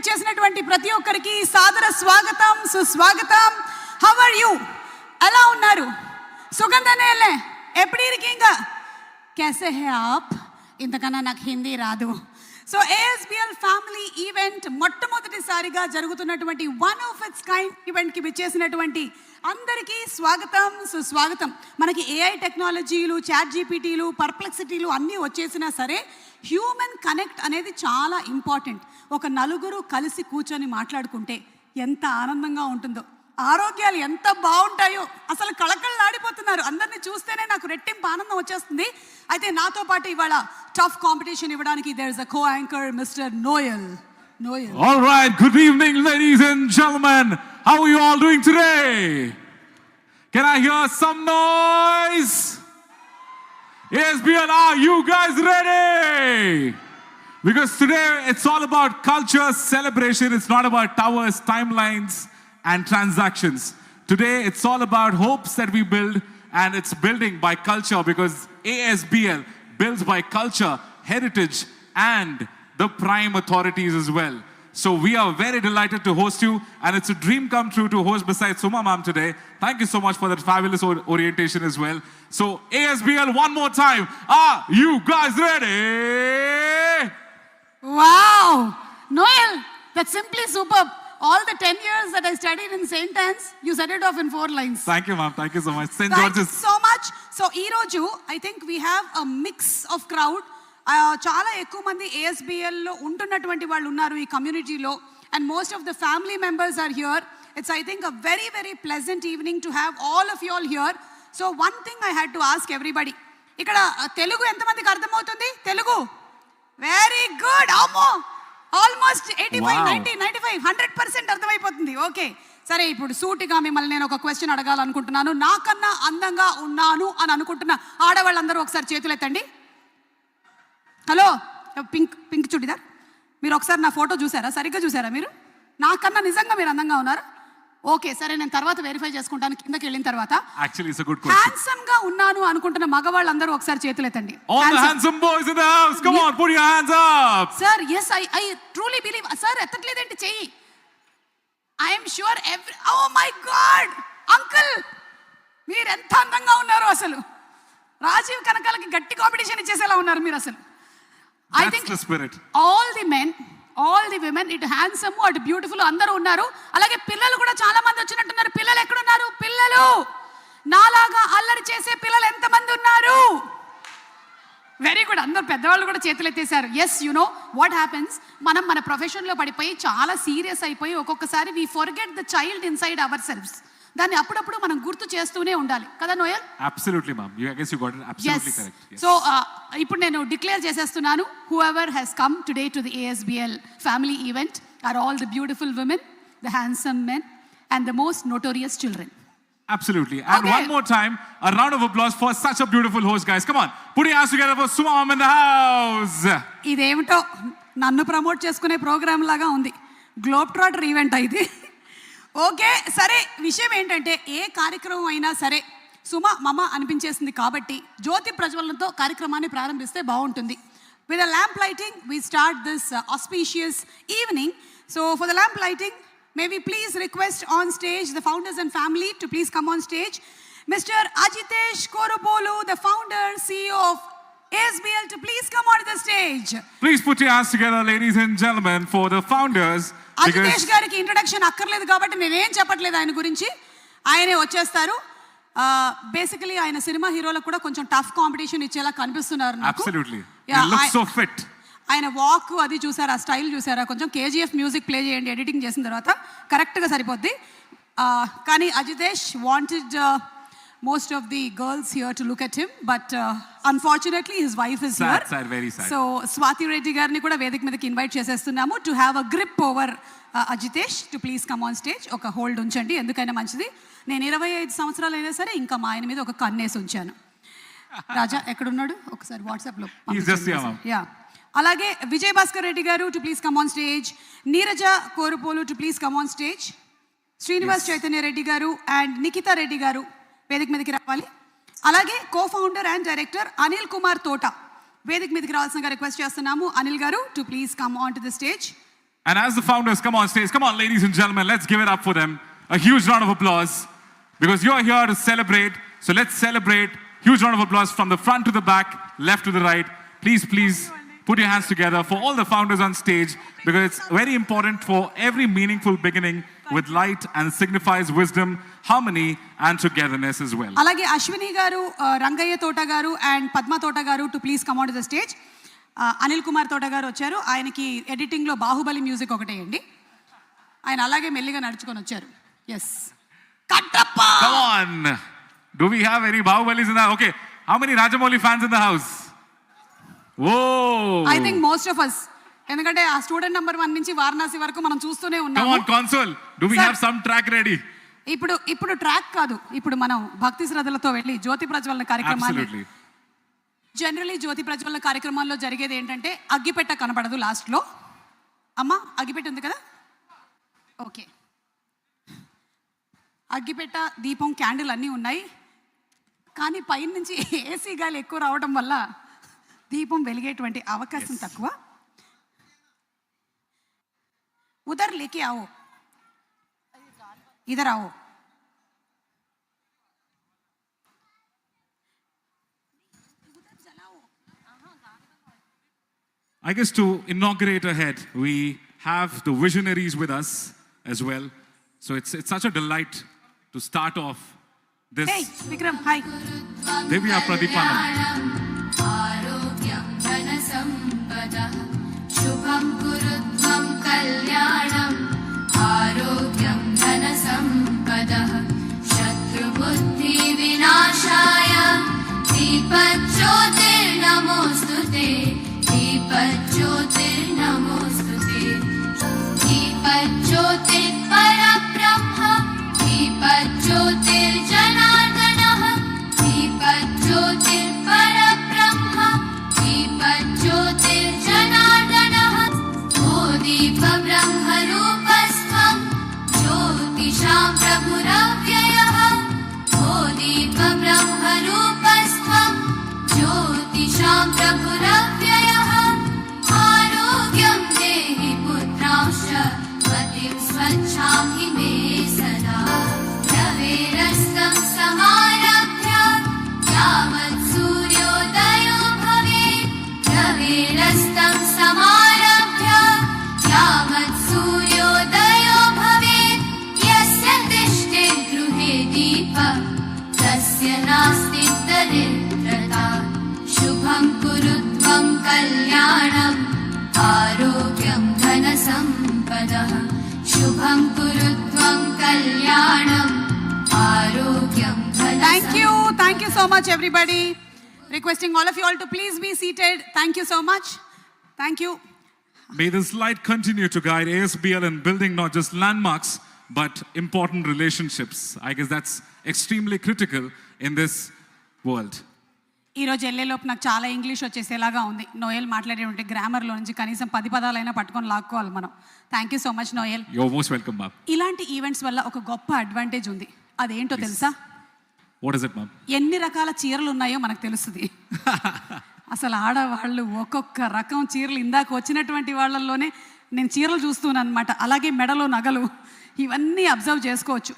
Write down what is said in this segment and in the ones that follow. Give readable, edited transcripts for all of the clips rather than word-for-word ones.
విచ్చేసినటువంటి ప్రతి ఒక్కరికి సాదర స్వాగతం, సుస్వాగతం. How are you? ఎలా ఉన్నారు? సుగంధనేలే ఎప్పుడు ఇరికింగా कैसे हैं आप? ఇంతకన్నా నాకు హిందీ రాదు. సో ASBL ఫ్యామిలీ ఈవెంట్ మొట్టమొదటిసారిగా జరుగుతున్నటువంటి వన్ ఆఫ్ ఇట్స్ కైండ్ ఈవెంట్కి విచ్చేసినటువంటి అందరికీ స్వాగతం, సుస్వాగతం. మనకి AI టెక్నాలజీలు, చాట్ జీపీటీలు, పర్ప్లెక్సిటీలు అన్నీ వచ్చేసినా సరే హ్యూమన్ కనెక్ట్ అనేది చాలా ఇంపార్టెంట్. ఒక నలుగురు కలిసి కూర్చొని మాట్లాడుకుంటే ఎంత ఆనందంగా ఉంటుందో, ఆరోగ్యాలు ఎంత బాగుంటాయో, అసలు కళకళలాడిపోతున్నారు. అందరినీ చూస్తేనే నాకు రెట్టింపు ఆనందం వచ్చేస్తుంది. అయితే నాతో పాటు ఇవాళ టఫ్ కాంపిటీషన్ ఇవ్వడానికి there is a co anchor mister Noel. All right, good evening ladies and gentlemen. How are you all doing today? Can I hear some noise? ASBL, are you guys ready? Because today it's all about culture celebration. It's not about towers, timelines and transactions. Today it's all about hopes that we build, and it's building by culture, because ASBL builds by culture, heritage and the prime authorities as well. So we are very delighted to host you, and it's a dream come true to host beside Suma ma'am today. Thank you so much for that fabulous orientation as well. So ASBL, one more time, are you guys ready? Wow, Noel, that's simply superb. All the 10 years that I studied in St. Anne's, you said it off in 4 lines. Thank you, ma'am. Thank you so much. St. Thank George's. you so much. So, ee roju, I think we have a mix of crowd. చాలా ఎక్కువ మంది ASBL లో ఉంటున్నటువంటి వాళ్ళు ఉన్నారు ఈ కమ్యూనిటీలో, and most of the family members are here. It's, I think, a very, very pleasant evening to have all of you all here. So, one thing I had to ask everybody. ఇక్కడ తెలుగు ఎంతమందికి అర్థమవుతుంది? Telugu very good. అమ్మో, almost 85, 90, 95, 100% అర్థమైపోతుంది. Okay, సరే. ఇప్పుడు సూటిగా మిమ్మల్ని నేను ఒక క్వశ్చన్ అడగాలనుకుంటున్నాను. నాకన్నా అందంగా ఉన్నాను అని అనుకుంటున్న ఆడవాళ్ళందరూ ఒకసారి చేతులు ఎత్తండి. హలో, పింక్ చుడిదార్, మీరు ఒకసారి నా ఫోటో చూసారా? సరిగ్గా చూసారా మీరు? నాకన్నా నిజంగా మీరు అందంగా ఉన్నారా? ఓకే, సరే, నేను తర్వాత వెరిఫై చేసుకుంటాను కిందకి వెళ్ళిన తర్వాత. Actually, it's a good question. Handsome గా ఉన్నాను అనుకుంటున్న మగవాళ్ళందరూ ఒకసారి చేతులు ఎత్తండి. All the handsome boys in the house, come on, put your hands up. Sir, yes, I truly believe. Sir, ఎత్తట్లేదేంటి చెయ్యి? I am sure oh my god, uncle, మీరు ఎంత అందంగా ఉన్నారు అసలు. రాజీవ్ కనకాలకి గట్టి కాంపిటీషన్ ఇచ్చేసేలా ఉన్నారు మీరు అసలు. I think the spirit. All the men, all the women, ఇటు హ్యాండ్సమ్ అటు బ్యూటిఫుల్ అందరూ ఉన్నారు. అలాగే పిల్లలు కూడా చాలా మంది వచ్చినట్టున్నారు. పిల్లలు ఎక్కడున్నారు? పిల్లలు, నాలాగా అల్లరి చేసే పిల్లలు ఎంతమంది ఉన్నారు? Very good. అందరు పెద్దవాళ్ళు కూడా చేతులు ఎత్తేసారు. Yes, you know what happens, మనం మన ప్రొఫెషన్లో పడిపోయి చాలా సీరియస్ అయిపోయి ఒక్కొక్కసారి we forget the child inside ourselves. దాన్ని అప్పుడప్పుడు మనం గుర్తు చేస్తూనే ఉండాలి కదా Noel? Absolutely, ma'am. I guess you got it absolutely correct. Yes. So, ఇప్పుడు నేను డిక్లేర్ చేసేస్తున్నాను. Whoever has come today to the ASBL family event are all the beautiful women, the handsome men and the most notorious children. Absolutely. And okay, one more time, a round of applause for such a beautiful host, guys. Come on, put your hands together for Suma ma'am in the house. ఇదేమిటో నన్ను promote చేసుకునే programme లాగా ఉంది. Globe trotter event అయితే. Okay, సరే. విషయం ఏంటంటే ఏ కార్యక్రమం అయినా సరే సుమ మమ అనిపించేసింది కాబట్టి జ్యోతి ప్రజ్వలనతో కార్యక్రమాన్ని ప్రారంభిస్తే బాగుంటుంది. With a lamp lighting we start this auspicious evening. So for the lamp lighting, may we please request on stage the founders and family to please come on stage. Mr. Ajitesh Korupolu, the founder, CEO of ASBL, to please come on the stage. Please put your hands together, ladies and gentlemen, for the founders. Ajitesh గారికి introduction అక్కర్లేదు కాబట్టి నేనేం చెప్పట్లేదు ఆయన గురించి, ఆయనే వచ్చేస్తారు. Basically ఆయన సినిమా హీరోలకు కూడా కొంచెం టఫ్ కాంపిటీషన్ ఇచ్చేలా కనిపిస్తున్నారు నాకు. Absolutely. You look so fit. ఆయన వాక్ అది చూసారా, స్టైల్ చూసారా? కొంచెం KGF మ్యూజిక్ ప్లే చేయండి ఎడిటింగ్ చేసిన తర్వాత, కరెక్ట్గా సరిపోద్ది. కానీ Ajitesh wanted most of the girls here to look at him, but unfortunately his wife is here. Sad, very sad. So Swati Reddy garni kuda vedik మీదకి invite చేసేస్తున్నాము to have a grip over Ajitesh to please come on stage. ఒక hold ఉంచండి, ఎందుకైనా మంచిది. నేను 25 సంవత్సరాలు అయినా సరే ఇంకా మా ఆయన మీద ఒక కన్నేసి ఉంచాను. రాజా ఎక్కడున్నాడు? ఒకసారి వాట్సాప్లో. యా. అలాగే విజయ్ భాస్కర్ రెడ్డి గారు to please come on stage. Neeraja Korupolu to please come on stage. Srinivas Chaitanya Reddy గారు అండ్ నిఖితా రెడ్డి గారు వేదిక మీదకి రావాలి. అలాగే co founder and director Anil Kumar తోట వేదిక మీదకి రావాల్సిందిగా రిక్వెస్ట్ చేస్తున్నాము. అనిల్ గారు to please come on to the stage. And as the founders come on stage, come on, ladies and gentlemen, let's give it up for them. A huge round of applause because you're here to celebrate. So let's celebrate. Huge round of applause from the front to the back, left to the right. Please, please put your hands together for all the founders on stage because it's very important for every meaningful beginning with light and signifies wisdom, harmony and togetherness as well. అలాగే అశ్విని గారు, రంగయ్య తోట గారు and Padma తోట గారు to please come on to the stage. Anil Kumar తోట గారు వచ్చారు. ఆయనకి ఎడిటింగ్లో బాహుబలి మ్యూజిక్ ఒకటేయండి. ఆయన అలాగే మెల్లిగా నడుచుకొని వచ్చారు. Yes, Kattappa. Come on. Do we have any Bahubalis in the house? Okay. How many Rajamouli fans in the house? Whoa. I think most of us. ఎందుకంటే ఆ స్టూడెంట్ నెంబర్ 1 నుంచి వారణాసి వరకు మనం చూస్తూనే ఉన్నాము. Come on, console. Do we have some track ready? ఇప్పుడు track కాదు. ఇప్పుడు మనం భక్తి శ్రద్ధలతో వెళ్ళి జ్యోతి ప్రజ్వలన కార్యక్రమాన్ని. Absolutely. జనరలీ జ్యోతి ప్రజ్వలన కార్యక్రమాల్లో జరిగేది ఏంటంటే అగ్గిపెట్ట కనపడదు లాస్ట్లో. అమ్మ అగ్గిపెట్ట ఉంది కదా, ఓకే. అగ్గిపెట్ట, దీపం, క్యాండిల్ అన్నీ ఉన్నాయి. కానీ పైన నుంచి ఏసీ గాలి ఎక్కువ రావడం వల్ల దీపం వెలిగేటువంటి అవకాశం తక్కువ. ఉదర్ లేకే आओ, इधर आओ. I guess to inaugurate ahead, we have the visionaries with us as well. So it's such a delight to start off this. Hey, Vikram, hi. Divya Pradipanam. Arogyam dhana sampada shubham kurutvam kalyanam. Arogyam dhana sampada shatru buddhi vinashaya. Deepajyotir namostute. Deepajyotir namostute. Deepajyotir parabrahma. Deepajyotir janardanah. Deepajyotir parabrahma. Deepajyotir janardanah. O deepa brahma rupastham jyotisham prabhuravyayah. O deepa brahma rupastham jyotisham prabhuravyayah. Arogyam dehi putrasya matim swachham hi me sada. Raverastam samarabhya yavat suryodayo bhavet. Raverastam samarabhya yavat suryodayo bhavet. Yasya tishte gruhe deepa tasya nasti daridrata. Shubham kurutvam kalyanam. Arogyam dhana sampada. Shubham kurutvam kalyanam. Arogyam dhana Thank you so much everybody. Requesting all of you all to please be seated. Thank you so much. Thank you. May this light continue to guide ASBL in building not just landmarks, but important relationships. I guess that's extremely critical in this world. ఈరోజు వెళ్ళేలోపు నాకు చాలా English వచ్చేసేలాగా ఉంది. Noel మాట్లాడేటువంటి గ్రామర్లో నుంచి కనీసం 10 పదాలైనా పట్టుకొని లాక్కోవాలి మనం. Thank you so much Noel. You're most welcome, ma'am. ఇలాంటి ఈవెంట్స్ వల్ల ఒక గొప్ప అడ్వాంటేజ్ ఉంది. అదేంటో తెలుసా? What is it, ma'am? ఎన్ని రకాల చీరలు ఉన్నాయో మనకు తెలుస్తుంది. అసలు ఆడవాళ్ళు ఒక్కొక్క రకం చీరలు, ఇందాక వచ్చినటువంటి వాళ్ళల్లోనే నేను చీరలు చూస్తున్నాను అనమాట. అలాగే మెడలో నగలు ఇవన్నీ అబ్జర్వ్ చేసుకోవచ్చు.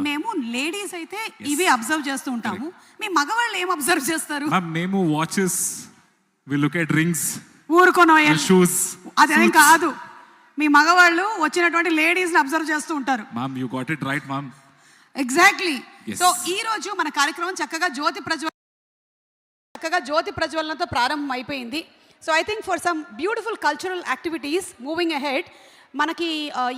మేము లేడీస్ అయితే ఇవి అబ్జర్వ్ చేస్తూ ఉంటాము. మీ మగవాళ్ళు ఏం అబ్జర్వ్ చేస్తారు? మేము watches, we look at rings, ఊరుకోనో షూస్. అదేం కాదు, మీ మగవాళ్ళు వచ్చినటువంటి లేడీస్ ని అబ్జర్వ్ చేస్తూ ఉంటారు. Ma'am you got it right ma'am. Exactly. So ఈ రోజు మన కార్యక్రమం చక్కగా జ్యోతి ప్రజ్వలనతో ప్రారంభం అయిపోయింది. So I think for some beautiful cultural activities moving ahead, మనకి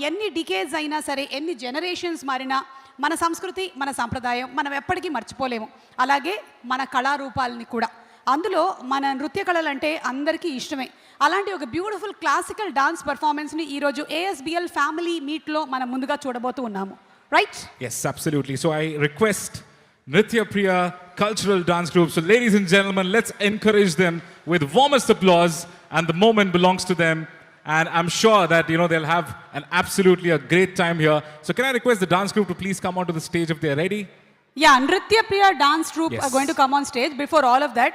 ఎన్ని డికేడ్స్ అయినా సరే, ఎన్ని జనరేషన్స్ మారినా మన సంస్కృతి, మన సంప్రదాయం మనం ఎప్పటికీ మర్చిపోలేము. అలాగే మన కళారూపాలని కూడా. అందులో మన నృత్య కళలు అంటే అందరికీ ఇష్టమే. అలాంటి ఒక బ్యూటిఫుల్ క్లాసికల్ డాన్స్ పర్ఫార్మెన్స్ని ఈరోజు ASBL ఫ్యామిలీ మీట్లో మనం ముందుగా చూడబోతూ ఉన్నాము. Right? Yes, absolutely. So I request Nritya Priya Cultural Dance Group. So ladies and gentlemen, let's encourage them with warmest applause, and the moment belongs to them. And I'm sure that, they'll have absolutely a great time here. So can I request the dance group to please come onto the stage if they're ready? Yeah, Nritya Priya Dance Troupe are going to come on stage. Before all of that,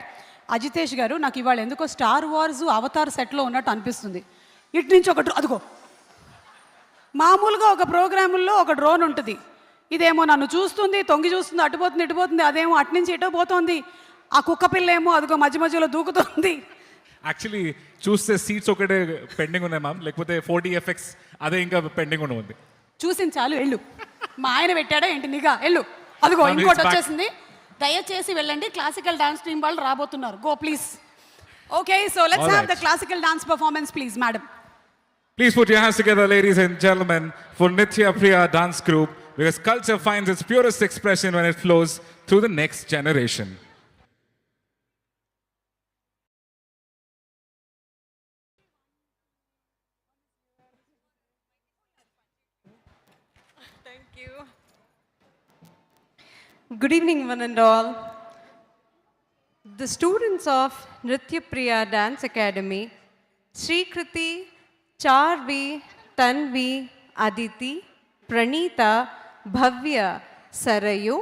Ajitesh garu, నాకు ఇవాళ ఎందుకో star wars Avatar సెట్లో ఉన్నట్టు అనిపిస్తుంది. ఇటు నుంచి ఒక అదిగో మామూలుగా ఒక ప్రోగ్రాముల్లో ఒక డ్రోన్ ఉంటుంది, ఇదేమో నన్ను చూస్తుంది, తొంగి చూస్తుంది, అటుపోతుంది ఇటుపోతుంది, అదేమో అటు నుంచి ఇటు పోతుంది, ఆ కుక్క పిల్ల ఏమో అదిగో మధ్య మధ్యలో దూకుతుంది. యాక్చువల్లీ చూస్తే సీట్స్ ఒకటే పెండింగ్ ఉన్నాయి మ్యామ్, లేకపోతే 4D ఎఫెక్ట్స్ అదే ఇంకా పెండింగ్ ఉంది. చూసింది చాలు, వెళ్ళు. మా ఆయన పెట్టాడా ఏంటి నిఘా, వెళ్ళు. అదిగో ఇంకోటి వచ్చేసింది, దయచేసి వెళ్ళండి, క్లాసికల్ డాన్స్ టీం వాళ్ళు రాబోతున్నారు, go please. Okay, so let's have the classical dance performance please madam. Please put your hands together, ladies and gentlemen, for Nitya Priya dance group, because culture finds its purest expression when it flows through the next generation. Thank you. Good evening, one and all. The students of Nritya Priya Dance Academy, Sri Kriti, Charvi, Tanvi, Aditi, Pranita, Bhavya, Sarayu,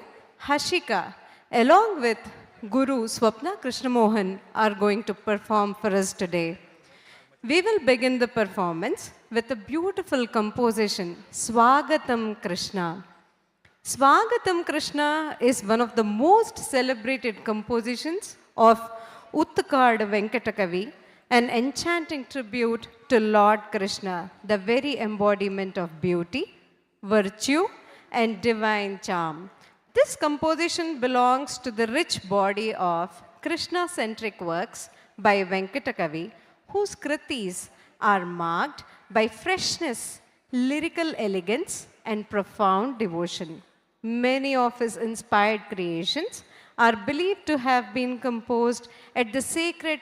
Hashika, along with Guru Swapna Krishnamohan, are going to perform for us today. We will begin the performance with a beautiful composition, Swagatam Krishna. Swagatam Krishna is one of the most celebrated compositions of Uttakad Venkatakavi, an enchanting tribute to Lord Krishna, the very embodiment of beauty, virtue, and divine charm. This composition belongs to the rich body of Krishna-centric works by Venkatakavi, whose kritis are marked by freshness, lyrical elegance, and profound devotion. Many of his inspired creations are believed to have been composed at the sacred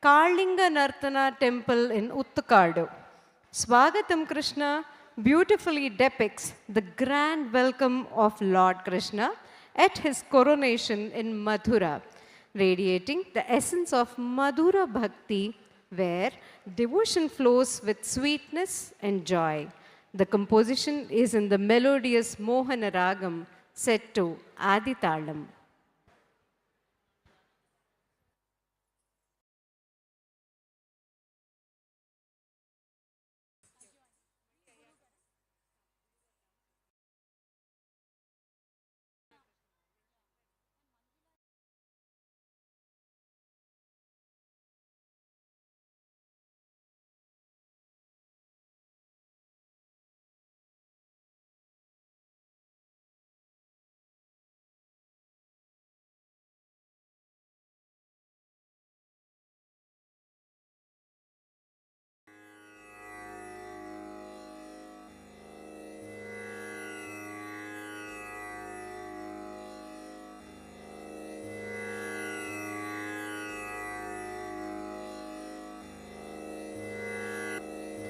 Kalinga Nartana temple in Uttakadu. Swagatam Krishna beautifully depicts the grand welcome of Lord Krishna at his coronation in Mathura, radiating the essence of Madhura Bhakti, where devotion flows with sweetness and joy. The composition is in the melodious Mohana Ragam set to Aditalam.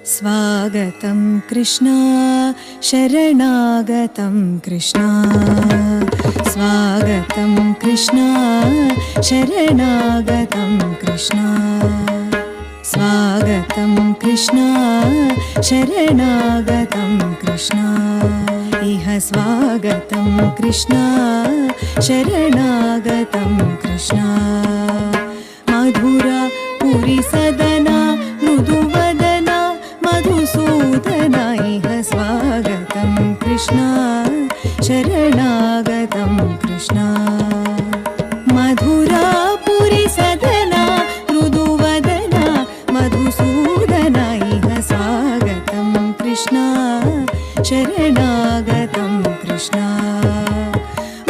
स्वागतं कृष्णा शरणागतं कृष्णा स्वागतं कृष्णा शरणागतं कृष्णा स्वागतं कृष्णा शरणागतं कृष्णा इह स्वागतं कृष्णा शरणागतं कृष्णा मधुरा पुरी सदना मृदुवदना मधुसूदना इह स्वागतं कृष्णा शरणागतं कृष्णा मधुरा पुरी सदना मृदुवदना मधुसूदना इह स्वागतं कृष्णा शरणागतं कृष्णा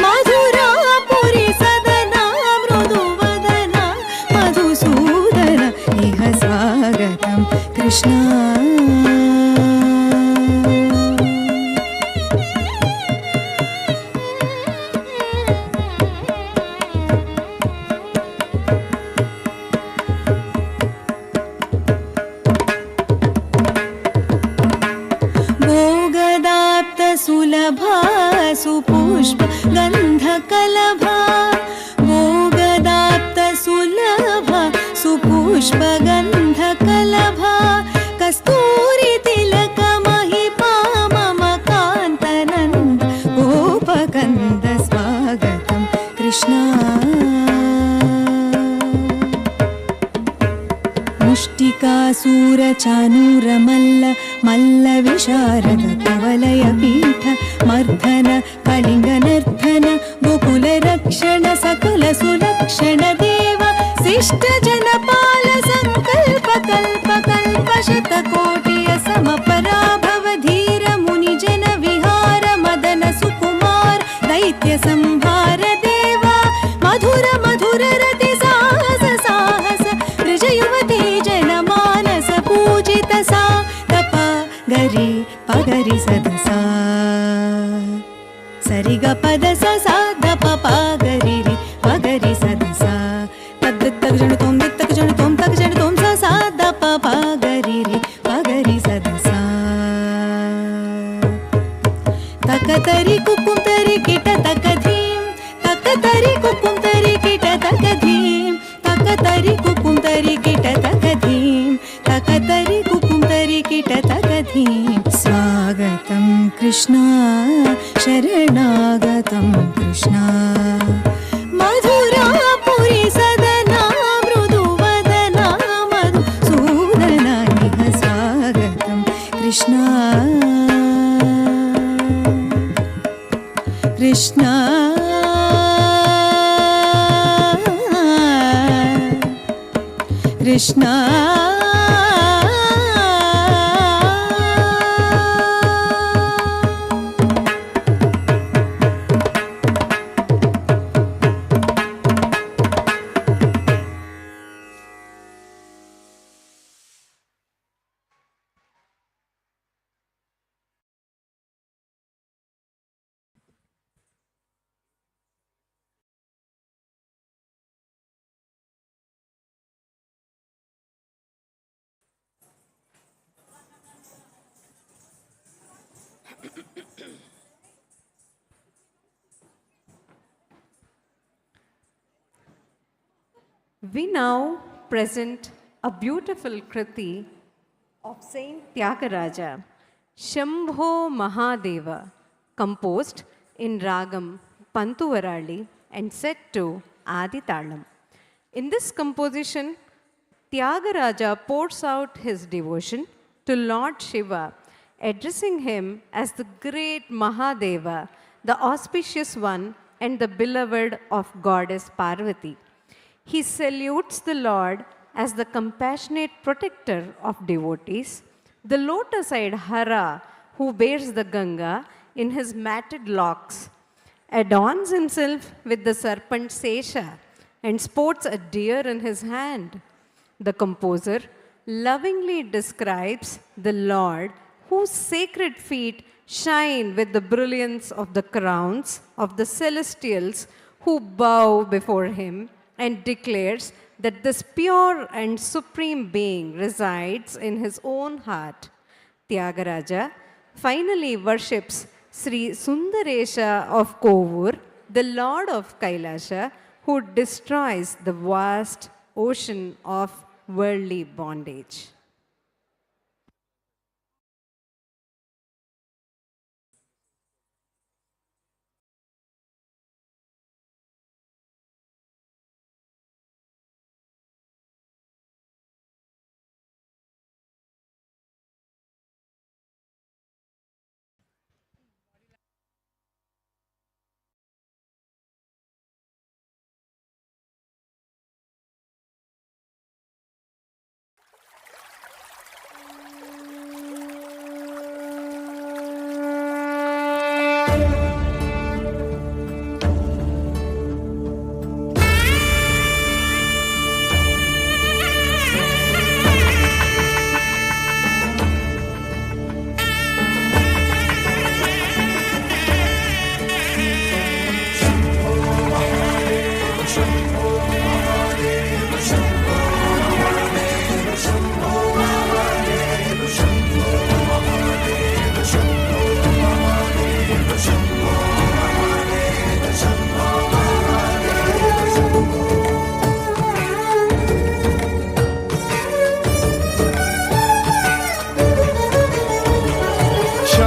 मधुरा पुरी सदना मृदुवदना मधुसूदना इह स्वागतं कृष्णा सुलभा सुपुष्प गन्धकलभा भोगदाप्त सुलभा सुपुष्प गन्धकलभा कस्तूरी तिलक महिपा मम कान्तनन्द गोपकन्द स्वागतं कृष्णा मुष्टिका शूर चानूर मल्ल मल्ल विशारद कवलय पीठ मर्धन कलिंग नर्धन गोकुल रक्षण सकल सुलक्षण देव शिष्ट जनपाल संकल्प कल्प कल्प शतकोटिय समपराभव धीर मुनि जन विहार मदन सुकुमार दैत्य संहार देवा मधुर मधुर रति साहस साहस ब्रज युवती जन मानस पूजित सा तप गरी पगरि सदसा सरि ग पद स सा द प प गरि रि पगरि सदसा तद तक जन तोम तक जन तोम तक जन तोम सा सा द प प गरि रि पगरि सदसा तक तरि कुकुम तरि किट तक धीम तक तरि कुकुम तरि किट तक धीम तक तरि कुकुम तरि किट तक धीम तक तरि कुकुम तरि किट तक धीम स्वागतं कृष्णा शरणागतं कृष्णा मधुरापुरी सदना मृदुवदना मधुसूदना इह स्वागतं Krishna Krishna Krishna We now present a beautiful Kriti of Saint Tyagaraja, Shambho Mahadeva, composed in Ragam Pantuvarali and set to Adi Talam. In this composition, Tyagaraja pours out his devotion to Lord Shiva, addressing him as the great Mahadeva, the auspicious one and the beloved of Goddess Parvati. He salutes the Lord as the compassionate protector of devotees, the lotus-eyed Hara who bears the Ganga in his matted locks, adorns himself with the serpent Sesha and sports a deer in his hand. The composer lovingly describes the Lord whose sacred feet shine with the brilliance of the crowns of the celestials who bow before him, and declares that this pure and supreme being resides in his own heart. Tyagaraja finally worships Sri Sundaresha of Kovur, the Lord of Kailasha, who destroys the vast ocean of worldly bondage.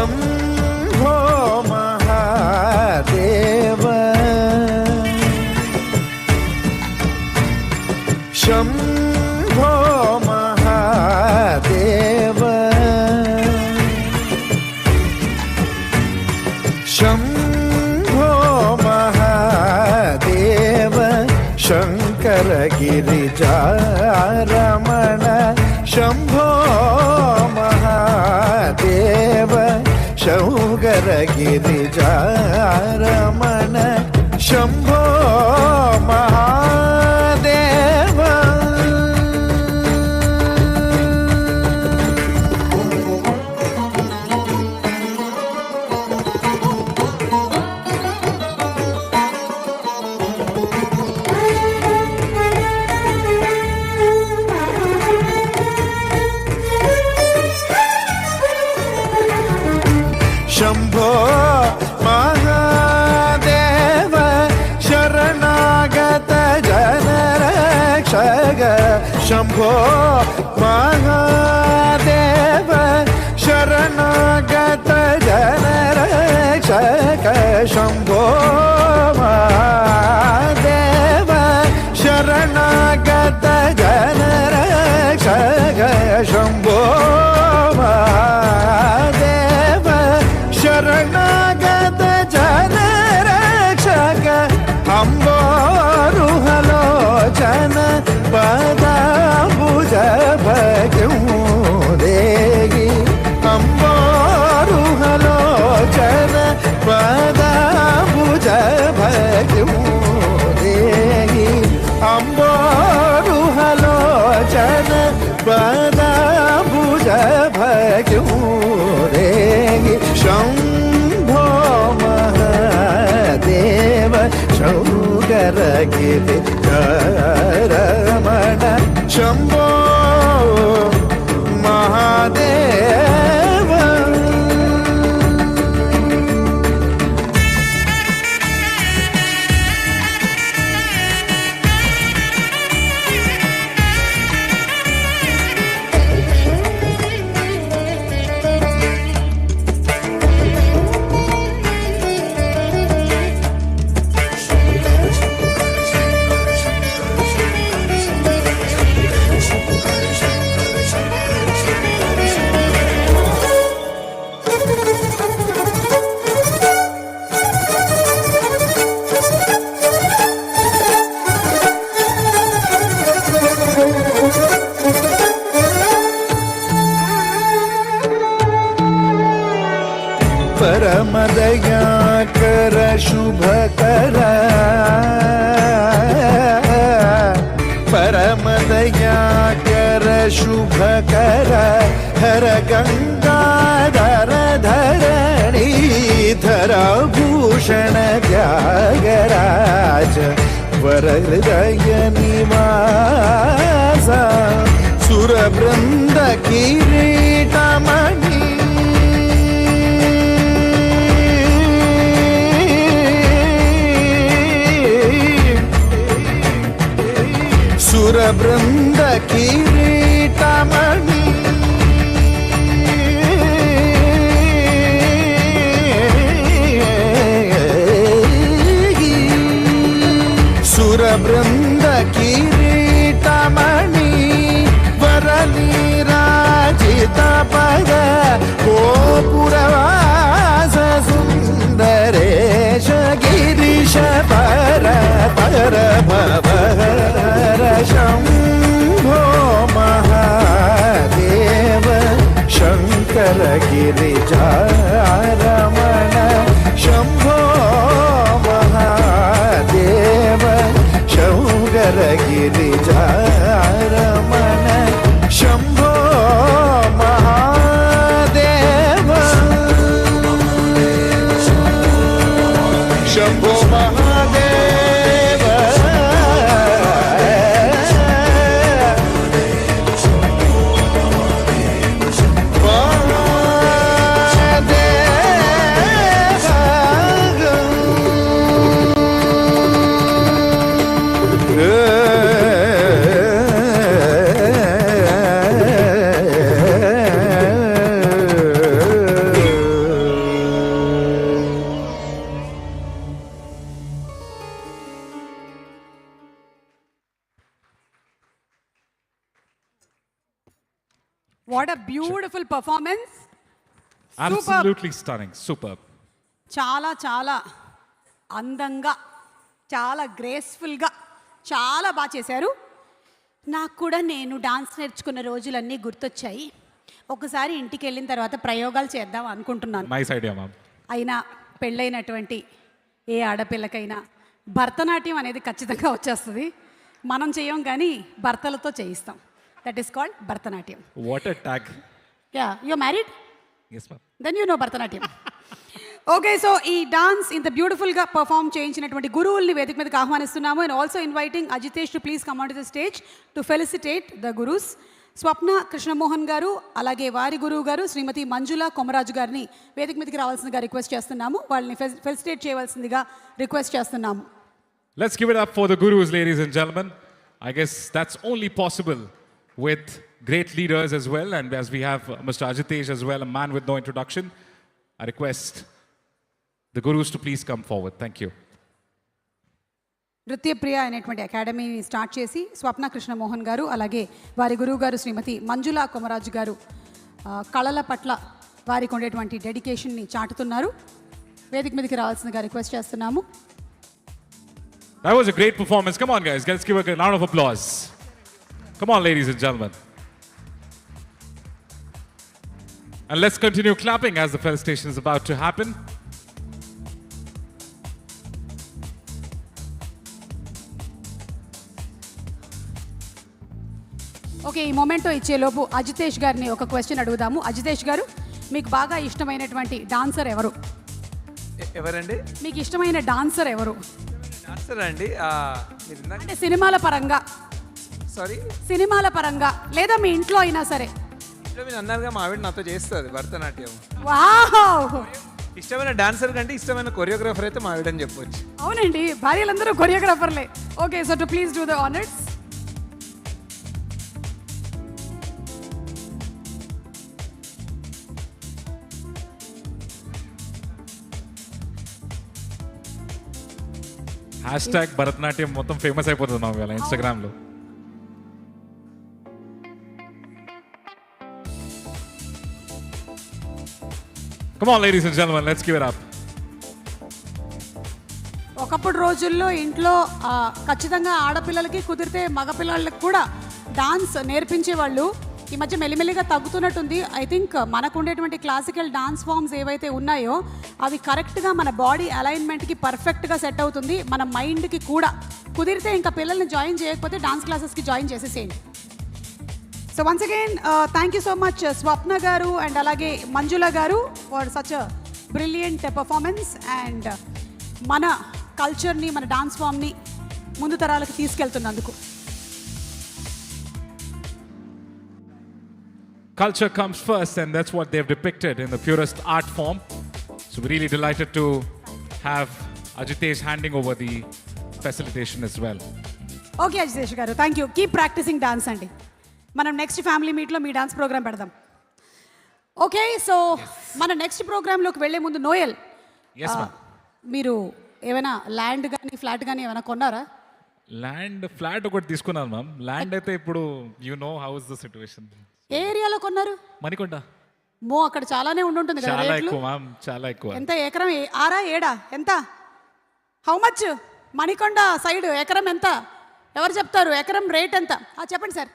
Shambho Mahadev Shankara గిరిజారమణ Shambho Mahadeva Shankara గిరిజారమణ Shambho Mahadeva. Shambho Mahadeva శరణాగత జనరక్షక శంభో మహాదేవ శరణాగత జనరక్షక శంభో మహాదేవ శరణాగత జనరక్షక శంభో మహాదేవ శరణాగత జనరక్షక అంబోరుహలోచన పదాంబుజ భగముదేగి అంబోరుహలోచన పదాంబుజ భగముదేగి అంబోరుహలోచన పదాంబుజ భగముదేగి శంభో మహాదేవ శంకర గిరిజారమణ శంభో మహాదేవ. परमदयाकर शुभकर परमदयाकर शुभकर हर गंगाधर धरणीधर भूषण त्यागराज वरहृदय निवास सुरवृंद किरीटमणि సురబృంద కిరీటమణి సురబృంద కిరీటమణి వరనీరాజిత పద గోపురవాస సుందరేశ గిరీశ పర పర భవహర Shambho Mahadeva Shankara గిరిజారమణ Shambho Mahadeva Shankara గిరిజారమణ Shambho Mahadeva Shambho Mahadeva What a beautiful performance. Absolutely stunning. Superb. చాలా చాలా అందంగా చాలా గ్రేస్ఫుల్గా చాలా బాగా చేశారు. నాకు కూడా నేను డాన్స్ నేర్చుకున్న రోజులన్నీ గుర్తొచ్చాయి. ఒకసారి ఇంటికి వెళ్ళిన తర్వాత ప్రయోగాలు చేద్దాం అనుకుంటున్నాను. Nice idea ma'am. అయినా పెళ్ళైనటువంటి ఏ ఆడపిల్లకైనా భరతనాట్యం అనేది ఖచ్చితంగా వచ్చేస్తుంది. మనం చేయం కానీ భర్తలతో చేయిస్తాం. That is called Bharatanatyam. What a tag. Ya, you are married? Yes ma'am. Then you know Bharatanatyam. Okay, so ఈ డాన్స్ ఇంత బ్యూటిఫుల్గా పర్ఫామ్ చేయించినటువంటి గురువుల్ని వేదిక మీదకి ఆహ్వానిస్తున్నాము. And also inviting Ajitesh to please come on to the stage to felicitate the gurus. Swapna Krishnamohan garu, అలాగే వారి గురువు గారు శ్రీమతి మంజుల కొమరాజు గారిని వేదిక మీదకి రావాల్సిందిగా రిక్వెస్ట్ చేస్తున్నాము. వాళ్ళని ఫెలిసిటేట్ చేయవలసిందిగా రిక్వెస్ట్ చేస్తున్నాము. Let's give it up for the gurus, ladies and gentlemen. I guess that's only possible with great leaders as well. And as we have Mr. Ajitesh as well, a man with no introduction, I request the gurus to please come forward. Thank you. నృత్యప్రియ అనేటువంటి అకాడమీని start చేసి స్వప్న కృష్ణమోహన్ గారు, అలాగే వారి గురువు గారు శ్రీమతి మంజుల కొమరాజు గారు కళల పట్ల వారికి ఉండేటువంటి డెడికేషన్ని చాటుతున్నారు. వేదిక మీదకి రావాల్సిందిగా రిక్వెస్ట్ చేస్తున్నాము. That was a great performance. Come on, guys. Let's give a round of applause. Come on, ladies and gentlemen. And let's continue clapping as the felicitation is about to happen. Okay, ఈ memento ఇచ్చేలోపు Ajitesh గారిని ఒక question అడుగుదాము. అజితేష్ గారు, మీకు బాగా ఇష్టమైనటువంటి dancer ఎవరు? ఎవరండి? మీకు ఇష్టమైన డాన్సర్ ఎవరు? డాన్సర్ అండి. మీరు ఇందాక అంటే సినిమాల పరంగా, సారీ సినిమాల పరంగా లేదా మీ ఇంట్లో అయినా సరే. ఇంట్లో మీరు అన్నారుగా మా ఆవిడ నాతో చేస్తుంది భరతనాట్యం. వావ్! ఇష్టమైన డాన్సర్ కంటే ఇష్టమైన కొరియోగ్రాఫర్ అయితే మా ఆవిడని చెప్పొచ్చు. అవునండి, భార్యలందరూ కొరియోగ్రాఫర్లే. Okay, so to please do the honours. Hashtag Bharatanatyam మొత్తం ఫేమస్ అయిపోతుంది మా వేళ ఇన్స్టాగ్రామ్లో. Come on, ladies and gentlemen, let's give it up. ఒకప్పుడు రోజుల్లో ఇంట్లో ఖచ్చితంగా ఆడపిల్లలకి కుదిరితే మగపిల్లలకి కూడా డాన్స్ నేర్పించేవాళ్ళు. ఈ మధ్య మెల్లిమెల్లిగా తగ్గుతున్నట్టుంది. ఐ థింక్ మనకు ఉండేటువంటి క్లాసికల్ డాన్స్ ఫామ్స్ ఏవైతే ఉన్నాయో అవి కరెక్ట్గా మన బాడీ అలైన్మెంట్కి పర్ఫెక్ట్గా సెట్ అవుతుంది. మన మైండ్కి కూడా కుదిరితే ఇంకా పిల్లల్ని జాయిన్ చేయకపోతే డాన్స్ క్లాసెస్కి జాయిన్ చేసేసేయండి. So once again thank you so much Swapna garu and అలాగే Manjula garu for such a brilliant performance and మన కల్చర్ని, మన డాన్స్ ఫామ్ని ముందు తరాలకు తీసుకెళ్తున్నందుకు. Culture comes first, and that's what they've depicted in the purest art form. So we're really delighted to have Ajitesh handing over the facilitation as well. Okay Ajitesh garu, thank you. Keep practising dance అండి. మనం next family మీట్లో మీ dance programme పెడదాం. Okay, so మన next ప్రోగ్రాంలోకి వెళ్లే ముందు Noel, Yes, ma'am. మీరు ఏమైనా ల్యాండ్ కానీ ఫ్లాట్ కానీ ఏమైనా కొన్నారా? ల్యాండ్ ఫ్లాట్ ఒకటి తీసుకున్నాను మ్యామ్. ల్యాండ్ అయితే ఇప్పుడు you know how is the situation. ఏ ఏరియాలో కొన్నారు? మణికొండ. అక్కడ చాలానే ఉంటుంది కదా చాలా రేట్లు? ఎక్కువ మ్యామ్, చాలా ఎక్కువ. ఎంత ఎకరం? 6 7 ఎంత? How much? మణికొండ సైడ్ ఎకరం ఎంత? ఎవరు చెప్తారు? ఎకరం రేట్ ఎంత? చెప్పండి sir.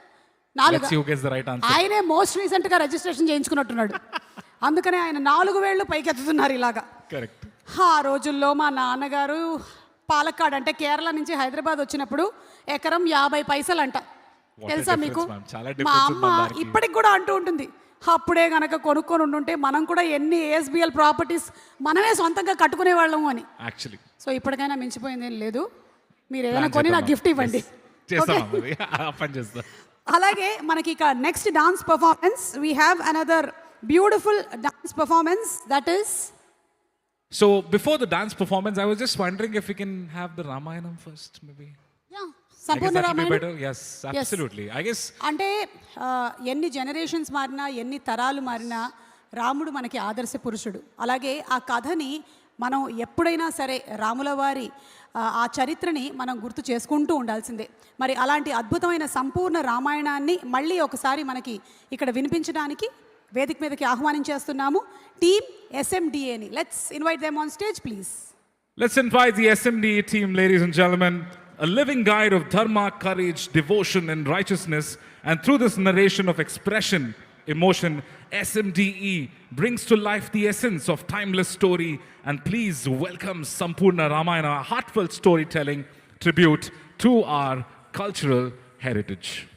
4. Let's see who gets the right answer. ఆయనే మోస్ట్ రీసెంట్గా రిజిస్ట్రేషన్ చేయించుకున్నట్టున్నాడు. అందుకనే ఆయన 4 వేళ్ళు పైకెత్తుతున్నారు ఇలాగా. కరెక్ట్. ఆ రోజుల్లో మా నాన్నగారు పాలక్కాడ్ అంటే కేరళ నుంచి హైదరాబాద్ వచ్చినప్పుడు ఎకరం 50 పైసలు అంట. తెలుసా మీకు? మా అమ్మ ఇప్పటికి కూడా అంటూ ఉంటుంది, అప్పుడే గనక కొనుక్కొని ఉండుంటే మనం కూడా ఎన్ని ASBL ప్రాపర్టీస్ మనమే సొంతంగా కట్టుకునే వాళ్ళము అని. యాక్చువల్లీ సో ఇప్పటికైనా మించిపోయింది ఏం లేదు. మీరు ఏదైనా కొని నాకు గిఫ్ట్ ఇవ్వండి. అలాగే మనకి ఇక next dance performance, we have another beautiful dance performance that is. So before the dance performance, I was just wondering if we can have the Ramayanam first, maybe. Sampoorna Ramayanam. Yes, absolutely. I guess అంటే ఎన్ని generations మారినా, ఎన్ని తరాలు మారినా రాముడు మనకి ఆదర్శ పురుషుడు. అలాగే ఆ కథని మనం ఎప్పుడైనా సరే రాముల వారి ఆ చరిత్రని మనం గుర్తు చేసుకుంటూ ఉండాల్సిందే. మరి అలాంటి అద్భుతమైన సంపూర్ణ రామాయణాన్ని మళ్ళీ ఒకసారి మనకి ఇక్కడ వినిపించడానికి వేదిక మీదకి ఆహ్వానించేస్తున్నాము టీమ్ SMDAని. Let's invite them on stage please. let's invite the SMDA team, ladies and gentlemen. a living guide of dharma, courage, devotion, and righteousness. And through this narration of expression, emotion, SMDE brings to life the essence of timeless story. And please welcome Sampurna Ramayana, a heartfelt storytelling tribute to our cultural heritage.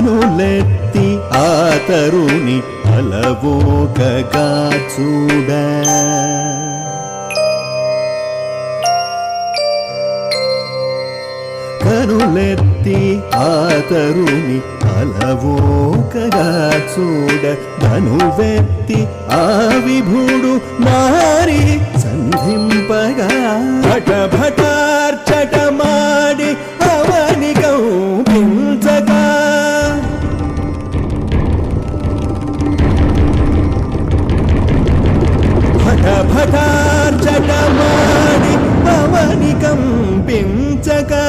కనులెత్తి ఆ తరుణి అలవోకగా చూడ కనులెత్తి ఆ తరుణి అలవోకగా చూడ ధనువెత్తి ఆ విభుడు నారి సంధింపగా భట భటార్చటమాడి అవని కౌపించగా భట భటార్చటమాడి అవని కంపించగా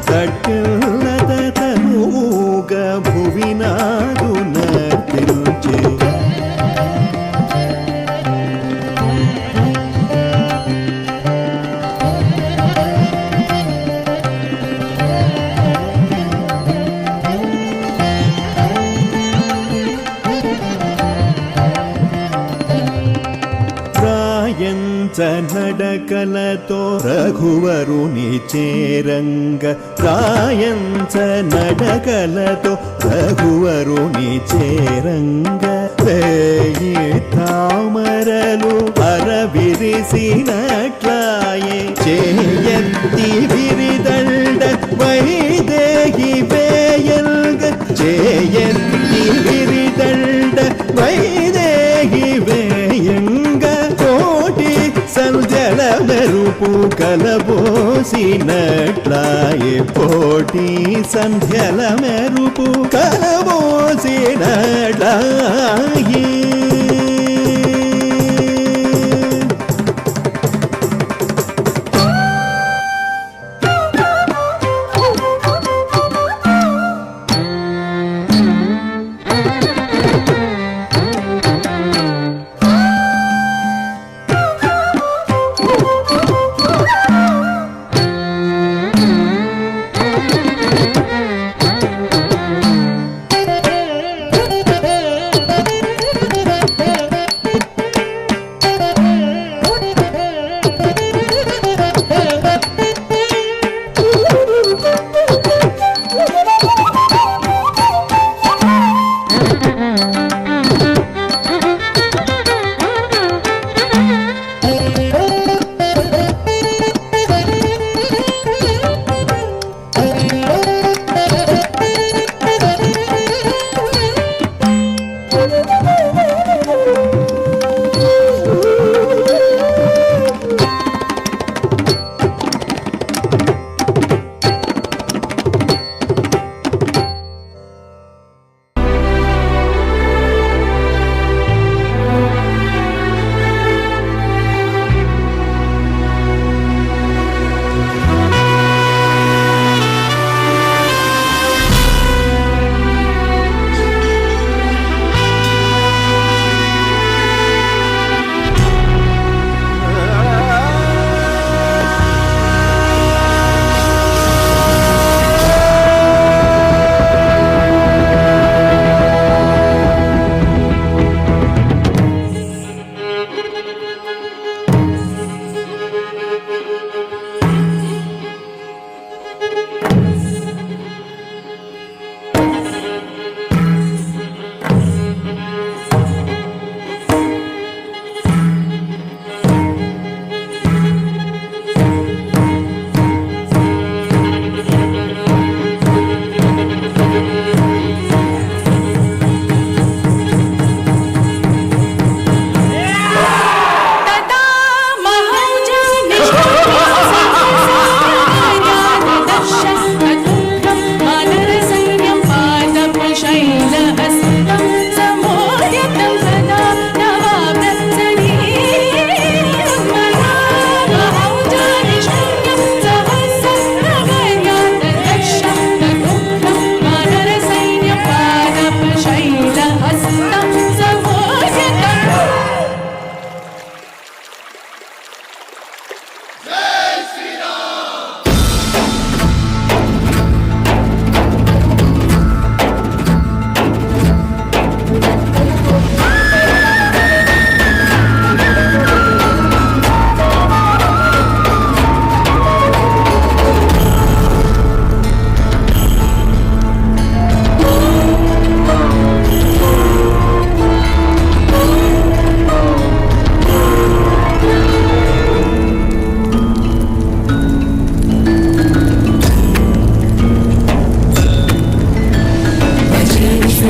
సట్లత తనుగా భువినాడు నర్తించే నడకలతో రఘువరుని చేరంగ రాయంచ నడకలతో రఘువరుని చేరంగ వేయి తామరలు అరవిరిసినట్లాయే చేయెత్తి విరిదండ వైదేహి వేయంగ చేయెత్తి విరిదండ వైదేహి వేయంగ కోటి సంధ్యల మెరుపు కలబోసినట్లాయే కోటి సంధ్యల మెరుపు కలబోసినట్లాయే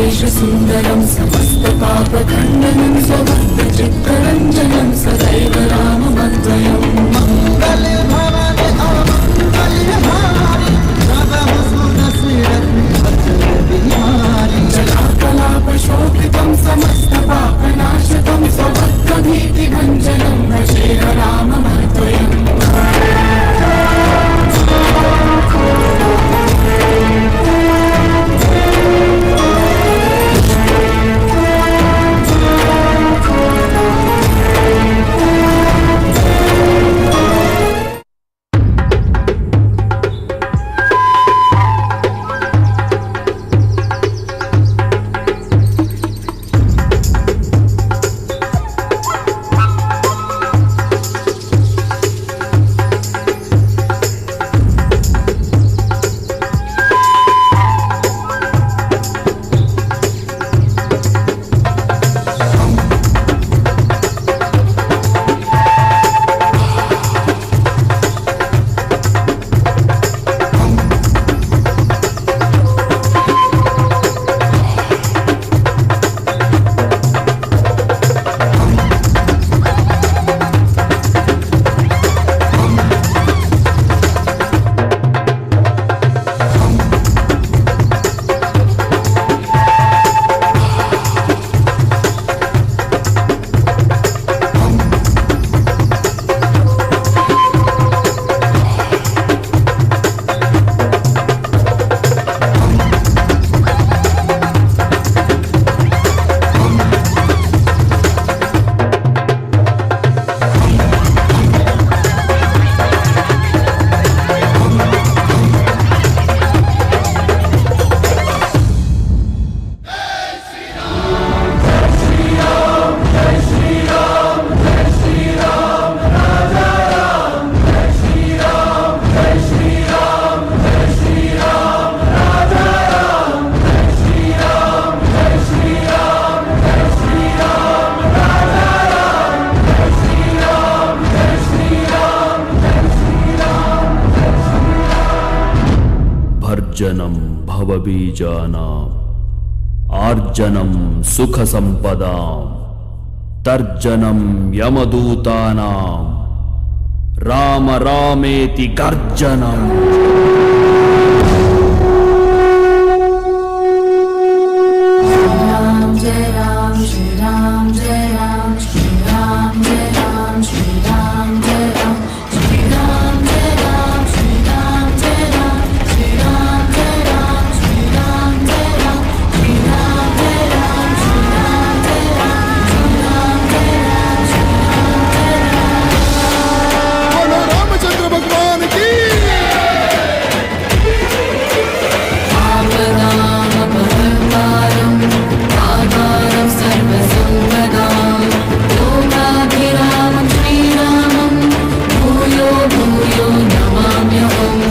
सुन्दरं समस्तपापखण्डनं स्वभक्तचित्तरञ्जनं सदैव राममद्वयम् जलाकलापशोभितं समस्तपापनाशकं स्वभक्तभीतिभञ्जनं भजेह राममद्वयम् भर्जनं भवबीजानाम् आर्जनं सुखसम्पदां तर्जनं यमदूतानां राम रामेति गर्जनम् राम जय राम श्री राम जय राम श्री राम जय राम श्री राम जय राम श्री राम जय राम श्री राम जय राम श्री राम जय राम श्री राम जय राम श्री राम जय राम श्री राम जय राम श्री राम जय राम श्री राम जय राम बोलो रामचंद्र भगवान की राम नाम परमारं आधारं सर्वसम्पदां लोकाभिरामं श्रीरामं भूयो भूयो नमाम्यहम्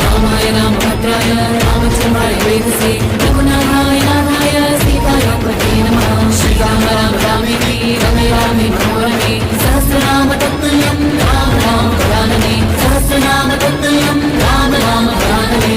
रामाय रामभद्राय रामचन्द्राय वेदसे रघुनाथाय नाथाय सीताय पते नमः श्रीराम राम रामेति रमे रामे मनोरमे सहस्रनाम तत्तुल्यं राम राम वरानने सहस्रनाम तत्तुल्यं Ram Ram वरानने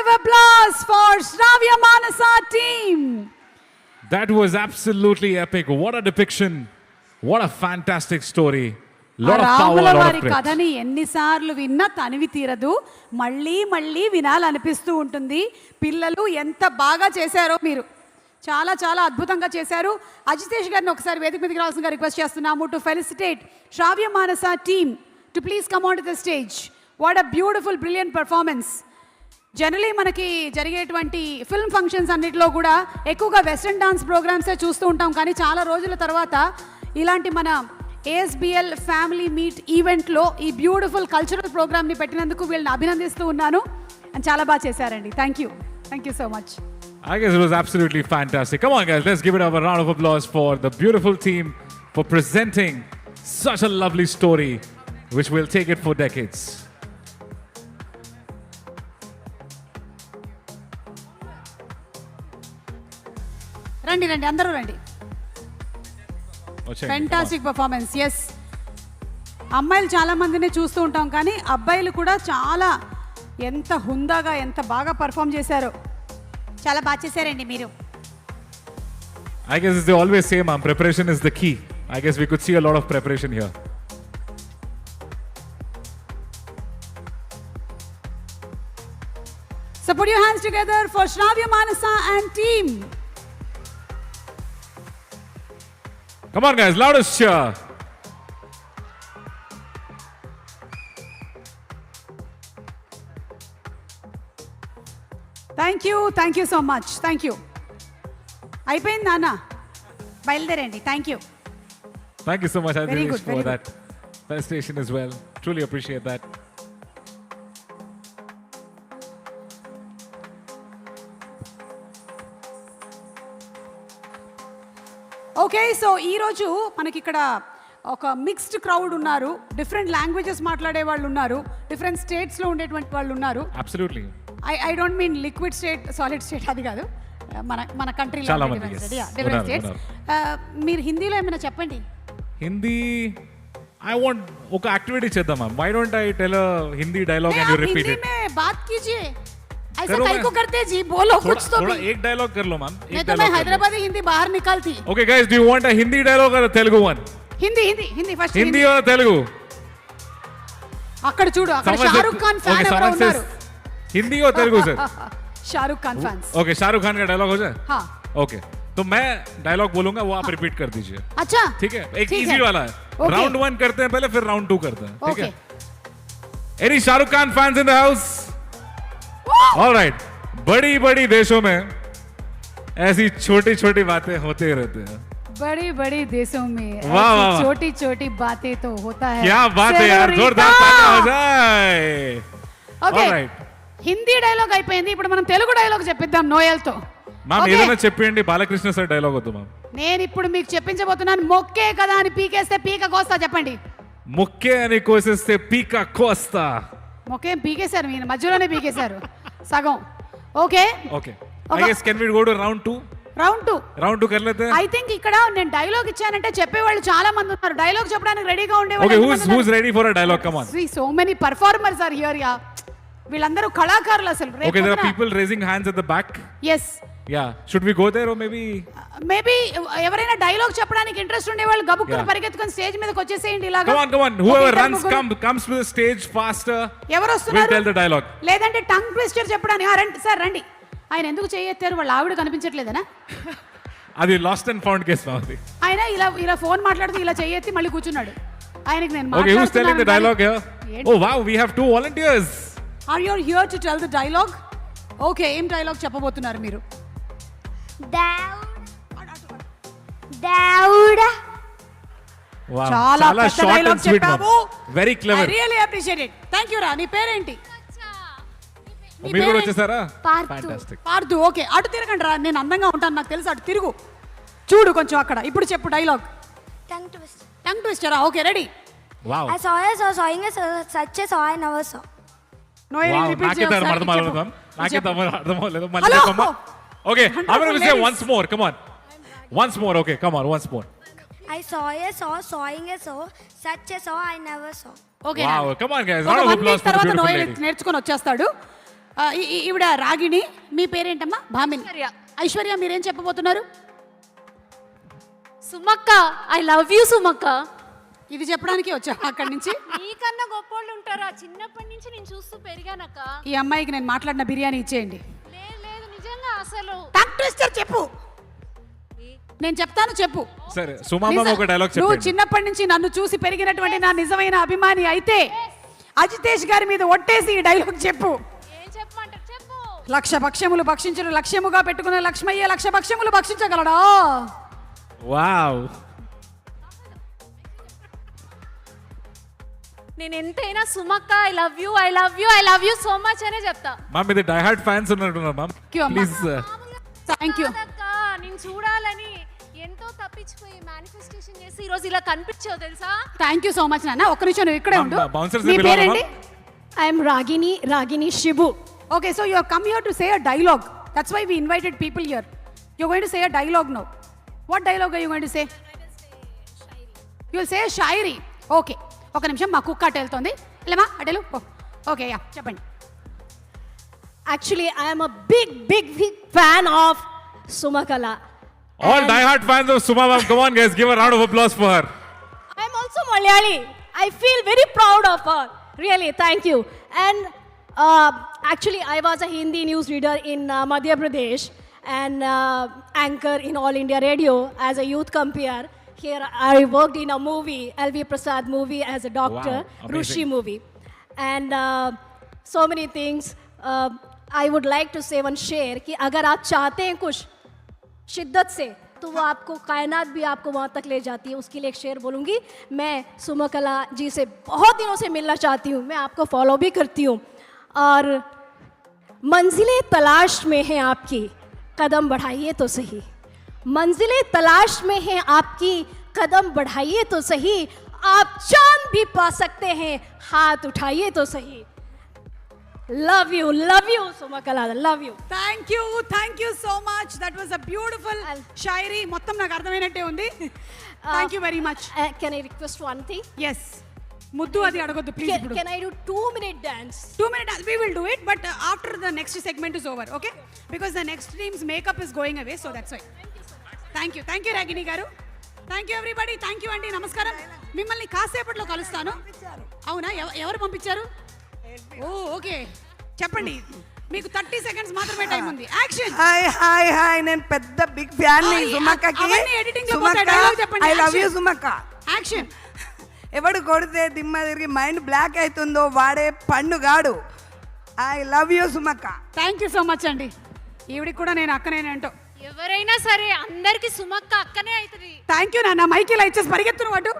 of applause for Shravya Manasa team. That was absolutely epic. What a depiction. What a fantastic story. Lot of power, రాముల lot వారి of credit. కథని ఎన్నిసార్లు విన్నా తనివి తీరదు, మళ్ళీ మళ్ళీ వినాలనిపిస్తూ ఉంటుంది. పిల్లలు ఎంత బాగా చేశారో మీరు, చాలా చాలా అద్భుతంగా చేశారు. అజితేష్ గారిని ఒకసారి వేదిక మీదకి రావాల్సిందిగా రిక్వెస్ట్ చేస్తున్నాము to felicitate Shravya Manasa team to please come on to the stage. What a beautiful brilliant performance. Generally మనకి జరిగేటువంటి ఫిల్మ్ ఫంక్షన్స్ అన్నిటిలో కూడా ఎక్కువగా వెస్ట్రన్ డాన్స్ ప్రోగ్రామ్సే చూస్తూ ఉంటాం, కానీ చాలా రోజుల తర్వాత ఇలాంటి మన ASBL ఫ్యామిలీ మీట్ ఈవెంట్లో ఈ బ్యూటిఫుల్ కల్చరల్ ప్రోగ్రామ్ని పెట్టినందుకు వీళ్ళని అభినందిస్తూ ఉన్నాను. అండ్ చాలా బాగా చేశారండి. Thank you so much. I guess it was absolutely fantastic. Come on, guys, let's give it up a round of applause for the beautiful team for presenting such a lovely story, which will take it for decades. రండి రండి అందరూ రండి. Ochayandi, fantastic performance. Yes, అమ్మాయిలు చాలా మందిని చూస్తూ ఉంటాం, కానీ అబ్బాయిలు కూడా చాలా ఎంత హుందాగా ఎంత బాగా పర్ఫామ్ చేశారో. చాలా బాగా చేశారండి మీరు. I guess as they always say, ma'am, preparation is the key. I guess we could see a lot of preparation here. So put your hands together for Shravya Manasa and team. Come on, guys, loudest cheer. Thank you so much. Thank you. అయిపోయింది నాన్న, బయలుదేరండి. Thank you. Thank you so much, Very Adilesh, good, for very that felicitation as well. Truly appreciate that. Okay, so ఈరోజు మనకి ఇక్కడ ఒక mixed crowd ఉన్నారు. Different languages మాట్లాడే వాళ్ళు ఉన్నారు, డిఫరెంట్ స్టేట్స్లో ఉండేటువంటి వాళ్ళు ఉన్నారు. Absolutely. I don't mean liquid state, solid state అది కాదు, మన కంట్రీలో చాలా మంది, yes. డిఫరెంట్ ఉన్నారు, స్టేట్స్. మీరు హిందీలో ఏమైనా చెప్పండి. Hindi, I want ఒక యాక్టివిటీ చేద్దాం ma'am. Why don't I tell a Hindi dialogue and you आप repeat हिंदी it? में बात कीजिए. ऐसा करो काहे मैं। को करते जी, बोलो कुछ तो थोड़ा भी. एक डायलॉग कर लो मैम. नहीं तो मैं हैदराबादी हिंदी बाहर निकालती. Okay guys, do you want a Hindi dialogue or a Telugu one? Hindi Hindi Hindi first. Hindi or Telugu? అక్కడ చూడు, అక్కడ Someone Shahrukh said- Khan fan okay, ఎవరో someone says ఉన్నారు. Hindi or Telugu sir? Shahrukh Khan fans. Okay, Shahrukh Khan का डायलॉग हो जाए? हाँ. Okay, तो मैं डायलॉग बोलूंगा, वो आप रिपीट कर दीजिए. अच्छा ठीक है, एक ठीक इजी है. वाला है. Okay. राउंड 1 करते हैं पहले, फिर राउंड 2 करते हैं. ठीक ओके. है? Any Shahrukh Khan fans in the house? All right. बड़ी बड़ी देशों में ऐसी छोटी छोटी बातें होते रहते हैं. बड़ी बड़ी देशों में वाह, वाह, वाह. छोटी छोटी बातें तो होता है. क्या बात है यार, जोरदार तालियां हो जाए. Okay, All right. Hindi dialogue అయిపోయింది. ఇప్పుడు మనం తెలుగు డైలాగ్ చెప్పిద్దాం నోయల్తో. Ma'am Okay. ఏదైనా చెప్పండి, బాలకృష్ణ సార్ డైలాగ్ వద్దు మ్యామ్. నేను ఇప్పుడు మీకు చెప్పించబోతున్నాను. మొక్కే కదా అని పీకేస్తే పీక కోస్తా. చెప్పండి. ముక్కే అని కోసేస్తే పీక కోస్తా. మొక్కేం పీకేశారు, మీరు మధ్యలోనే పీకేశారు సగం. Okay okay, I guess can we go to round 2? Round 2. Round 2 कर लेते हैं. ఐ థింక్ ఇక్కడ నేను డైలాగ్ ఇచ్చానంటే చెప్పేవాళ్ళు చాలా మంది ఉన్నారు. డైలాగ్ చెప్పడానికి రెడీగా ఓకే, ఉండేవాళ్ళు. who's ready for a dialogue? Come on. So many performers are here. Ya, వీళ్ళందరూ కళాకారులు అసలు. Okay, there are people raising hands at the back. yes, Yeah, should we go there or maybe? Maybe ఎవరైనా dialogue చెప్పడానికి interest ఉండేవాళ్ళు గబుక్కున Yeah. పరిగెత్తుకొని stage మీదకి వచ్చేసేయండి ఇలాగా. Come on. Whoever ఒక ఇద్దరు runs ముగ్గురు. comes to the stage faster. ఎవరు We'll వస్తున్నారు? tell the dialogue. లేదంటే టంగ్ ట్విస్టర్ చెప్పడానికి. రండి సార్ రండి. ఆయన ఎందుకు చేయెత్తారు? వాళ్ళ ఆవిడ కనిపించట్లేదనా? అది లాస్ట్ అండ్ ఫౌండ్ కేస్ మాది. ఆయన ఇలా ఫోన్ మాట్లాడుతూ ఇలా చేయెత్తి మళ్ళీ కూర్చున్నాడు. ఆయనకి నేను Okay, who's telling the dialogue here? ఏంటి? Oh wow, we have 2 volunteers. Are you here to tell the dialogue? Okay, ఏం డైలాగ్ చెప్పబోతున్నారు మీరు? దేవుడా Wow, చాలా పెద్ద short and dialogue sweet, ma'am. చెప్పావు. Very clever. I really appreciate it. Thank you రా. నీ పేరేంటి? నీ మీరు కూడా పేరేంటి? వచ్చేసారా? పార్థు. Fantastic. పార్థు. ఓకే, అటు తిరగండి రా. నేను అందంగా ఉంటాను నాకు తెలుసు. అటు తిరుగు. చూడు కొంచెం అక్కడ. ఇప్పుడు చెప్పు డైలాగ్. Tongue twister. టంగ్ ట్విస్టరా? Okay, ready. Wow. I saw sawing such a saw I never saw. Noel Wow, repeat నాకే చేయండి. అర్థం అవ్వలేదు మ్యామ్. నాకే అర్థం అవ్వలేదు. మళ్ళీ Hello. చెప్పమ్మా. Okay, I'm going to say ladies. once more. Come on. Once more. Okay, come on, once more. I saw sawing a saw such a saw I never saw. Okay. Wow, come on guys. ఒక Round of 1 applause week for the తర్వాత beautiful Noel lady. నేర్చుకొని వచ్చేస్తాడు. ఈవిడ రాగిణి. మీ పేరేంటమ్మా? భామిని. ఐశ్వర్య, మీరేం చెప్పబోతున్నారు? సుమక్క, I love you సుమక్క. ఇది చెప్పడానికి వచ్చా అక్కడి నుంచి? నీకన్నా గొప్పోళ్ళు ఉంటారా? చిన్నప్పటి నుంచి నేను చూస్తూ పెరిగానక్క. ఈ అమ్మాయికి నేను మాట్లాడిన బిర్యానీ ఇచ్చేయండి. లేదు లేదు, నిజంగా అసలు. టంగ్ ట్విస్టర్ చెప్పు. నేను చెప్తాను, చెప్పు. సరే సుమామ ఒక డైలాగ్ నువ్వు చెప్పండి. చిన్నప్పటి నుంచి నన్ను చూసి పెరిగినటువంటి నా నిజమైన అభిమాని అయితే అజితేష్ గారి మీద ఒట్టేసి ఈ డైలాగ్ చెప్పు. ఏం చెప్పమంటారు? చెప్పు. లక్ష భక్ష్యములు భక్షించను లక్ష్యముగా పెట్టుకున్న లక్ష్మయ్య లక్ష భక్ష్యములు భక్షించగలడా? వావ్. నేను ఎంతైనా Sumakka, I love you, I love you, I love you so much అనే చెప్తా. మ్యామ్ ఇది డై హార్ట్ ఫ్యాన్స్ ఉన్నట్టున్నారు మ్యామ్. ప్లీజ్. Thank you. నేను చూడాలని ఎంతో తప్పించిపోయి మేనిఫెస్టేషన్ చేసి ఈ రోజు ఇలా కనిపించావు తెలుసా? థ్యాంక్ యూ సో మచ్ నాన్న. ఒక్క నిమిషం నువ్వు ఇక్కడే ఉండు. బౌన్సర్స్ మీ పేరేంటి? I'm Ragini Shibu. Okay, so you have come here to say a dialogue. That's why we invited people here. You're going to say a dialogue now. What dialogue are you going to say? You will say a shairi. Okay. ఒక నిమిషం, మా కుక్క అటు వెళ్తుంది. లేమా అటెలు. Okay, yeah చెప్పండి. Actually, I am a big fan of Sumakala. All die hard fans of Suma ma'am, come on guys, give a round of applause for her. I am also Malayali. I feel very proud of her. Really, thank you. And actually, I was a Hindi news reader in Madhya Pradesh and anchor in All India Radio as a youth compere. Here, I worked in a movie, LV Prasad movie as a doctor, Wow, amazing. Rushi movie. And so many things. I would like to say one share कि अगर आप चाहते हैं कुछ शिद्दत से तो वो आपको कायनात भी आपको वहाँ तक ले जाती है. उसके लिए एक शेर बोलूँगी. मैं सुमकला जी से बहुत दिनों से मिलना चाहती हूँ. मैं आपको फॉलो भी करती हूँ और मंजिलें तलाश में हैं आपकी, कदम बढ़ाइए तो सही. मंजिलें तलाश में हैं आपकी, कदम बढ़ाइए तो सही. आप चांद भी पा सकते हैं, हाथ उठाइए तो सही. Love you, Sumakala, love you. Thank you so much. That was a beautiful shayari. మొత్తం నాకు అర్థమైనట్టే ఉంది. Thank you very much. Can I request one thing? Yes, ముద్దు అది అడగొద్దు ప్లీజ్. ఇప్పుడు Can I do 2-minute dance? 2 minutes we will do it, but after the next segment is over, okay? Because the next team's makeup is going away, so that's why. Thank you Ragini గారు. Thank you everybody. Thank you అండి. నమస్కారం. మిమ్మల్ని కాసేపట్లో కలుస్తాను. అవునా? ఎవరు పంపించారు? ఓ okay, చెప్పండి. మీకు 30 seconds మాత్రమే టైం ఉంది. యాక్షన్. హాయ్ నేను పెద్ద బిగ్ ఫ్యాన్ ని సుమక్కకి. అవన్నీ ఎడిటింగ్ లో పోతే డైలాగ్ చెప్పండి. I love you Sumakka. Action. ఎవడు కొడితే దిమ్మ తిరిగి మైండ్ బ్లాక్ అవుతుందో వాడే పండుగాడు. I love you Sumakka. Thank you so much అండి. ఈవిడికి కూడా నేను అక్కనేనంటో. ఎవరైనా సరే అందరికి సుమక్క అక్కనే అవుతుంది. థ్యాంక్ యూ నాన్న. మైక్ ఇలా ఇచ్చేసి పరిగెత్తును వాడు.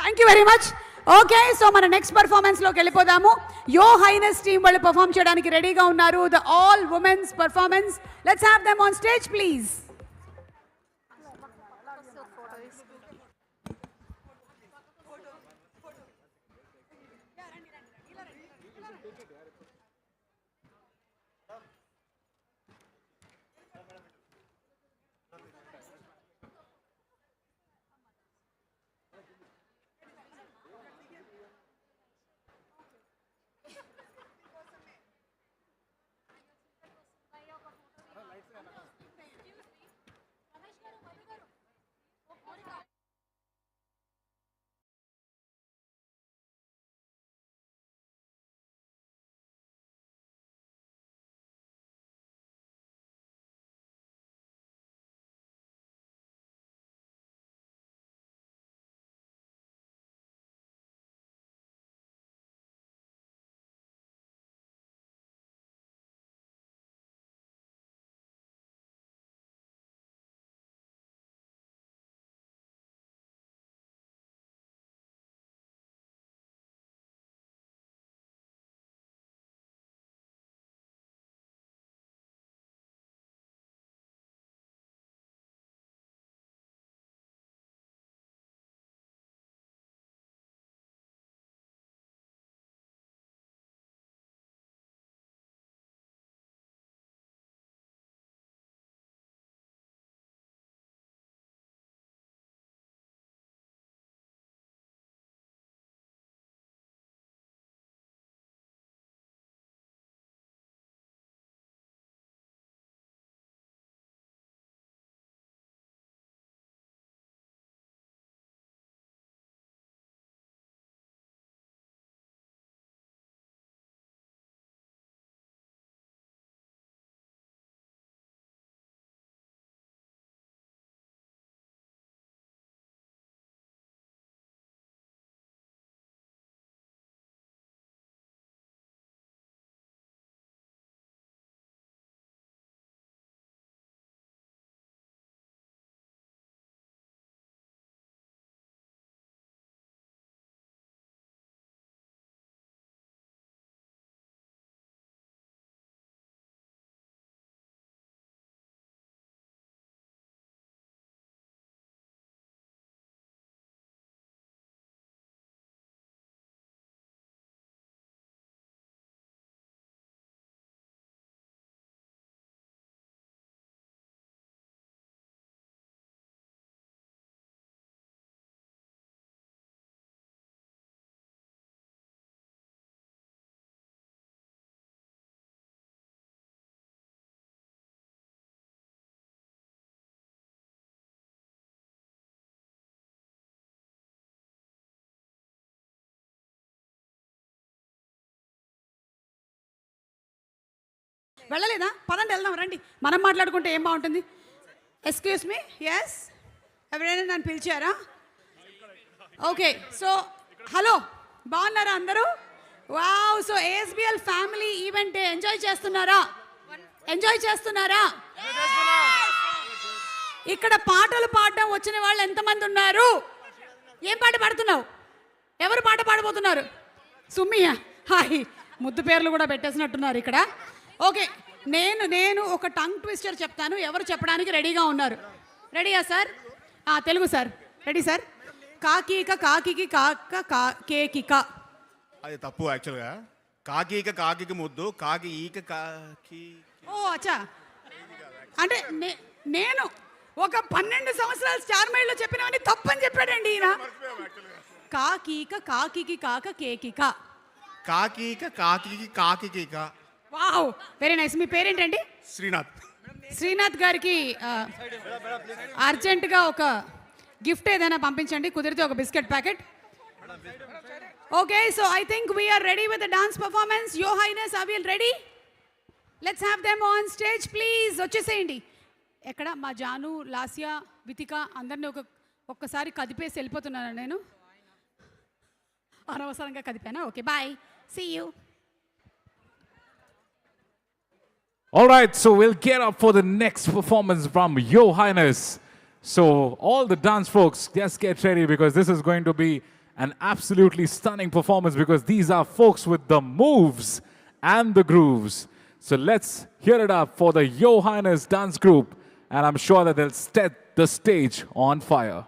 Thank you very much. Okay, so మన నెక్స్ట్ పర్ఫార్మెన్స్ లోకి వెళ్ళిపోదాము. యో హైనెస్ టీమ్ వాళ్ళు పర్ఫార్మ్ చేయడానికి రెడీగా ఉన్నారు. The all women's performance. Let's have them on stage please. వెళ్ళలేదా? పదండి వెళ్దాం, రండి. మనం మాట్లాడుకుంటే ఏం బాగుంటుంది. ఎక్స్క్యూజ్ మీ, ఎస్, ఎవరైనా నన్ను పిలిచారా? ఓకే, సో హలో, బాగున్నారా అందరూ? Wow, so ASBL family event enjoy చేస్తున్నారా? ఎంజాయ్ చేస్తున్నారా? ఇక్కడ పాటలు పాడడం వచ్చిన వాళ్ళు ఎంతమంది ఉన్నారు? ఏం పాట పాడుతున్నావు? ఎవరు పాట పాడబోతున్నారు? సుమ్మియా, హాయ్, ముద్దు పేర్లు కూడా పెట్టేసినట్టున్నారు ఇక్కడ. ఓకే, నేను ఒక టంగ్ ట్విస్టర్ చెప్తాను, ఎవరు చెప్పడానికి రెడీగా ఉన్నారు? రెడీయా sir? Telugu sir, ready sir? కాకీక కాకికి కాక కేకిక. అది తప్పు యాక్చువల్గా. కాకి ముద్దు, కాకి ఈక కాకి. ఓ అచ్చా, అంటే నేను ఒక 12 సంవత్సరాలు స్టార్ మైల్లో చెప్పినవన్నీ తప్పని చెప్పాడండి ఈయన. కాకీక కాకికి కాక కేకిక. కాకీక కాకి కాకి. Wow, very nice. మీ పేరేంటండి? శ్రీనాథ్. శ్రీనాథ్ గారికి అర్జెంటుగా ఒక గిఫ్ట్ ఏదైనా పంపించండి, కుదిరితే ఒక biscuit packet. Okay, so I think we are ready with the dance performance. Your highness, are we ready? Let's have them on stage please. వచ్చేసేయండి. ఎక్కడ మా జాను, లాస్యా, వితిక అందరినీ ఒక్కసారి కదిపేసి వెళ్ళిపోతున్నాను నేను. అనవసరంగా కదిపానా? Okay, bye, see you. All right, so we'll get up for the next performance from Your Highness. So all the dance folks, just get ready because this is going to be an absolutely stunning performance because these are folks with the moves and the grooves. So let's hear it up for the Your Highness dance group, and I'm sure that they'll set the stage on fire.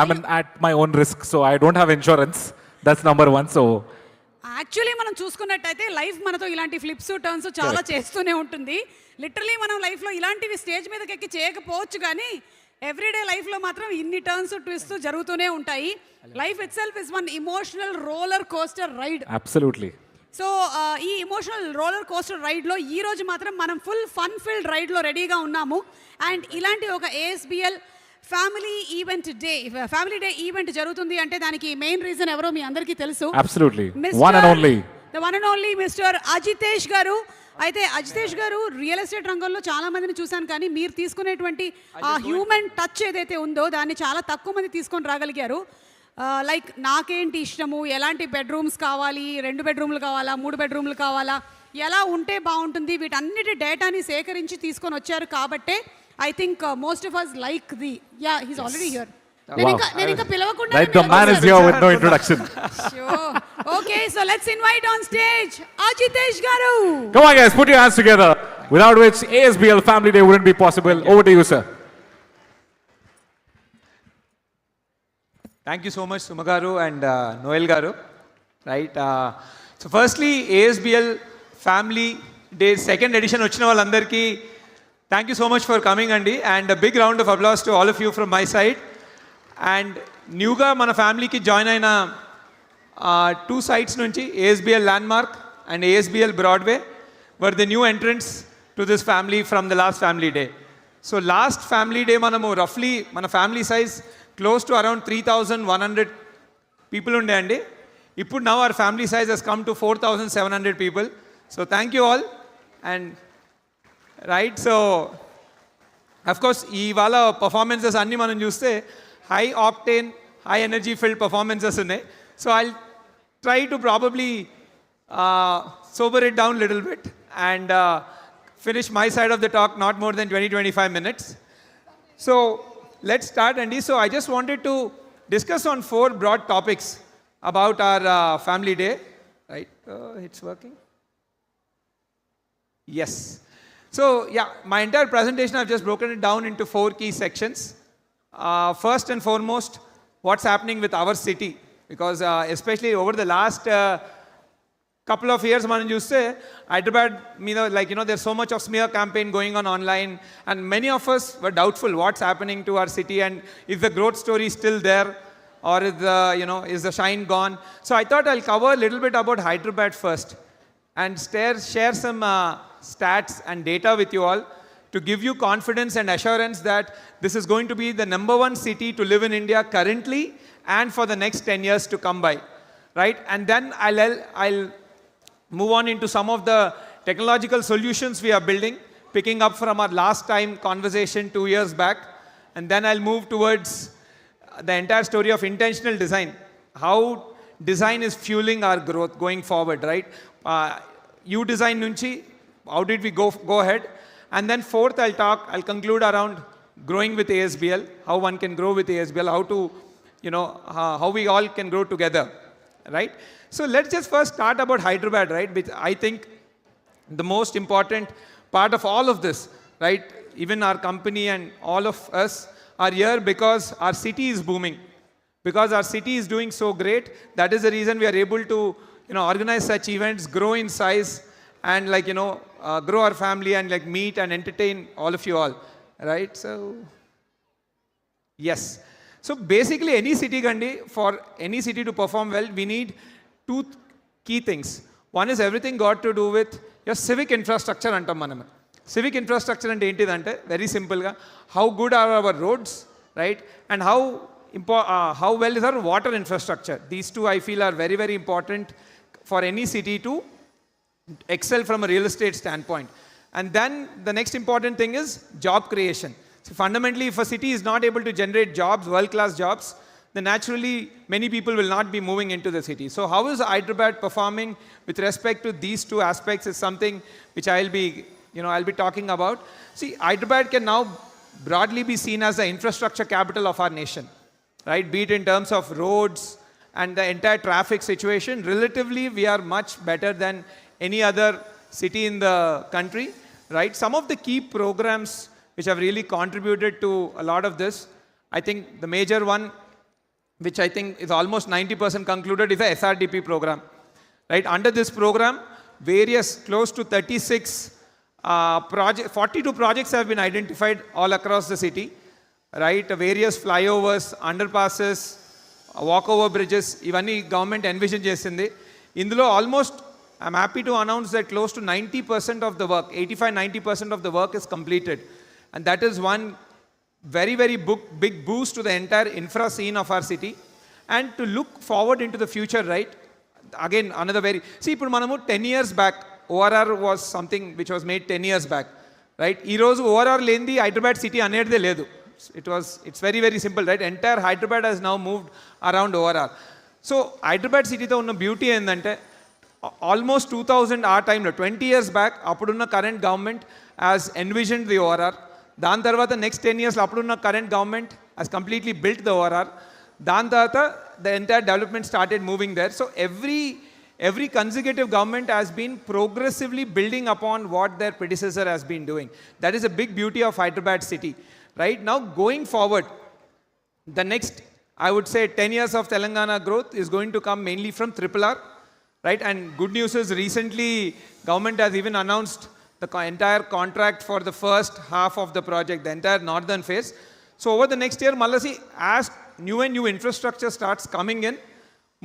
I'm at my own risk, so I don't have insurance. That's number one. So actually మనం చూసుకున్నట్టయితే life మనతో ఇలాంటి flips turns చాలా చేస్తూనే ఉంటుంది. Literally మనం లైఫ్లో ఇలాంటివి స్టేజ్ మీదకి ఎక్కి చేయకపోవచ్చు, కానీ ఎవ్రీడే లైఫ్లో మాత్రం ఇన్ని టర్న్స్ ట్విస్ట్ జరుగుతూనే ఉంటాయి. Life itself is one emotional roller coaster ride. absolutely. So ఈ ఇమోషనల్ రోలర్ కోస్టర్ రైడ్లో ఈ రోజు మాత్రం మనం ఫుల్ ఫన్ ఫిల్డ్ రైడ్లో రెడీగా ఉన్నాము. అండ్ ఇలాంటి ఒక ASBL ఫ్యామిలీ డే ఈవెంట్ జరుగుతుంది అంటే దానికి మెయిన్ రీజన్ ఎవరో మీ అందరికీ తెలుసు. Absolutely. One and only. The one and only mister Ajitesh గారు. అయితే అజితేష్ గారు రియల్ ఎస్టేట్ రంగంలో చాలా మందిని చూశాను, కానీ మీరు తీసుకునేటువంటి ఆ హ్యూమన్ టచ్ ఏదైతే ఉందో దాన్ని చాలా తక్కువ మంది తీసుకొని రాగలిగారు. లైక్ నాకేంటి ఇష్టము, ఎలాంటి బెడ్రూమ్స్ కావాలి, 2 బెడ్రూమ్లు కావాలా, 3 బెడ్రూమ్లు కావాలా, ఎలా ఉంటే బాగుంటుంది, వీటన్నిటి డేటాని సేకరించి తీసుకొని వచ్చారు. కాబట్టే I think most of us like he's already here. నేను ఇంకా పిలవకుండా Right, the man is here with no introduction. Okay, so let's invite on stage Ajitesh గారు. Come on, guys, put your hands together. Without which ASBL Family Day wouldn't be possible. Over to you, sir. Thank you so much, Sumagaru and Noel Garu. Right. So, firstly, ASBL Family Day second edition వచ్చిన వాళ్ళందరికీ thank you so much for coming, Andy, and a big round of applause to all of you from my side. And న్యూగా మన ఫ్యామిలీకి join అయిన 2 sites నుంచి ASBL Landmark and ASBL Broadway were the new entrants to this family from the last family day. So last family day మనము roughly మన family size close to around 3,100 people ఉండే అండి. ఇప్పుడు now our family size has come to 4,700 people. So thank you all. And right, so of course ఇవాళ performances అన్నీ మనం చూస్తే high octane, high energy filled performances ఉన్నాయి. So I'll try to probably sober it down a little bit and finish my side of the talk not more than 20-25 minutes. So let's start, Andy. So I just wanted to discuss on 4 broad topics about our family day. Right? It's working? Yes. So yeah, my entire presentation I've just broken it down into 4 key sections. First and foremost, what's happening with our city, because especially over the last couple of years మనం చూస్తే Hyderabad మీద there's so much of smear campaign going on online, and many of us were doubtful what's happening to our city and is the growth story still there or is the shine gone. So I thought I'll cover a little bit about Hyderabad first and share some stats and data with you all to give you confidence and assurance that this is going to be the number 1 city to live in India currently and for the next 10 years to come by, right? And then I'll move on into some of the technological solutions we are building, picking up from our last time conversation 2 years back. And then I'll move towards the entire story of intentional design, how design is fueling our growth going forward, right? You design nunchi, how did we go ahead? And then fourth, I'll conclude around growing with ASBL, how one can grow with ASBL, how to, how we all can grow together, right? So let's just first start about Hyderabad, right? Which I think the most important part of all of this, right? Even our company and all of us are here because our city is booming. Because our city is doing so great, that is the reason we are able to, organize such events, grow in size, and grow our family and meet and entertain all of you all, right? So yes, so basically any city, Gandhi, for any city to perform well, we need 2 key things. One is everything got to do with your civic infrastructure antam manam. Civic infrastructure ante enti ante very simple ga how good are our roads, right? And how well is our water infrastructure. These 2 I feel are very, very important for any city to excel from a real estate standpoint. And then the next important thing is job creation. So fundamentally, if a city is not able to generate jobs, world-class jobs, then naturally many people will not be moving into the city. So how is Hyderabad performing with respect to these 2 aspects is something which I'll be talking about. See, Hyderabad can now broadly be seen as the infrastructure capital of our nation, right? Be it in terms of roads and the entire traffic situation. Relatively, we are much better than any other city in the country, right? Some of the key programs which have really contributed to a lot of this, I think the major one which I think is almost 90% concluded, is a SRDP program. Right? Under this program, various close to 42 projects have been identified all across the city. Right? Various flyovers, underpasses, walkover bridges, ఇవన్నీ government envision చేసింది. ఇందులో almost I'm happy to announce that close to 90% of the work, 85-90% of the work is completed. And that is one very, very big boost to the entire infra scene of our city. And to look forward into the future, right? Again, another very... See, ఇప్పుడు మనము 10 years back, ORR was something which was made 10 years back. Right? ఈ రోజు ORR లేనిది Hyderabad city అనేదే లేదు. It's very, very simple, right? Entire Hyderabad has now moved around ORR. So, Hyderabad cityతో ఉన్న beauty ఏంటంటే almost 2000 ఆ టైంలో 20 years బ్యాక్ అప్పుడున్న current government has envisioned the ORR. దాని తర్వాత నెక్స్ట్ 10 yearsలో అప్పుడున్న current government has completely built the ORR. దాని తర్వాత the entire development started moving there. So every consecutive government has been progressively building upon what their predecessor has been doing. That is a big beauty of Hyderabad city. Right now, going forward, the next, I would say, 10 years of Telangana growth is going to come mainly from RRR. Right? And good news is recently government has even announced the entire contract for the first half of the project, the entire northern phase. So over the next year, Malasi, as new and new infrastructure starts coming in,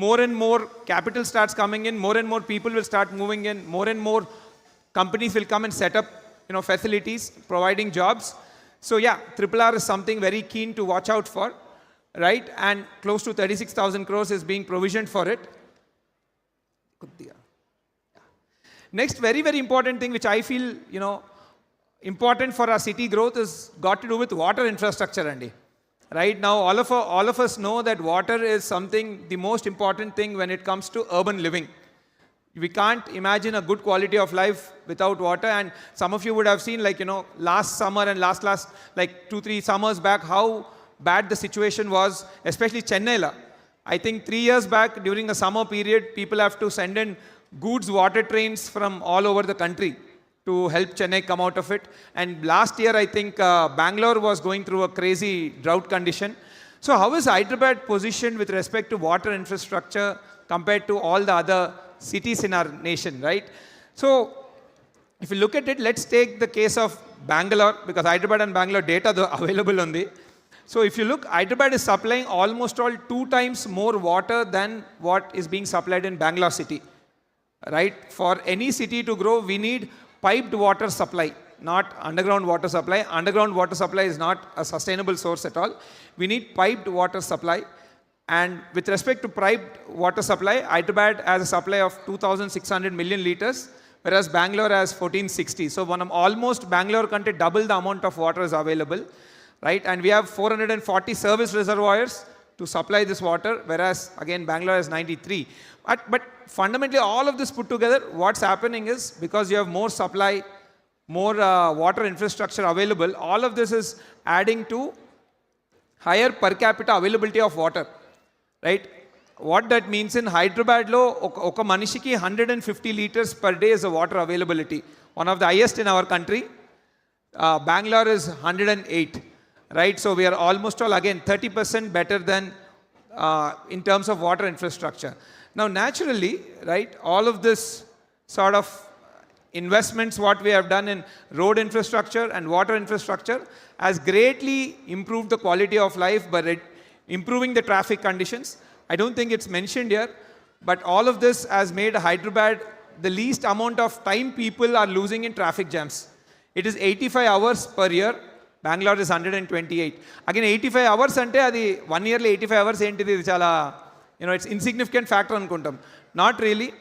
more and more capital starts coming in, more and more people will start moving in, more and more companies will come and set up, facilities, providing jobs. So yeah, RRR is something very keen to watch out for, right? And close to 36,000 crores is being provisioned for it. Next, very, very important thing which I feel, important for our city growth is got to do with water infrastructure, Andy. Right now, all of us know that water is something, the most important thing when it comes to urban living. We can't imagine a good quality of life without water. And some of you would have seen, last summer and last 2-3 summers back, how bad the situation was, especially Chennai. I think 3 years back, during the summer period, people have to send in goods water trains from all over the country to help Chennai come out of it. And last year, I think Bangalore was going through a crazy drought condition. So how is Hyderabad positioned with respect to water infrastructure compared to all the other cities in our nation, right? So if you look at it, let's take the case of Bangalore, because Hyderabad and Bangalore data are available on the... So if you look, Hyderabad is supplying almost all 2 times more water than what is being supplied in Bangalore city. Right? For any city to grow, we need piped water supply, not underground water supply. Underground water supply is not a sustainable source at all. We need piped water supply. And with respect to piped water supply, Hyderabad has a supply of 2,600 million liters, whereas Bangalore has 1,460. So almost Bangalore country double the amount of water is available. Right? And we have 440 service reservoirs to supply this water, whereas again Bangalore has 93. But fundamentally, all of this put together, what's happening is, because you have more supply, more water infrastructure available, all of this is adding to higher per capita availability of water. Right? What that means in Hyderabad lo oka manishiki 150 liters per day is the water availability, one of the highest in our country. Bangalore is 108. Right? So we are almost all, again, 30% better than in terms of water infrastructure. Now, naturally, right, all of this sort of investments, what we have done in road infrastructure and water infrastructure, has greatly improved the quality of life by improving the traffic conditions. I don't think it's mentioned here, but all of this has made Hyderabad the least amount of time people are losing in traffic jams. It is 85 hours per year. Bangalore is 128. Again, 85 hours ante adi 1 yearly 85 hours entidi chala, it's insignificant factor anukuntam. Not really.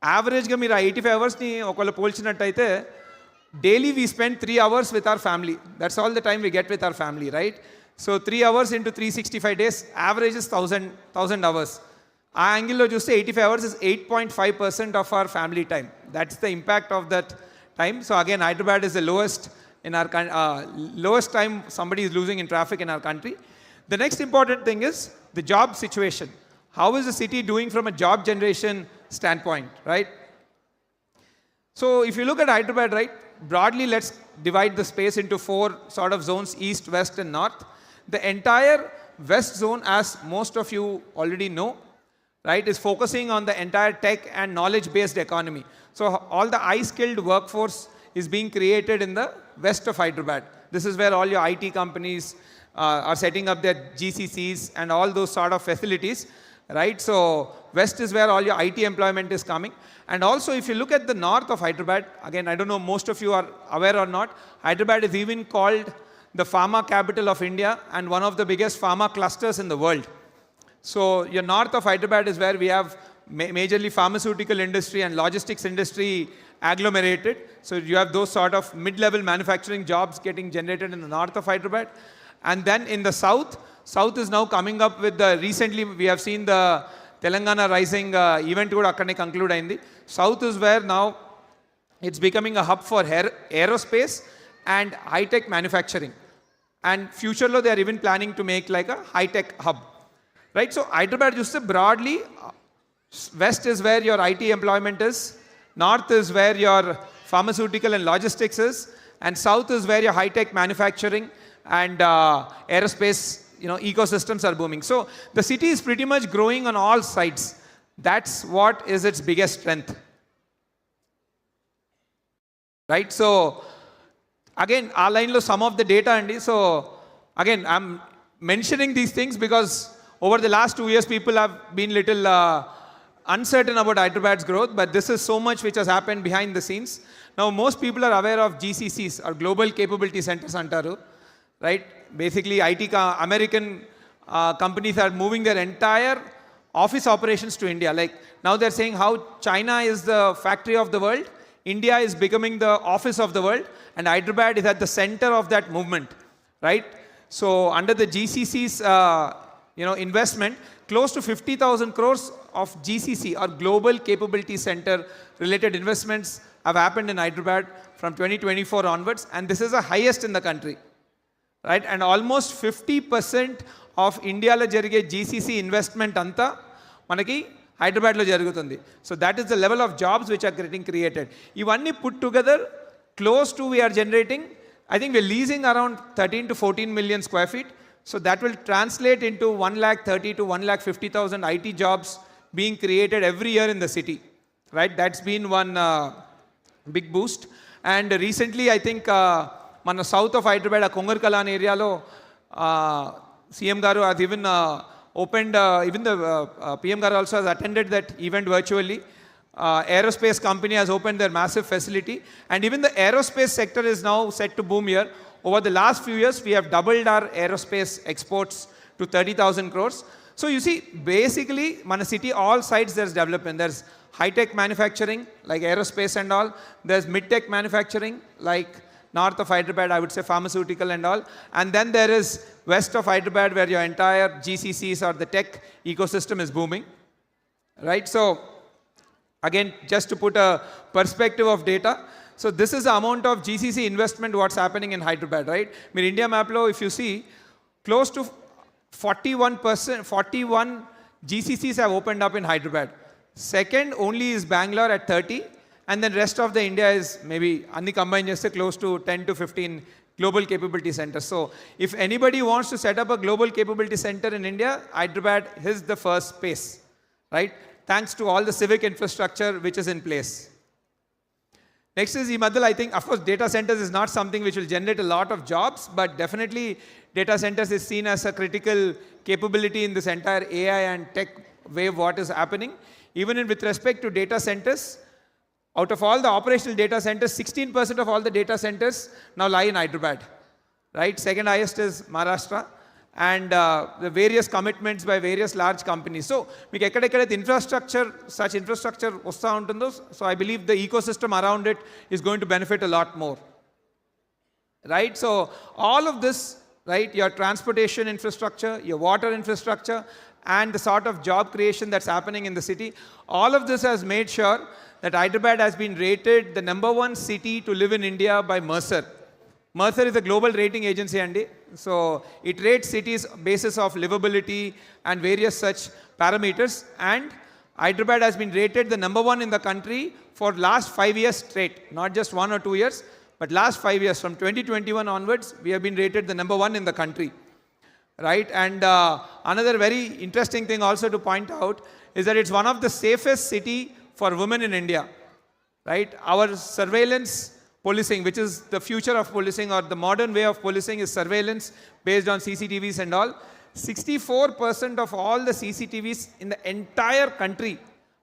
Average ga meera 85 hours ni okala polchinattaithe, daily we spend 3 hours with our family. That's all the time we get with our family, right? So 3 hours into 365 days, average is 1000 hours. ఆ యాంగిల్లో చూస్తే 85 hours is 8.5% of our family time. That's the impact of that time. So again, Hyderabad is the lowest time somebody is losing in traffic in our country. The next important thing is the job situation. How is the city doing from a job generation standpoint, right? So if you look at Hyderabad, right, broadly let's divide the space into 4 sort of zones, east, west and north. The entire West Zone, as most of you already know, right, is focusing on the entire tech and knowledge-based economy. So all the high-skilled workforce is being created in the west of Hyderabad. This is where all your IT companies are setting up their GCCs and all those sort of facilities, right? So west is where all your IT employment is coming. And also, if you look at the north of Hyderabad, again, I don't know most of you are aware or not, Hyderabad is even called the pharma capital of India and one of the biggest pharma clusters in the world. So your north of Hyderabad is where we have majorly pharmaceutical industry and logistics industry agglomerated. So you have those sort of mid-level manufacturing jobs getting generated in the north of Hyderabad. And then in the south is now coming up with the, recently we have seen the Telangana Rising event kuda akkane conclude ayindi. South is where now it's becoming a hub for aerospace and high-tech manufacturing. And future lo they are even planning to make like a high-tech hub. Right? So Hyderabad just broadly, west is where your IT employment is, north is where your pharmaceutical and logistics is, and south is where your high-tech manufacturing and aerospace, ecosystems are booming. So the city is pretty much growing on all sides. That's what is its biggest strength. Right? So again, our line lo some of the data andi. So again, I'm mentioning these things because over the last 2 years, people have been little uncertain about Hyderabad's growth, but this is so much which has happened behind the scenes. Now, most people are aware of GCCs, or Global Capability Centers antaru, right? Basically, American companies are moving their entire office operations to India. Like now they're saying how China is the factory of the world, India is becoming the office of the world, and Hyderabad is at the center of that movement, right? So under the GCC's investment, close to 50,000 crores of GCC or Global Capability Center related investments have happened in Hyderabad from 2024 onwards, and this is the highest in the country, right? And almost 50% of India lo jarige GCC investment anta manaki Hyderabad lo jarugutundi. So that is the level of jobs which are getting created. Ivanni put together, close to we are generating, I think we're leasing around 13 to 14 million square feet. So that will translate into 130 to 150,000 IT jobs being created every year in the city, right? That's been one big boost. And recently, I think, మన south of Hyderabad, Kongarkalan area lo, CM Garu has even opened, even the PM Garu also has attended that event virtually. Aerospace company has opened their massive facility, and even the aerospace sector is now set to boom here. Over the last few years, we have doubled our aerospace exports to 30,000 crores. So you see, basically, Mana city, all sides there's development. There's high-tech manufacturing, like aerospace and all. There's mid-tech manufacturing, like north of Hyderabad, I would say pharmaceutical and all. And then there is west of Hyderabad, where your entire GCCs or the tech ecosystem is booming, right? So again, just to put a perspective of data, so this is the amount of GCC investment what's happening in Hyderabad, right? In India map lo, if you see, close to 41 GCCs have opened up in Hyderabad. Second only is Bangalore at 30, and then rest of the India is maybe anni combined just close to 10 to 15 global capability centers. So if anybody wants to set up a global capability center in India, Hyderabad is the first space, right? Thanks to all the civic infrastructure which is in place. Next is Madhal. I think, of course, data centers is not something which will generate a lot of jobs, but definitely data centers is seen as a critical capability in this entire AI and tech wave what is happening. Even with respect to data centers, out of all the operational data centers, 16% of all the data centers now lie in Hyderabad, right? Second highest is Maharashtra. And the various commitments by various large companies. So, infrastructure, such infrastructure, so I believe the ecosystem around it is going to benefit a lot more, right? So, all of this, right, your transportation infrastructure, your water infrastructure, and the sort of job creation that's happening in the city, all of this has made sure that Hyderabad has been rated the #1 city to live in India by Mercer. Mercer is a global rating agency, Andy. So it rates cities basis of livability and various such parameters. And Hyderabad has been rated the #1 in the country for last 5 years straight, not just 1 or 2 years, but last 5 years. From 2021 onwards, we have been rated the #1 in the country. right? And another very interesting thing also to point out is that it's one of the safest city for women in India, right? Our surveillance policing, which is the future of policing or the modern way of policing, is surveillance based on CCTVs and all. 64% of all the CCTVs in the entire country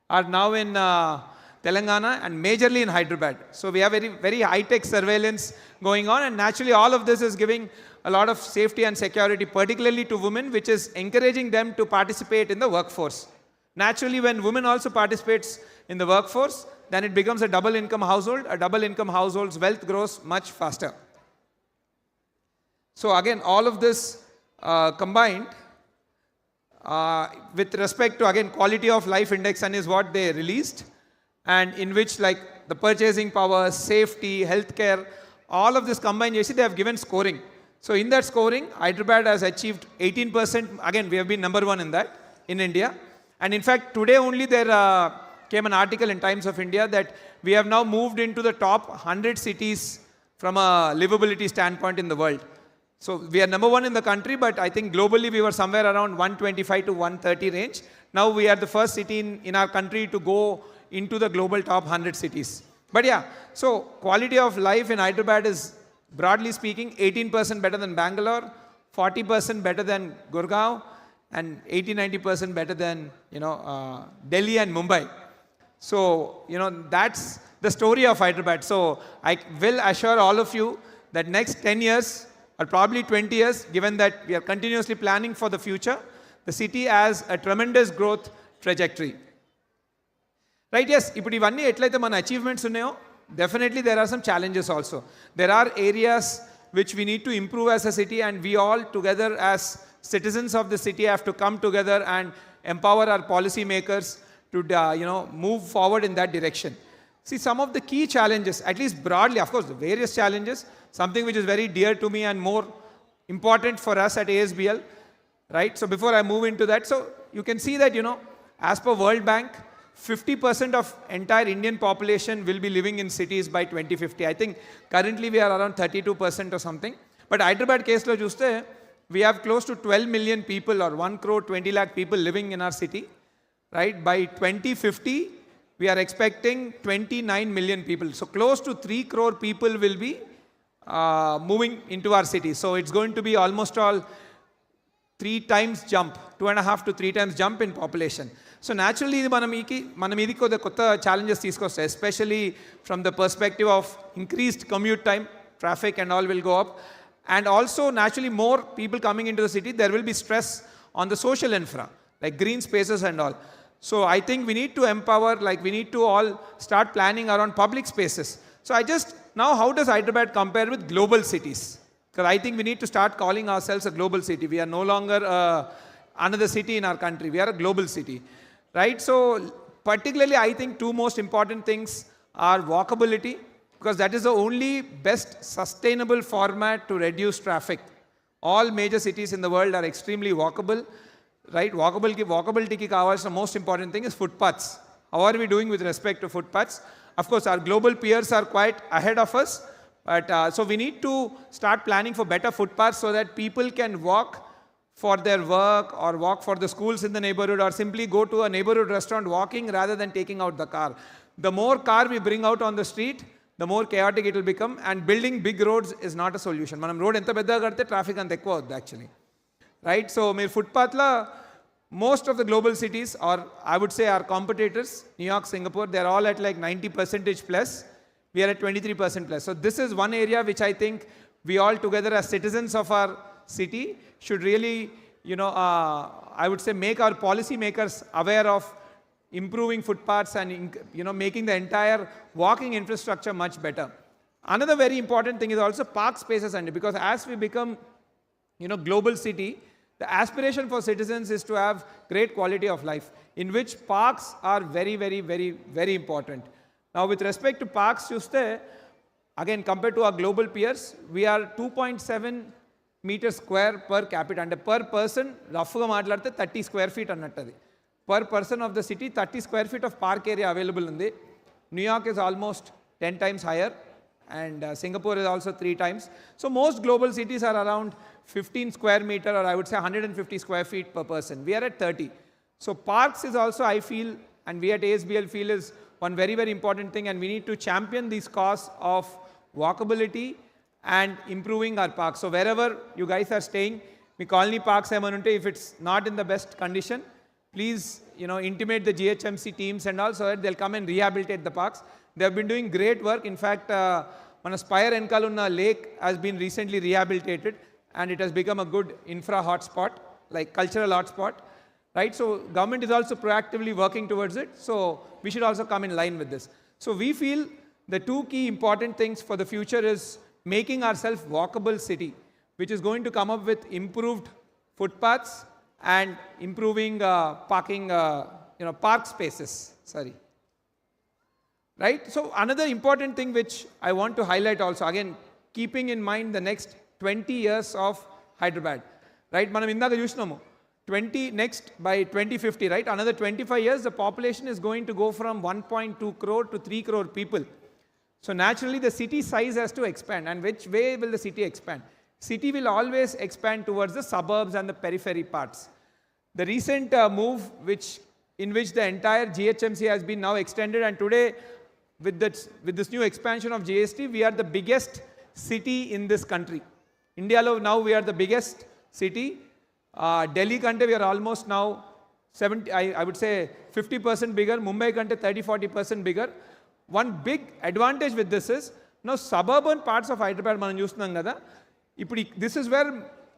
are now in Telangana and majorly in Hyderabad. So we have very, very high-tech surveillance going on, and naturally all of this is giving a lot of safety and security, particularly to women, which is encouraging them to participate in the workforce. Naturally, when women also participates in the workforce, then it becomes a double income household. A double income household's wealth grows much faster. So again, all of this combined with respect to, again, quality of life index and is what they released, and in which like the purchasing power, safety, healthcare, all of this combined, you see they have given scoring. So in that scoring, Hyderabad has achieved 18%. Again, we have been number one in that in India. And in fact, today only there came an article in Times of India that we have now moved into the top 100 cities from a livability standpoint in the world. So we are number one in the country, but I think globally we were somewhere around 125 to 130 range. Now we are the first city in our country to go into the global top 100 cities. But yeah, so quality of life in Hyderabad is, broadly speaking, 18% better than Bangalore, 40% better than Gurgaon, and 80-90% better than, Delhi and Mumbai. So, that's the story of Hyderabad. So I will assure all of you that next 10 years or probably 20 years, given that we are continuously planning for the future, the city has a tremendous growth trajectory. Right, yes, ఇప్పుడు ఇవన్నీ ఎట్లయితే మన achievements ఉన్నాయో, definitely there are some challenges also. There are areas which we need to improve as a city, and we all together as citizens of the city have to come together and empower our policy makers to move forward in that direction. See, some of the key challenges, at least broadly, of course, the various challenges, something which is very dear to me and more important for us at ASBL, right? So before I move into that, so you can see that, as per World Bank, 50% of entire Indian population will be living in cities by 2050. I think currently we are around 32% or something. But Hyderabad case lo chuste, we have close to 12 million people or 1 crore 20 lakh people living in our city, right? By 2050, we are expecting 29 million people. So close to 3 crore people will be moving into our city. So it's going to be almost all 3 times jump, 2.5 to 3 times jump in population. So naturally, మనం ఇది కొత్త challenges తీసుకొస్తాయి, especially from the perspective of increased commute time, traffic and all will go up. And also naturally more people coming into the city, there will be stress on the social infra, like green spaces and all. So I think we need to empower, we need to all start planning around public spaces. So now how does Hyderabad compare with global cities? Because I think we need to start calling ourselves a global city. We are no longer another city in our country. We are a global city, right? So particularly I think 2 most important things are walkability, because that is the only best sustainable format to reduce traffic. All major cities in the world are extremely walkable, right? Walkability ki kavalsina most important thing is footpaths. How are we doing with respect to footpaths? Of course, our global peers are quite ahead of us, but so we need to start planning for better footpaths so that people can walk for their work or walk for the schools in the neighborhood, or simply go to a neighborhood restaurant walking rather than taking out the car. The more car we bring out on the street, the more chaotic it will become, and building big roads is not a solution. Manam road enta peddaga kadte traffic anta ekkuva avuddu actually, right? So meer footpath la most of the global cities, or I would say our competitors, New York, Singapore, they are all at like 90% plus. We are at 23% plus. So this is one area which I think we all together as citizens of our city should really, I would say make our policy makers aware of improving footpaths and, making the entire walking infrastructure much better. Another very important thing is also park spaces, and because as we become, global city, the aspiration for citizens is to have great quality of life, in which parks are very, very, very, very important. Now, with respect to parks, again, compared to our global peers, we are 2.7 meters square per capita, and per person, roughly 30 square feet annattadi. Per person of the city, 30 square feet of park area available in the New York is almost 10 times higher, and Singapore is also 3 times. So most global cities are around 15 square meter, or I would say 150 square feet per person. We are at 30. So parks is also, I feel, and we at ASBL feel, is one very, very important thing, and we need to champion this cause of walkability and improving our parks. So wherever you guys are staying, me colony parks ఏమనుంటే, if it's not in the best condition, please, intimate the GHMC teams and all, so that they'll come and rehabilitate the parks. They have been doing great work. In fact, మన Spire Enkalunna lake has been recently rehabilitated, and it has become a good infra hotspot, like cultural hotspot, right? So government is also proactively working towards it. So we should also come in line with this. So we feel the 2 key important things for the future is making ourselves walkable city, which is going to come up with improved footpaths and improving parking, park spaces. Sorry. Right? So another important thing which I want to highlight also, again, keeping in mind the next 20 years of Hyderabad. Right? Manam indaga chusnamu. 20 next by 2050, right? Another 25 years, the population is going to go from 1.2 crore to 3 crore people. So naturally, the city size has to expand. And which way will the city expand? City will always expand towards the suburbs and the periphery parts. The recent move in which the entire GHMC has been now extended, and today with this new expansion of GST, we are the biggest city in this country. India now we are the biggest city. Delhi kante we are almost now 70, I would say 50% bigger. Mumbai kante 30-40% bigger. One big advantage with this is, now suburban parts of Hyderabad మనం చూస్తున్నాం కదా, ఇప్పుడు this is where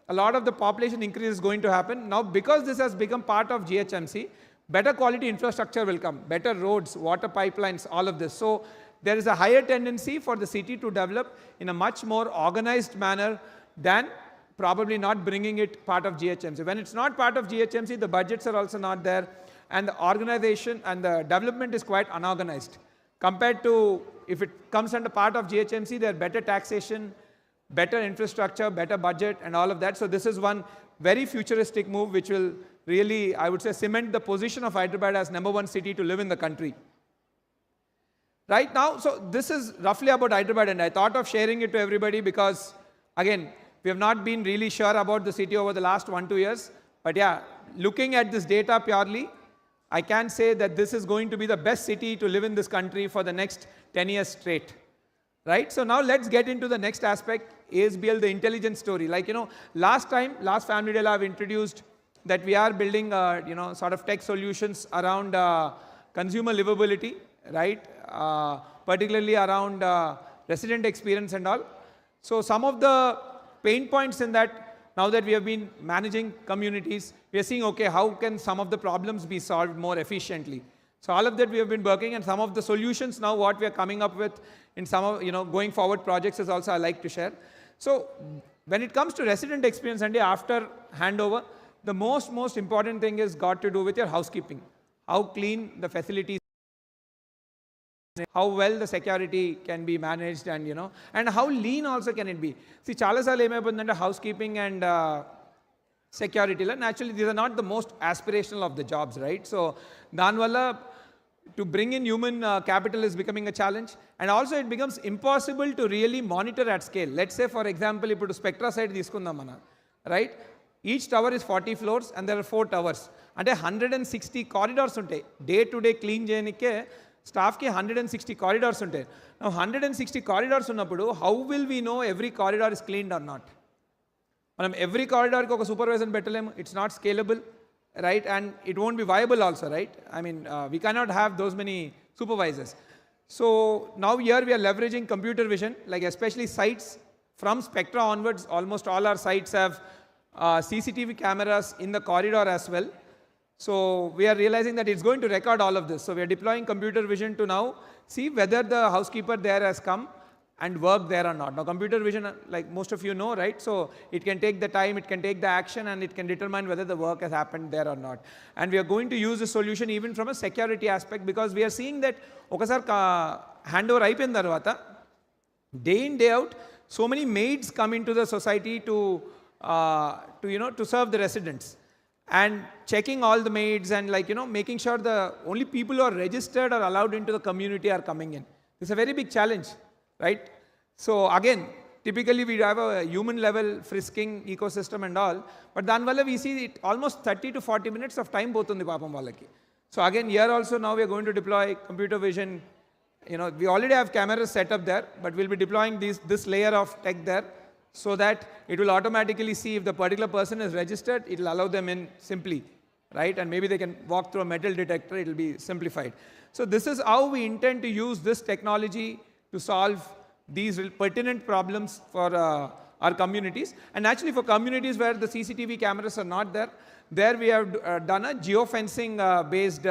a lot of the population increase is going to happen. Now because this has become part of GHMC, better quality infrastructure will come, better roads, water pipelines, all of this. So there is a higher tendency for the city to develop in a much more organized manner than probably not bringing it part of GHMC. When it's not part of GHMC, the budgets are also not there, and the organization and the development is quite unorganized. Compared to if it comes under part of GHMC, there are better taxation, better infrastructure, better budget, and all of that. So this is one very futuristic move which will really, I would say, cement the position of Hyderabad as #1 city to live in the country. Right now, so this is roughly about Hyderabad, and I thought of sharing it to everybody because, again, we have not been really sure about the city over the last 1-2 years. But yeah, looking at this data purely, I can say that this is going to be the best city to live in this country for the next 10 years straight. Right? So now let's get into the next aspect, ASBL, the intelligence story. Like, last Family Day, I've introduced that we are building, sort of tech solutions around consumer livability, right? Particularly around resident experience and all. So some of the pain points in that, now that we have been managing communities, we are seeing, okay, how can some of the problems be solved more efficiently? So all of that we have been working, and some of the solutions now what we are coming up with in some of, going forward projects is also I like to share. So when it comes to resident experience, and after handover, the most important thing is got to do with your housekeeping. How clean the facilities, how well the security can be managed, and and how lean also can it be. See, chala saal emayipoyindante housekeeping and security, naturally these are not the most aspirational of the jobs, right? So danvalla to bring in human capital is becoming a challenge, and also it becomes impossible to really monitor at scale. Let's say, for example, if to Spectra side తీసుకుందాం mana, right? Each tower is 40 floors and there are 4 towers. అంటే 160 corridors ఉంటాయి. Day to day clean చేయనికే స్టాఫ్కి 160 corridors ఉంటాయి. Now 160 corridors ఉన్నప్పుడు, how will we know every corridor is cleaned or not? మనం every corridorకి ఒక supervisor పెట్టలేము. It's not scalable, right? And it won't be viable also, right? I mean, we cannot have those many supervisors. So now here we are leveraging computer vision, like especially sites from Spectra onwards, almost all our sites have CCTV cameras in the corridor as well. So we are realizing that it's going to record all of this. So we are deploying computer vision to now see whether the housekeeper there has come and worked there or not. Now computer vision, like most of you know, right? So it can take the time, it can take the action, and it can determine whether the work has happened there or not. And we are going to use the solution even from a security aspect, because we are seeing that okasar handover అయిపోయిన తర్వాత, day in day out, so many maids come into the society to serve the residents, and checking all the maids and making sure the only people who are registered or allowed into the community are coming in. It's a very big challenge, right? So again, typically we have a human level frisking ecosystem and all, but danvalla we see it almost 30 to 40 minutes of time both on the papam vallaki. So again, here also now we are going to deploy computer vision. We already have cameras set up there, but we'll be deploying this layer of tech there so that it will automatically see if the particular person is registered, it will allow them in simply, right? And maybe they can walk through a metal detector, it will be simplified. So this is how we intend to use this technology to solve these pertinent problems for our communities. And actually for communities where the CCTV cameras are not there, there we have done a geofencing based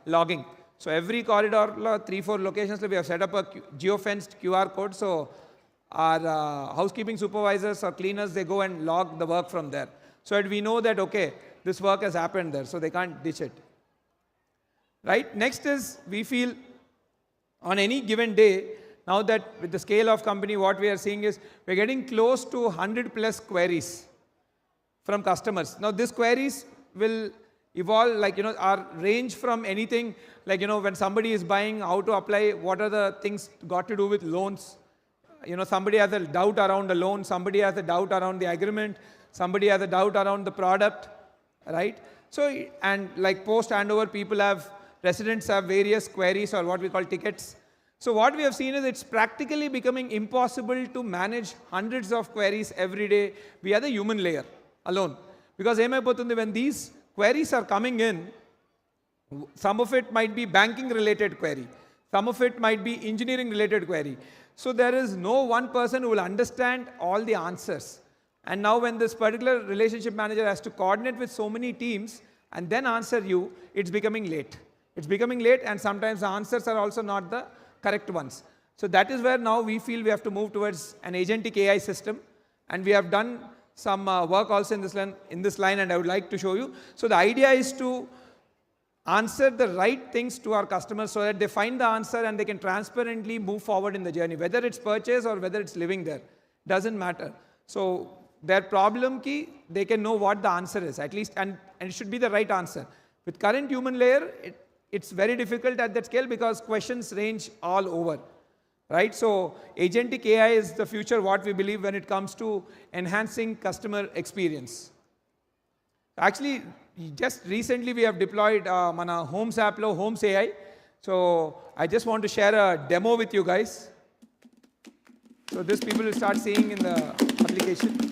logging. So every corridor, 3-4 locations, we have set up a geofenced QR code. So our housekeeping supervisors or cleaners, they go and log the work from there. So that we know that, okay, this work has happened there, so they can't ditch it. Right? Next is, we feel on any given day, now that with the scale of company, what we are seeing is, we're getting close to 100 plus queries from customers. Now, these queries will evolve, like, our range from anything, like, when somebody is buying, how to apply, what are the things got to do with loans. Somebody has a doubt around a loan, somebody has a doubt around the agreement, somebody has a doubt around the product, right? So, and like post handover, residents have various queries or what we call tickets. So what we have seen is it's practically becoming impossible to manage hundreds of queries every day via the human layer alone. Because when these queries are coming in, some of it might be banking related query, some of it might be engineering related query. So there is no one person who will understand all the answers. And now when this particular relationship manager has to coordinate with so many teams and then answer you, it's becoming late. It's becoming late, and sometimes the answers are also not the correct ones. So that is where now we feel we have to move towards an agentic AI system. And we have done some work also in this line, and I would like to show you. So the idea is to answer the right things to our customers so that they find the answer and they can transparently move forward in the journey. Whether it's purchase or whether it's living there, doesn't matter. So their problem key, they can know what the answer is, at least, and it should be the right answer. With current human layer, it's very difficult at that scale because questions range all over, right? So agentic AI is the future, what we believe when it comes to enhancing customer experience. Actually, just recently we have deployed mana Homes app lo Homes AI. So I just want to share a demo with you guys. So this people will start seeing in the application.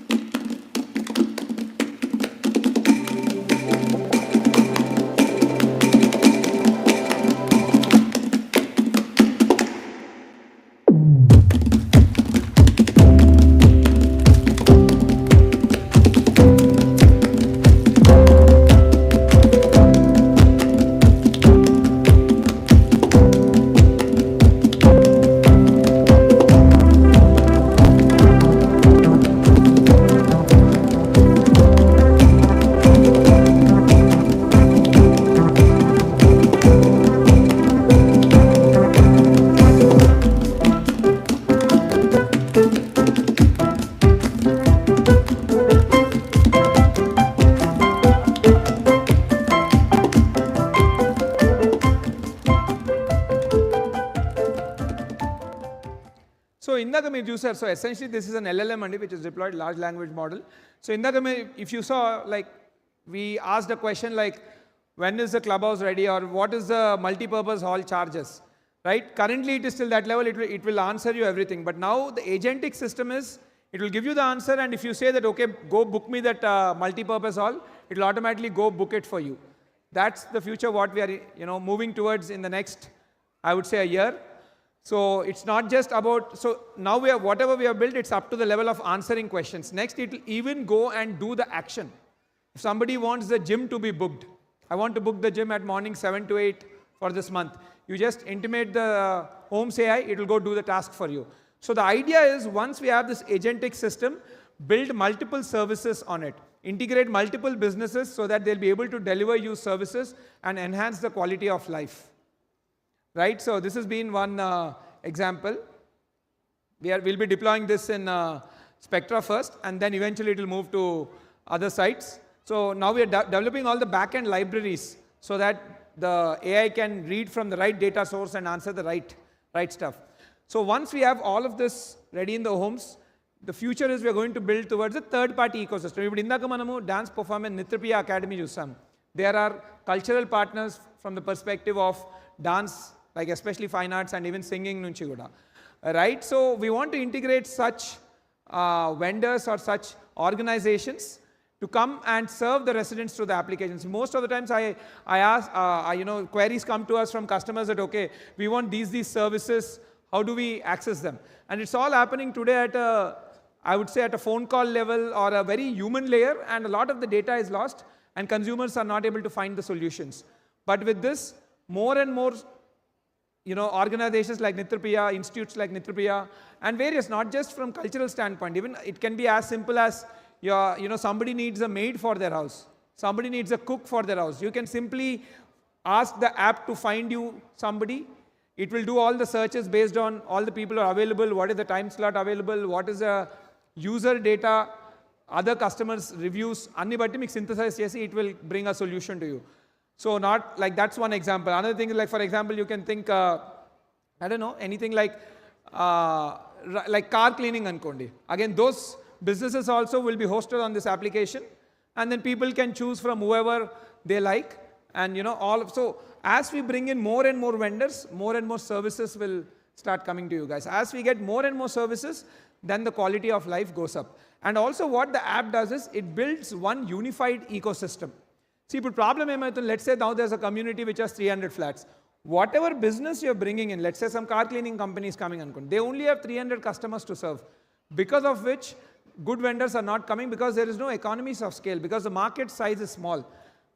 So essentially this is an LLM which is deployed large language model. So if you saw, like, we asked a question like, when is the clubhouse ready, or what is the multi-purpose hall charges, right? Currently it is still that level, it will answer you everything. But now the agentic system is, it will give you the answer, and if you say that, okay, go book me that multi-purpose hall, it will automatically go book it for you. That's the future what we are moving towards in the next, I would say, a year. So it's not just about, so now we have, whatever we have built, it's up to the level of answering questions. Next, it will even go and do the action. If somebody wants the gym to be booked, I want to book the gym at morning 7 to 8 for this month. You just intimate the Homes AI, it will go do the task for you. So the idea is, once we have this agentic system, build multiple services on it. Integrate multiple businesses so that they'll be able to deliver you services and enhance the quality of life. Right, so this has been one example. We'll be deploying this in Spectra first, and then eventually it will move to other sites. So now we are developing all the backend libraries so that the AI can read from the right data source and answer the right stuff. So once we have all of this ready in the homes, the future is we are going to build towards a third-party ecosystem. ఇప్పుడు ఇందాక మనము dance performance నిత్రప్రియ academy చూసాం. There are cultural partners from the perspective of dance, like especially fine arts and even singing nunchi kuda. Right? So we want to integrate such vendors or such organizations to come and serve the residents through the applications. Most of the times I ask, queries come to us from customers that, okay, we want these services, how do we access them? And it's all happening today at I would say at a phone call level or a very human layer, and a lot of the data is lost and consumers are not able to find the solutions. But with this, more and more organizations like Nitrapriya, institutes like Nitrapriya, and various, not just from cultural standpoint, even it can be as simple as somebody needs a maid for their house, somebody needs a cook for their house. You can simply ask the app to find you somebody. It will do all the searches based on all the people who are available, what is the time slot available, what is the user data, other customers' reviews, anni batti meeku synthesize chesi it will bring a solution to you. So not like that's one example. Another thing is like, for example, you can think, I don't know, anything like car cleaning ankondi. Again, those businesses also will be hosted on this application, and then people can choose from whoever they like, and so as we bring in more and more vendors, more and more services will start coming to you guys. As we get more and more services, then the quality of life goes up. And also what the app does is it builds one unified ecosystem. See, but problem let's say now there's a community which has 300 flats. Whatever business you're bringing in, let's say some car cleaning company is coming on, they only have 300 customers to serve, because of which good vendors are not coming, because there is no economies of scale, because the market size is small.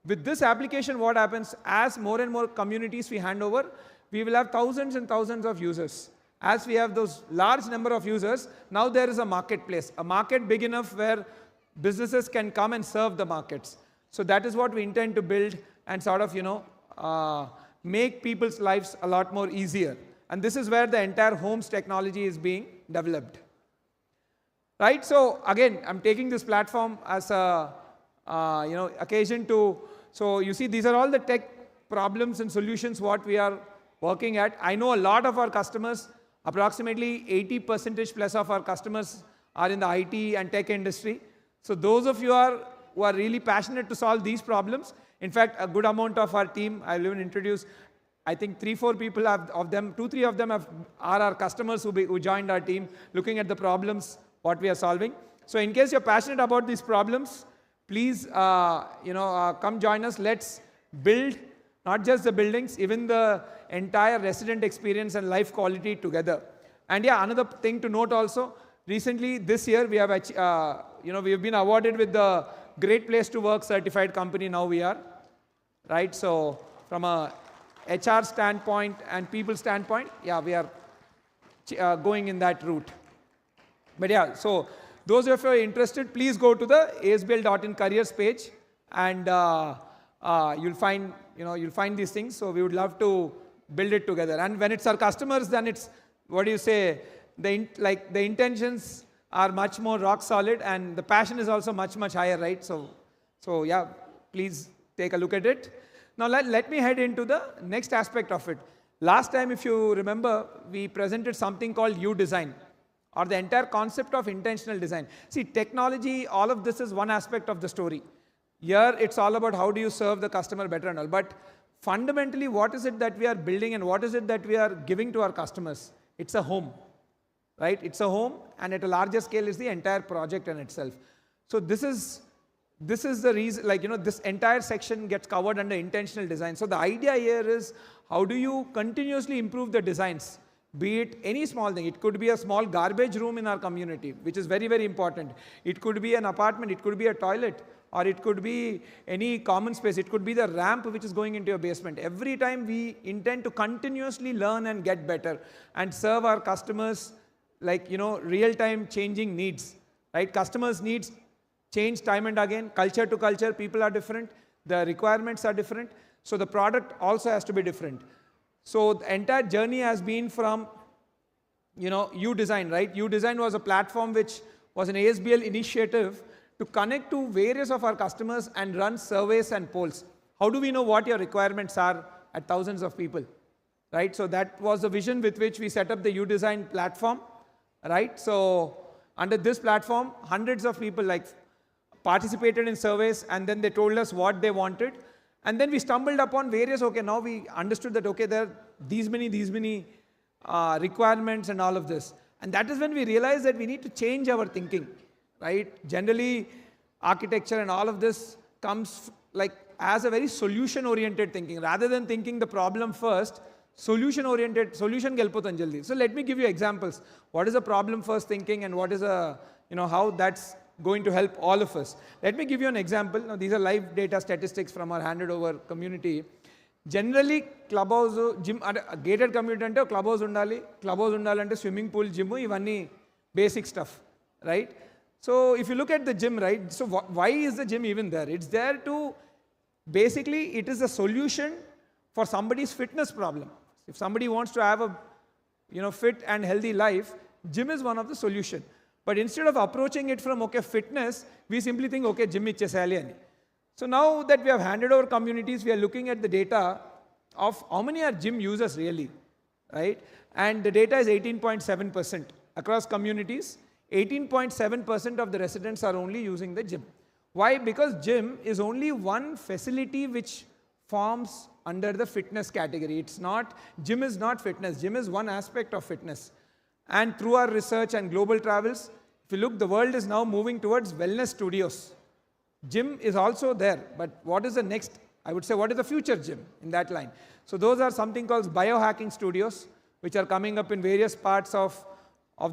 With this application, what happens, as more and more communities we hand over, we will have thousands and thousands of users. As we have those large number of users, now there is a marketplace, a market big enough where businesses can come and serve the markets. So that is what we intend to build and sort of, make people's lives a lot more easier. And this is where the entire homes technology is being developed. Right? So again, I'm taking this platform as a, occasion to, so you see, these are all the tech problems and solutions what we are working at. I know a lot of our customers, approximately 80% plus of our customers are in the IT and tech industry. So those of you who are really passionate to solve these problems, in fact, a good amount of our team, I'll even introduce, I think 3-4 people of them, 2-3 of them are our customers who joined our team, looking at the problems, what we are solving. So in case you're passionate about these problems, please, come join us. Let's build not just the buildings, even the entire resident experience and life quality together. And yeah, another thing to note also, recently this year we have, we have been awarded with the Great Place to Work certified company. Now we are, right? So from a HR standpoint and people standpoint, yeah, we are going in that route. But yeah, so those of you who are interested, please go to the asbl.in careers page, and you'll find these things. So we would love to build it together. And when it's our customers, then it's, what do you say, the intentions are much more rock solid, and the passion is also much, much higher, right? So yeah, please take a look at it. Now let me head into the next aspect of it. Last time, if you remember, we presented something called U-Design, or the entire concept of intentional design. See, technology, all of this is one aspect of the story. Here, it's all about how do you serve the customer better and all. But fundamentally, what is it that we are building and what is it that we are giving to our customers? It's a home, right? It's a home, and at a larger scale is the entire project in itself. So this is the reason, this entire section gets covered under intentional design. So the idea here is, how do you continuously improve the designs? Be it any small thing. It could be a small garbage room in our community, which is very, very important. It could be an apartment, it could be a toilet, or it could be any common space. It could be the ramp which is going into your basement. Every time we intend to continuously learn and get better and serve our customers real-time changing needs, right? Customers' needs change time and again, culture to culture, people are different, the requirements are different, so the product also has to be different. So the entire journey has been from, U-Design, right? U-Design was a platform which was an ASBL initiative to connect to various of our customers and run surveys and polls. How do we know what your requirements are at thousands of people? right? So that was the vision with which we set up the U-Design platform, right? So under this platform, hundreds of people like participated in surveys, and then they told us what they wanted. And then we stumbled upon various, okay, now we understood that, okay, there are these many requirements and all of this. And that is when we realized that we need to change our thinking, right? Generally, architecture and all of this comes like as a very solution-oriented thinking. Rather than thinking the problem first, solution-oriented, solution gelpotan jaldi. So let me give you examples. What is a problem-first thinking and what is a, how that's going to help all of us. Let me give you an example. Now, these are live data statistics from our handed over community. Generally, clubhouse, gym, gated community ante clubhouse undalante swimming pool, gym, ivanni basic stuff, right? So if you look at the gym, right, so why is the gym even there? It's there to, basically, it is a solution for somebody's fitness problem. If somebody wants to have a, fit and healthy life, gym is one of the solution. But instead of approaching it from, okay, fitness, we simply think, okay, gym ichchesali ani. So now that we have handed over communities, we are looking at the data of how many are gym users really, right? And the data is 18.7% across communities. 18.7% of the residents are only using the gym. Why? Because gym is only one facility which forms under the fitness category. It's not, gym is not fitness. Gym is one aspect of fitness. And through our research and global travels, if you look, the world is now moving towards wellness studios. Gym is also there, but what is the next, I would say, what is the future gym in that line? So those are something called biohacking studios, which are coming up in various parts of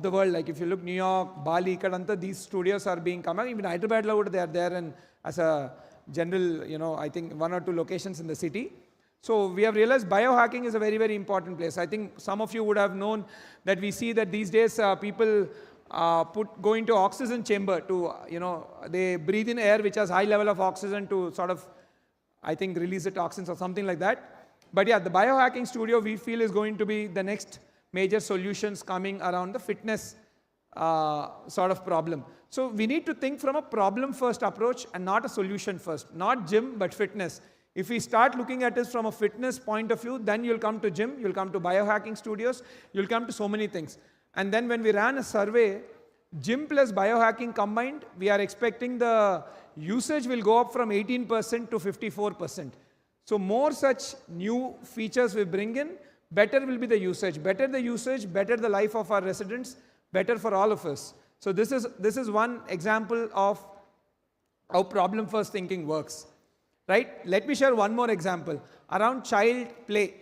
the world. Like if you look New York, Bali, Kadanta, these studios are being come up. Even Hyderabad, they are there, and as a general, I think 1 or 2 locations in the city. So we have realized biohacking is a very, very important place. I think some of you would have known that we see that these days people go into oxygen chamber to, they breathe in air which has high level of oxygen to sort of, I think, release the toxins or something like that. But yeah, the biohacking studio we feel is going to be the next major solutions coming around the fitness sort of problem. So we need to think from a problem first approach and not a solution first. Not gym, but fitness. If we start looking at it from a fitness point of view, then you'll come to gym, you'll come to biohacking studios, you'll come to so many things. And then when we ran a survey, gym plus biohacking combined, we are expecting the usage will go up from 18% to 54%. So more such new features we bring in, better will be the usage. Better the usage, better the life of our residents, better for all of us. So this is one example of how problem first thinking works. Right? Let me share one more example around child play,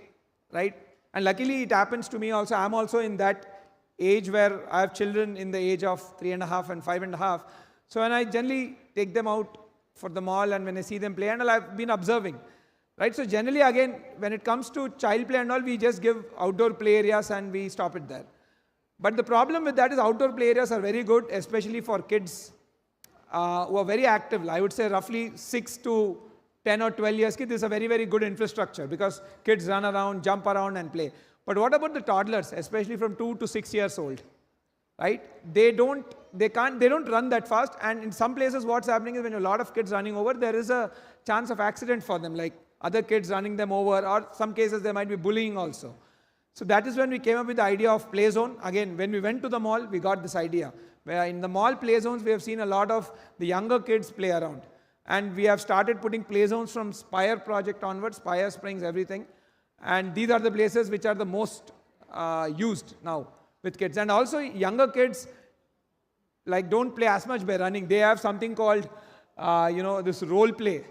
right? And luckily it happens to me also. I'm also in that age where I have children in the age of 3.5 and 5.5. So when I generally take them out for the mall and when I see them play, and I've been observing, right? So generally again, when it comes to child play and all, we just give outdoor play areas and we stop it there. But the problem with that is outdoor play areas are very good, especially for kids who are very active. I would say roughly 6 to 10 or 12 years, this is a very, very good infrastructure because kids run around, jump around and play. But what about the toddlers, especially from 2 to 6 years old, right? They don't run that fast. And in some places, what's happening is when a lot of kids running over, there is a chance of accident for them, like other kids running them over, or some cases there might be bullying also. So that is when we came up with the idea of play zone. Again, when we went to the mall, we got this idea. Where in the mall play zones, we have seen a lot of the younger kids play around. And we have started putting play zones from Spire project onwards, Spire Springs, everything. And these are the places which are the most used now with kids. And also younger kids like don't play as much by running. They have something called, this role play.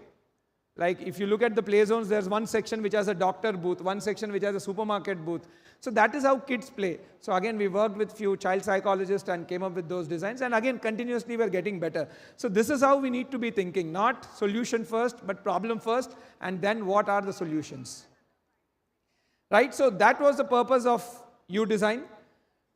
Like if you look at the play zones, there's one section which has a doctor booth, one section which has a supermarket booth. So that is how kids play. So again, we worked with few child psychologists and came up with those designs. And again, continuously we're getting better. So this is how we need to be thinking, not solution first, but problem first, and then what are the solutions. Right? So that was the purpose of U-Design.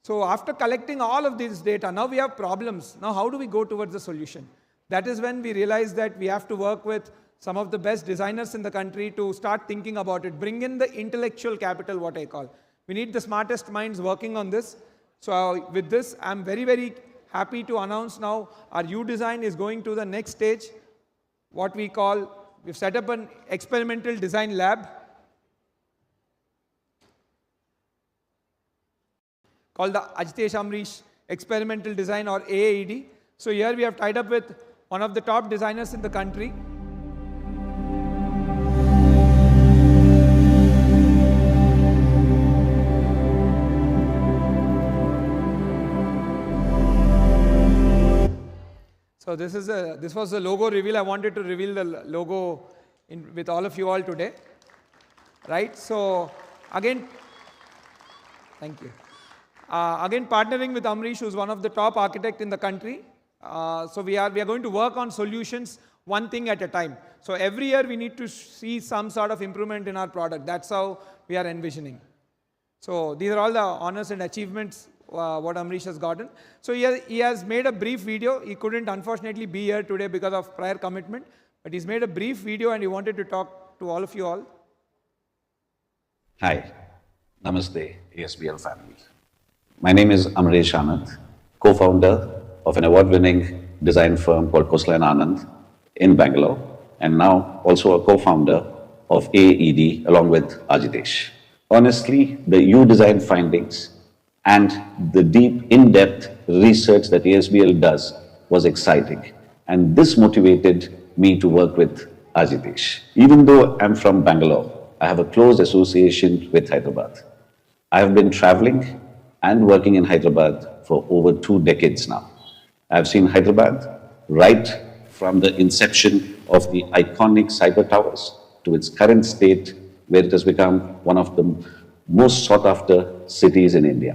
So after collecting all of this data, now we have problems. Now how do we go towards the solution? That is when we realized that we have to work with some of the best designers in the country to start thinking about it. Bring in the intellectual capital, what I call. We need the smartest minds working on this. So with this, I'm very, very happy to announce now our U-Design is going to the next stage, what we call, we've set up an experimental design lab. called the Ajitesh Amrish Experimental Design or AAED. So here we have tied up with one of the top designers in the country. So this was the logo reveal. I wanted to reveal the logo with all of you all today, right? So again, thank you. Again, partnering with Amrish, who's one of the top architects in the country. So we are going to work on solutions one thing at a time. So every year we need to see some sort of improvement in our product. That's how we are envisioning. So these are all the honors and achievements what Amrish has gotten. So he has made a brief video. He couldn't unfortunately be here today because of prior commitment, but he's made a brief video and he wanted to talk to all of you all. Hi, Namaste, ASBL family. My name is Amresh Anand, co-founder of an award-winning design firm called Khosla & Anand in Bangalore, and now also a co-founder of AED along with Ajitesh. Honestly, the U-design findings and the deep, in-depth research that ASBL does was exciting, and this motivated me to work with Ajitesh. Even though I'm from Bangalore, I have a close association with Hyderabad. I have been traveling and working in Hyderabad for over 2 decades now. I've seen Hyderabad right from the inception of the iconic cyber towers to its current state, where it has become one of the most sought after cities in India.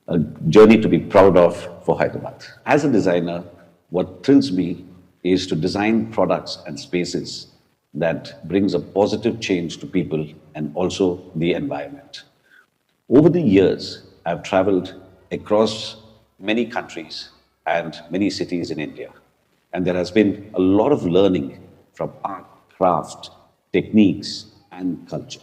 A journey to be proud of for Hyderabad. As a designer, what thrills me is to design products and spaces that brings a positive change to people and also the environment. Over the years, I've traveled across many countries and many cities in India, and there has been a lot of learning from art, craft, techniques, and culture.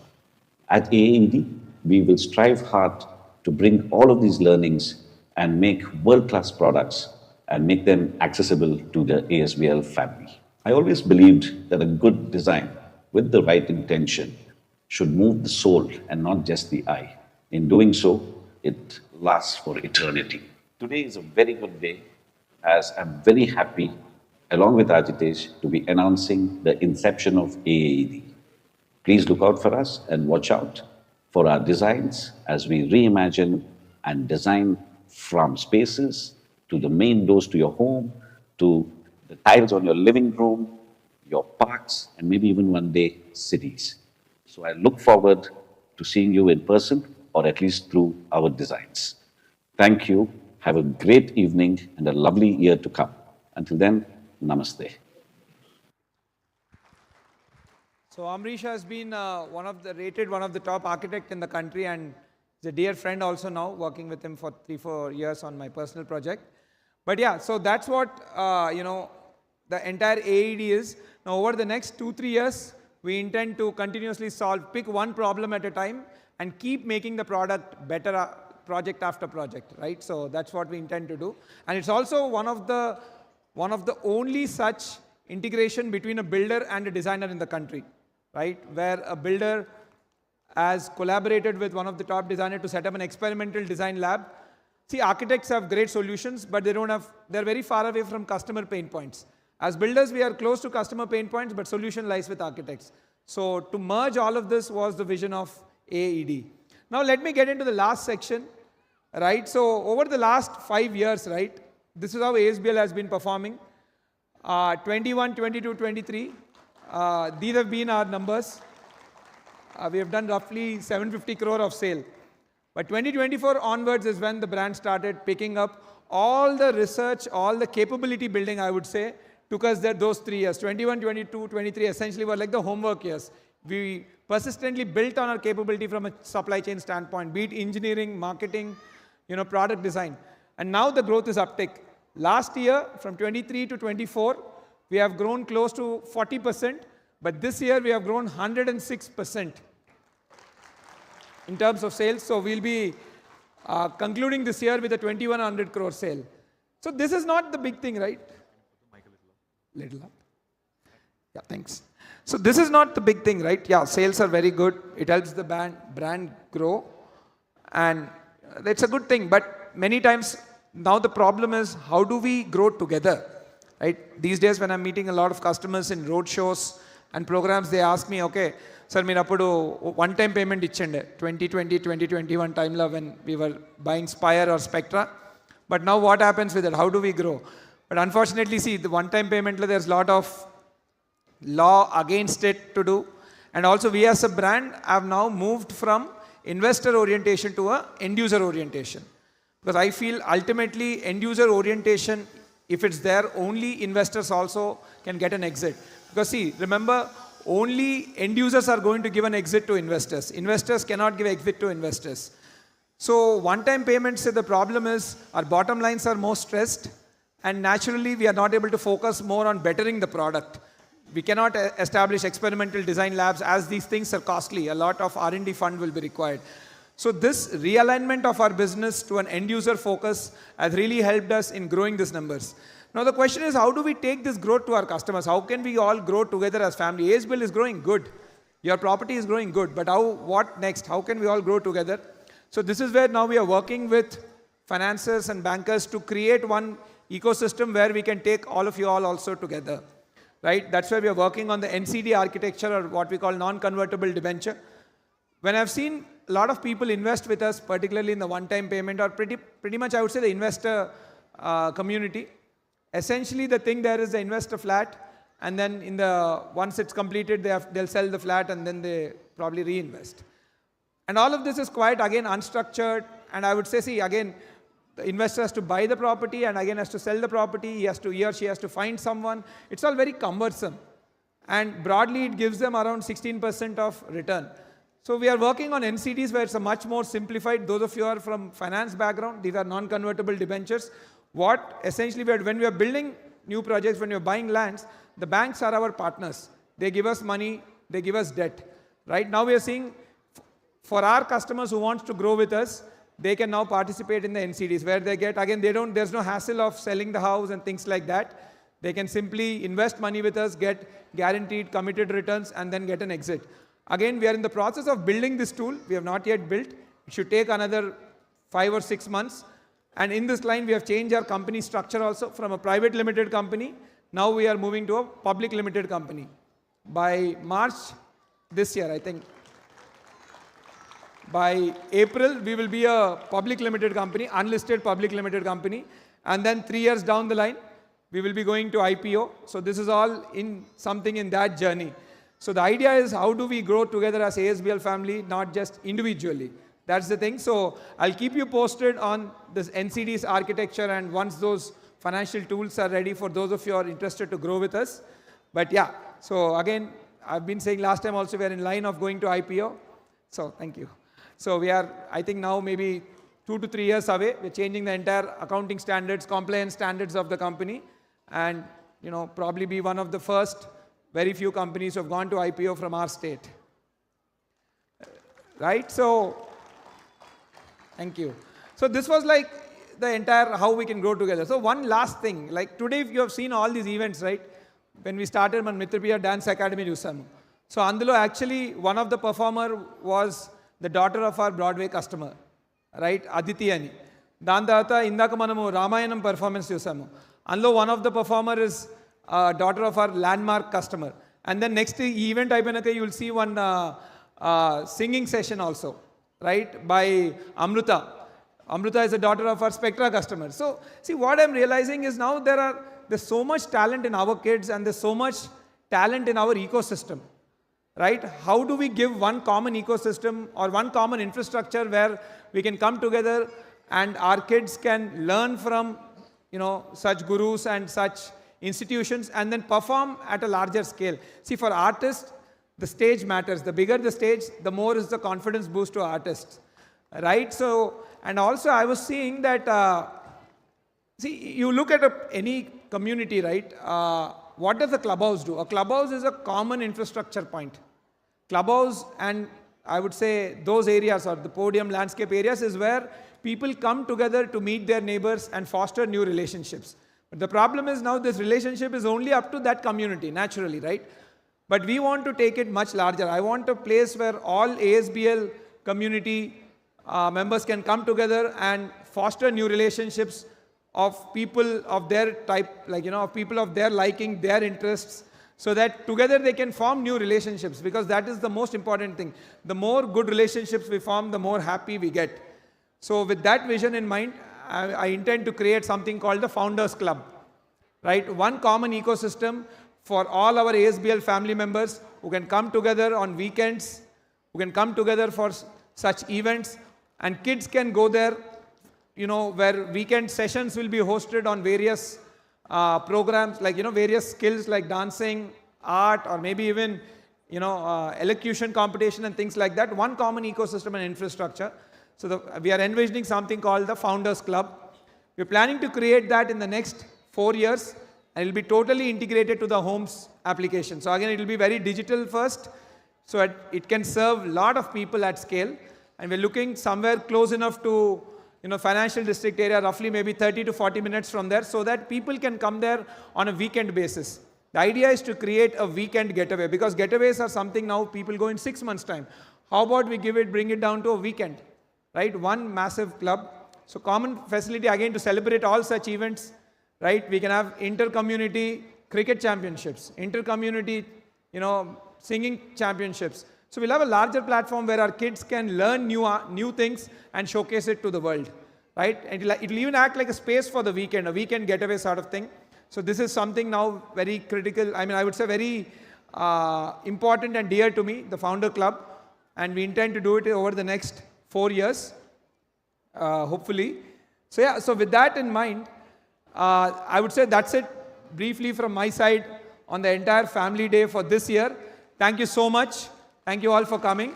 At AED, we will strive hard to bring all of these learnings and make world-class products and make them accessible to the ASBL family. I always believed that a good design with the right intention should move the soul and not just the eye. In doing so, it lasts for eternity. Today is a very good day, as I'm very happy, along with Ajitesh, to be announcing the inception of AAED. Please look out for us and watch out for our designs as we reimagine and design from spaces to the main doors to your home, to the tiles on your living room, your parks, and maybe even one day, cities. So I look forward to seeing you in person, or at least through our designs. Thank you. Have a great evening and a lovely year to come. Until then, namaste. So Amrish has been rated one of the top architects in the country, and is a dear friend also now, working with him for 3-4 years on my personal project. But yeah, so that's what, the entire AED is. Now over the next 2-3 years, we intend to continuously pick one problem at a time and keep making the product better project after project, right? So that's what we intend to do. And it's also one of the only such integration between a builder and a designer in the country, right? Where a builder has collaborated with one of the top designers to set up an experimental design lab. See, architects have great solutions, but they're very far away from customer pain points. As builders, we are close to customer pain points, but solution lies with architects. So to merge all of this was the vision of AED. Now let me get into the last section, right? So over the last 5 years, right, this is how ASBL has been performing. 21, 22, 23, these have been our numbers. We have done roughly 750 crore of sale. But 2024 onwards is when the brand started picking up. All the research, all the capability building, I would say, took us those 3 years. 21, 22, 23 essentially were like the homework years. We persistently built on our capability from a supply chain standpoint, be it engineering, marketing, product design. And now the growth is uptick. Last year, from 23 to 24, we have grown close to 40%, but this year we have grown 106% in terms of sales. So we'll be concluding this year with a 2100 crore sale. So this is not the big thing, right? Little up. Yeah, thanks. So this is not the big thing, right? Yeah, sales are very good. It helps the brand grow. And That's a good thing, but many times now the problem is how do we grow together, right? These days when I'm meeting a lot of customers in road shows and programs, they ask me, okay, sir, మీరు అప్పుడు one-time payment ఇచ్చండి 2020, 2021 timeలో when we were buying Spire or Spectra. But now what happens with it? How do we grow? But unfortunately, see, the one-time payment, there's a lot of law against it to do. And also we as a brand have now moved from investor orientation to a end user orientation. Because I feel ultimately end user orientation, if it's there, only investors also can get an exit. Because see, remember, only end users are going to give an exit to investors. Investors cannot give exit to investors. So one-time payments, the problem is our bottom lines are more stressed, and naturally we are not able to focus more on bettering the product. We cannot establish experimental design labs as these things are costly. A lot of R&D fund will be required. So this realignment of our business to an end user focus has really helped us in growing these numbers. Now the question is, how do we take this growth to our customers? How can we all grow together as family? ASBL is growing good. Your property is growing good, but what next? How can we all grow together? So this is where now we are working with financiers and bankers to create one ecosystem where we can take all of you all also together. Right? That's why we are working on the NCD architecture, or what we call non-convertible debenture. When I've seen a lot of people invest with us, particularly in the one-time payment, or pretty much I would say the investor community, essentially the thing there is they invest a flat, and then once it's completed, they'll sell the flat and then they probably reinvest. And all of this is quite, again, unstructured. And I would say, see, again, the investor has to buy the property and again has to sell the property. He or she has to find someone. It's all very cumbersome. And broadly, it gives them around 16% of return. So we are working on NCDs where it's a much more simplified. Those of you who are from finance background, these are non-convertible debentures. What essentially, when we are building new projects, when we are buying lands, the banks are our partners. They give us money, they give us debt. Right now we are seeing, for our customers who want to grow with us, they can now participate in the NCDs where they get, again, there's no hassle of selling the house and things like that. They can simply invest money with us, get guaranteed committed returns, and then get an exit. Again, we are in the process of building this tool. We have not yet built. It should take another 5 or 6 months. And in this line, we have changed our company structure also from a private limited company. Now we are moving to a public limited company. By March this year, I think, by April, we will be a public limited company, unlisted public limited company. And then 3 years down the line, we will be going to IPO. So this is all in something in that journey. So the idea is, how do we grow together as ASBL family, not just individually? That's the thing. So I'll keep you posted on this NCD's architecture, and once those financial tools are ready for those of you who are interested to grow with us. But yeah, so again, I've been saying last time also, we are in line of going to IPO. So thank you. So we are, I think now maybe 2 to 3 years away. We're changing the entire accounting standards, compliance standards of the company, and probably be one of the first very few companies who have gone to IPO from our state. Right? So thank you. So this was like the entire how we can grow together. So one last thing, like today you have seen all these events, right? When we started మన మిత్రప్రియ dance academy చూసాము. So అందులో actually one of the performer was the daughter of our Broadway customer, right? Aditi ani. దాని తర్వాత ఇందాక మనము Ramayanam performance చూసాము. అందులో one of the performer is daughter of our landmark customer. And then next event అయిపోయినాక you will see one singing session also, right? By Amruta. Amruta is a daughter of our Spectra customer. So see, what I'm realizing is now there's so much talent in our kids, and there's so much talent in our ecosystem. Right? How do we give one common ecosystem or one common infrastructure where we can come together and our kids can learn from, such gurus and such institutions, and then perform at a larger scale? See, for artists, the stage matters. The bigger the stage, the more is the confidence boost to artists. Right? So, and also I was seeing that, see, you look at any community, right? What does a clubhouse do? A clubhouse is a common infrastructure point. Clubhouse, and I would say those areas, or the podium landscape areas, is where people come together to meet their neighbors and foster new relationships. But the problem is now this relationship is only up to that community, naturally, right? But we want to take it much larger. I want a place where all ASBL community members can come together and foster new relationships of people of their type, like, you know, of people of their liking, their interests, so that together they can form new relationships, because that is the most important thing. The more good relationships we form, the more happy we get. So with that vision in mind, I intend to create something called the Founders Club, right? One common ecosystem for all our ASBL family members who can come together on weekends, who can come together for such events, and kids can go there, you know, where weekend sessions will be hosted on various programs, like, you know, various skills like dancing, art, or maybe even, you know, elocution competition and things like that. One common ecosystem and infrastructure. So we are envisioning something called the Founders Club. We're planning to create that in the next 4 years, and it will be totally integrated to the homes application. So again, it will be very digital first, so it can serve a lot of people at scale. And we're looking somewhere close enough to, you know, financial district area, roughly maybe 30 to 40 minutes from there, so that people can come there on a weekend basis. The idea is to create a weekend getaway, because getaways are something now people go in 6 months' time. How about we bring it down to a weekend, right? One massive club. So common facility again to celebrate all such events, right? We can have inter-community cricket championships, inter-community, you know, singing championships. So we'll have a larger platform where our kids can learn new things and showcase it to the world, right? And it'll even act like a space for the weekend, a weekend getaway sort of thing. So this is something now very critical, I mean, I would say very important and dear to me, the Founder Club. And we intend to do it over the next 4 years, hopefully. So yeah, so with that in mind, I would say that's it briefly from my side on the entire family day for this year. Thank you so much. Thank you all for coming.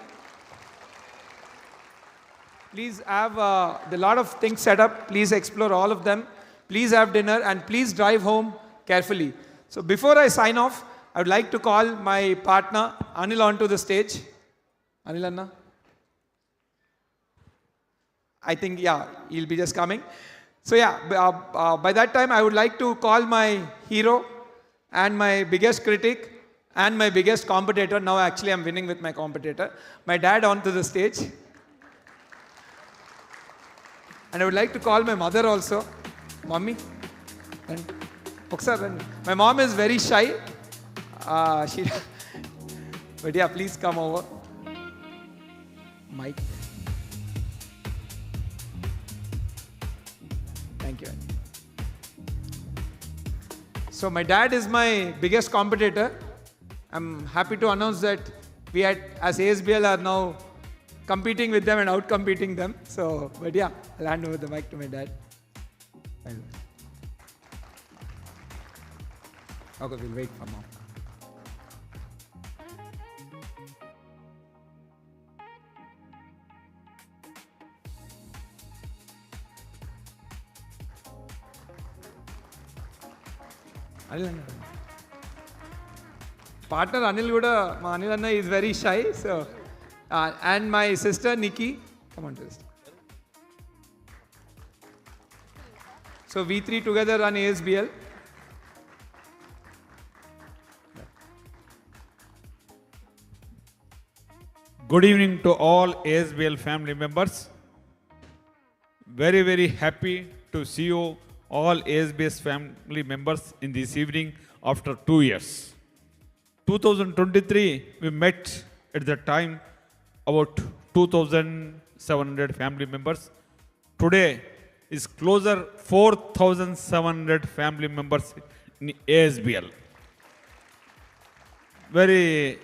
Please have a lot of things set up. Please explore all of them. Please have dinner, and please drive home carefully. So before I sign off, I would like to call my partner Anil onto the stage. Anil Anna? I think, yeah, he'll be just coming. So yeah, by that time I would like to call my hero and my biggest critic and my biggest competitor. Now actually I'm winning with my competitor, my dad, onto the stage. And I would like to call my mother also. Mommy. And my mom is very shy. But yeah, please come over. Mike. Thank you. So my dad is my biggest competitor. I'm happy to announce that we as ASBL are now competing with them and out-competing them. So, but yeah, I'll hand over the mic to my dad. Okay, we'll wait for now. Partner Anil Guda, Anil Anna is very shy, so and my sister Nikki, come on to this. So we three together run ASBL. Good evening to all ASBL family members. Very, very happy to see you all ASBL family members in this evening after 2 years. 2023, we met at that time about 2,700 family members. Today is closer 4,700 family members in ASBL.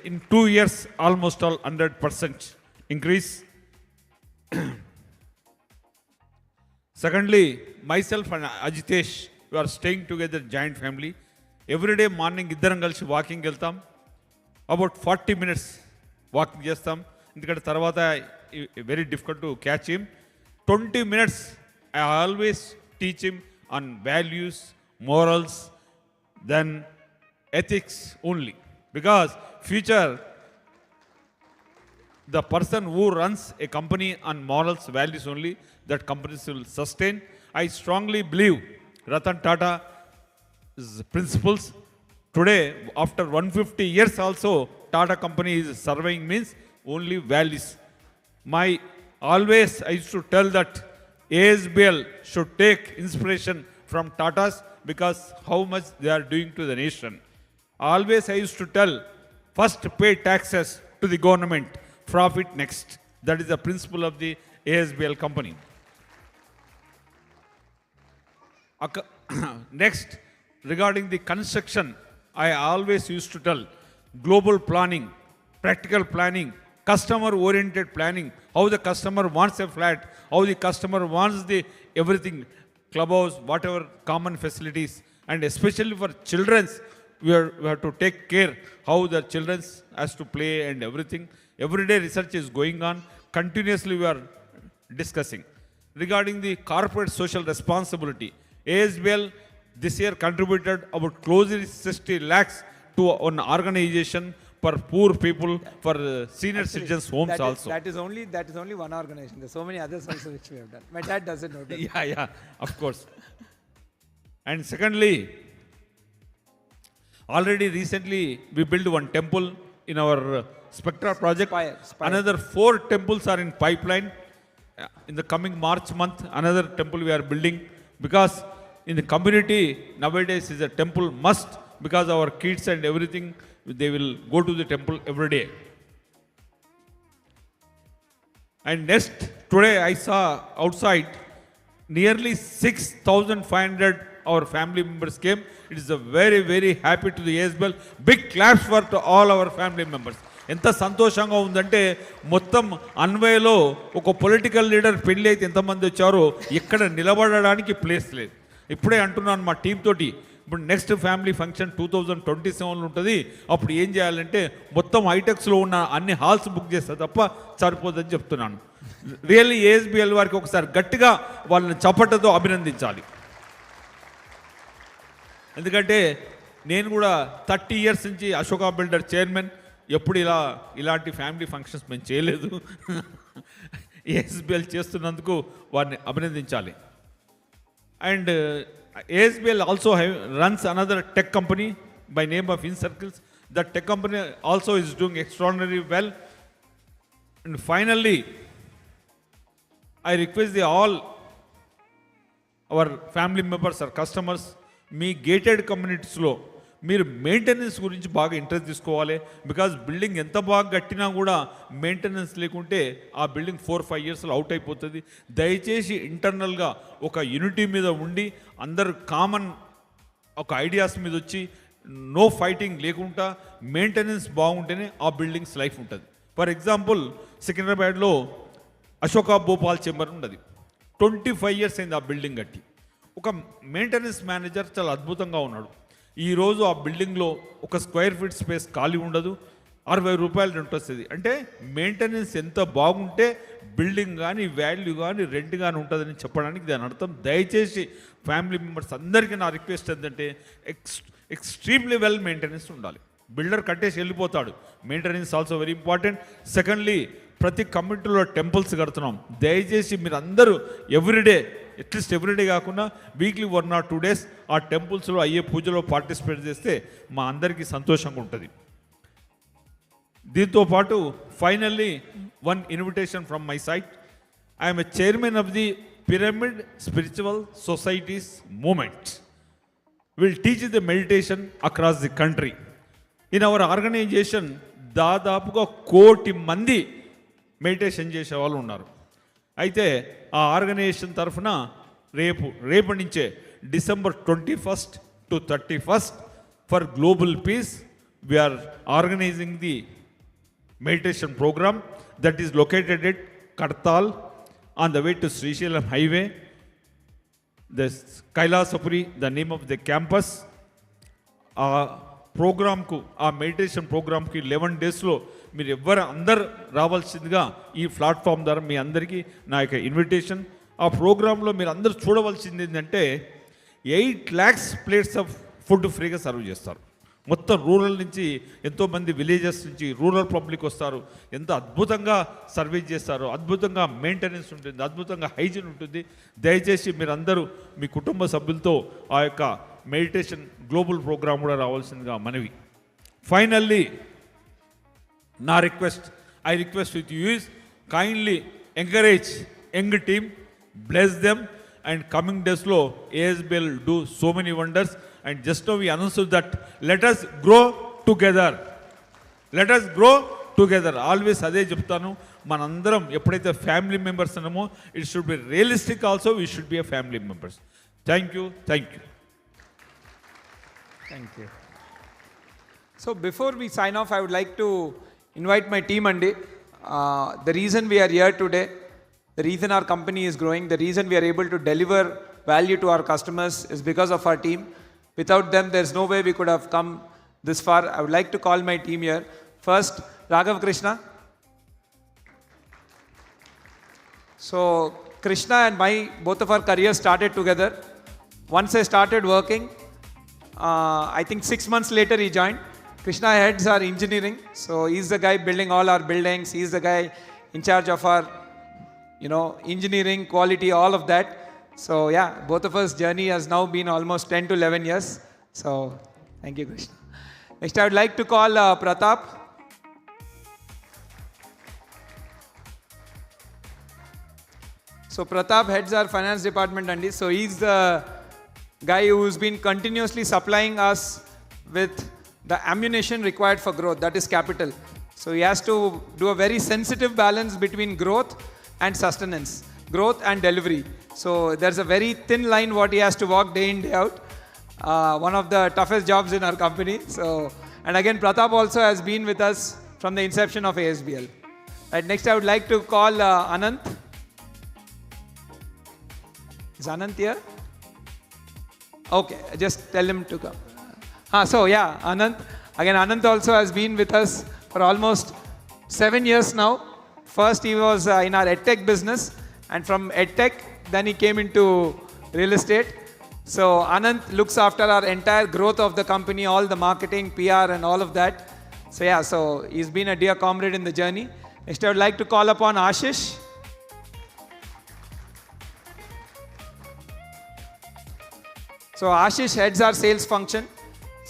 In 2 years, almost all 100% increase. Secondly, myself and Ajitesh, we are staying together, giant family. Every day morning, iddaram kalisi walking వెళ్తాం. About 40 minutes walking చేస్తాం. ఎందుకంటే తర్వాత very difficult to catch him. 20 minutes, I always teach him on values, morals, then ethics only. Because future, the person who runs a company on morals, values only, that companies will sustain. I strongly believe Ratan Tata's principles. Today, after 150 years also, Tata company is surveying means only values. My always I used to tell that ASBL should take inspiration from Tatas because how much they are doing to the nation. Always I used to tell, first pay taxes to the government, profit next. That is the principle of the ASBL company. Next, regarding the construction, I always used to tell global planning, practical planning, customer-oriented planning, how the customer wants a flat, how the customer wants the everything, clubhouse, whatever common facilities, and especially for children's, we have to take care how the children has to play and everything. Everyday research is going on. Continuously we are discussing. Regarding the corporate social responsibility, ASBL this year contributed about closely 60 lakhs to an organization for poor people, for senior citizens homes also. That is only one organization. There's so many others also which we have done. My dad doesn't know that. Yeah, of course. And secondly, already recently we built one temple in our Spectra project. Spire. Another 4 temples are in pipeline. In the coming March month, another temple we are building, because in the community nowadays is a temple must, because our kids and everything, they will go to the temple every day. And next, today I saw outside nearly 6,500 our family members came. It is a very, very happy to the ASBL. Big claps for to all our family members. ఎంత సంతోషంగా ఉందంటే మొత్తం అన్వయలో ఒక political leader పెళ్ళి అయితే ఎంతమంది వచ్చారో ఇక్కడ నిలబడడానికి ప్లేస్ లేదు. ఇప్పుడే అంటున్నాను మా టీం తోటి, ఇప్పుడు నెక్స్ట్ ఫ్యామిలీ ఫంక్షన్ 2027 ఉంటుంది. అప్పుడు ఏం చేయాలంటే మొత్తం హైటెక్స్లో ఉన్న అన్ని హాల్స్ బుక్ చేస్తే తప్ప సరిపోదని చెప్తున్నాను. రియల్లీ ASBL వారికి ఒకసారి గట్టిగా వాళ్ళని చప్పటతో అభినందించాలి. ఎందుకంటే నేను కూడా 30 years నుంచి అశోకా బిల్డర్ చైర్మన్, ఎప్పుడు ఇలాంటి ఫ్యామిలీ ఫంక్షన్స్ మేము చేయలేదు. ASBL చేస్తున్నందుకు వారిని అభినందించాలి. And ASBL also runs another tech company by name of InCircles. That tech company also is doing extraordinarily well. And finally, I request all our family members or customers, మీ gated కమ్యూనిటీస్లో మీరు maintenance గురించి బాగా interest తీసుకోవాలి. Because building ఎంత బాగా కట్టినా కూడా మెయింటెనెన్స్ లేకుంటే ఆ బిల్డింగ్ 4-5 yearsలో అవుట్ అయిపోతుంది. దయచేసి ఇంటర్నల్గా ఒక యూనిటీ మీద ఉండి అందరు కామన్ ఒక ఐడియాస్ మీద వచ్చి నో ఫైటింగ్ లేకుండా మెయింటెనెన్స్ బాగుంటేనే ఆ బిల్డింగ్స్ లైఫ్ ఉంటుంది. ఫర్ ఎగ్జాంపుల్ సికింద్రాబాద్లో అశోకా భోపాల్ చేంబర్ ఉన్నది. 25 years అయింది ఆ బిల్డింగ్ కట్టి. ఒక మెయింటెనెన్స్ మేనేజర్ చాలా అద్భుతంగా ఉన్నాడు. ఈరోజు ఆ బిల్డింగ్లో ఒక స్క్వేర్ ఫీట్ స్పేస్ ఖాళీ ఉండదు, 60 రూపాయలు రెంట్ వస్తుంది. అంటే మెయింటెనెన్స్ ఎంత బాగుంటే బిల్డింగ్ కానీ వాల్యూ కానీ రెంట్ కానీ ఉంటుందని చెప్పడానికి దాని అర్థం. దయచేసి ఫ్యామిలీ మెంబర్స్ అందరికీ నా రిక్వెస్ట్ ఏంటంటే ఎక్స్ట్రీమ్లీ వెల్ మెయింటెనెన్స్ ఉండాలి. బిల్డర్ కట్టేసి వెళ్ళిపోతాడు, maintenance also very important. Secondly, ప్రతి కమ్యూనిటీలో టెంపుల్స్ కడుతున్నాం. దయచేసి మీరు అందరూ ఎవ్రీడే, అట్లీస్ట్ ఎవ్రీడే కాకుండా వీక్లీ 1 or 2 days ఆ టెంపుల్స్లో అయ్యే పూజలో పార్టిసిపేట్ చేస్తే మా అందరికీ సంతోషంగా ఉంటుంది. దీంతో పాటు finally one invitation from my side. I'm a chairman of the pyramid spiritual societies movement. Will teach the meditation across the country. In our organisation దాదాపుగా 1 కోటి మంది మెడిటేషన్ చేసే వాళ్ళు ఉన్నారు. అయితే ఆ ఆర్గనైజేషన్ తరఫున రేపటి నుంచే December 21st to 31st for global peace we're organising the meditation program that is located at Kartal on the way to Srisailam highway. The Kailasapuri, the name of the campus. ప్రోగ్రామ్కు, ఆ meditation ప్రోగ్రామ్కి 11 daysలో మీరు ఎవ్వరు అందరు రావాల్సిందిగా ఈ platform ద్వారా మీ అందరికీ నా యొక్క ఇన్విటేషన్. ఆ ప్రోగ్రాంలో మీరు అందరూ చూడవలసింది ఏంటంటే 8 lakhs plates ఆఫ్ ఫుడ్ ఫ్రీగా సర్వ్ చేస్తారు. మొత్తం రూరల్ నుంచి ఎంతోమంది విలేజెస్ నుంచి రూరల్ పబ్లిక్ వస్తారు. ఎంత అద్భుతంగా సర్వీస్ చేస్తారో, అద్భుతంగా మెయింటెనెన్స్ ఉంటుంది, అద్భుతంగా హైజీన్ ఉంటుంది. దయచేసి మీరందరూ మీ కుటుంబ సభ్యులతో ఆ యొక్క మెడిటేషన్ గ్లోబల్ ప్రోగ్రామ్ కూడా రావాల్సిందిగా మనవి. ఫైనల్లీ నా request, I request with you is kindly encourage young team, bless them, and coming days lo ASBL do so many wonders. And just now we announced that let us grow together. Let us grow together. Always అదే చెప్తాను, మనందరం ఎప్పుడైతే family members ఉన్నామో it should be realistic also, we should be a family members. Thank you. Thank you. So before we sign off, I would like to invite my team, Andy. The reason we are here today, the reason our company is growing, the reason we are able to deliver value to our customers is because of our team. Without them, there's no way we could have come this far. I would like to call my team here. First, Raghav Krishna. So Krishna and both of our careers started together. Once I started working, I think 6 months later he joined. Krishna heads our engineering. So he's the guy building all our buildings. He's the guy in charge of our, engineering, quality, all of that. So yeah, both of us journey has now been almost 10 to 11 years. So thank you, Krishna. Next, I would like to call Pratap. So Pratap heads our finance department, Andy. So he's the guy who's been continuously supplying us with the ammunition required for growth, that is capital. So he has to do a very sensitive balance between growth and sustenance, growth and delivery. So there's a very thin line what he has to walk day in, day out. One of the toughest jobs in our company. So, and again, Pratap also has been with us from the inception of ASBL. Right, next I would like to call Anant. Is Anant here? Okay, just tell him to come. So yeah, Anant. Again, Anant also has been with us for almost 7 years now. First he was in our EdTech business, and from EdTech, then he came into real estate. So Anant looks after our entire growth of the company, all the marketing, PR and all of that. So yeah, so he's been a dear comrade in the journey. Next I would like to call upon Ashish. So Ashish heads our sales function.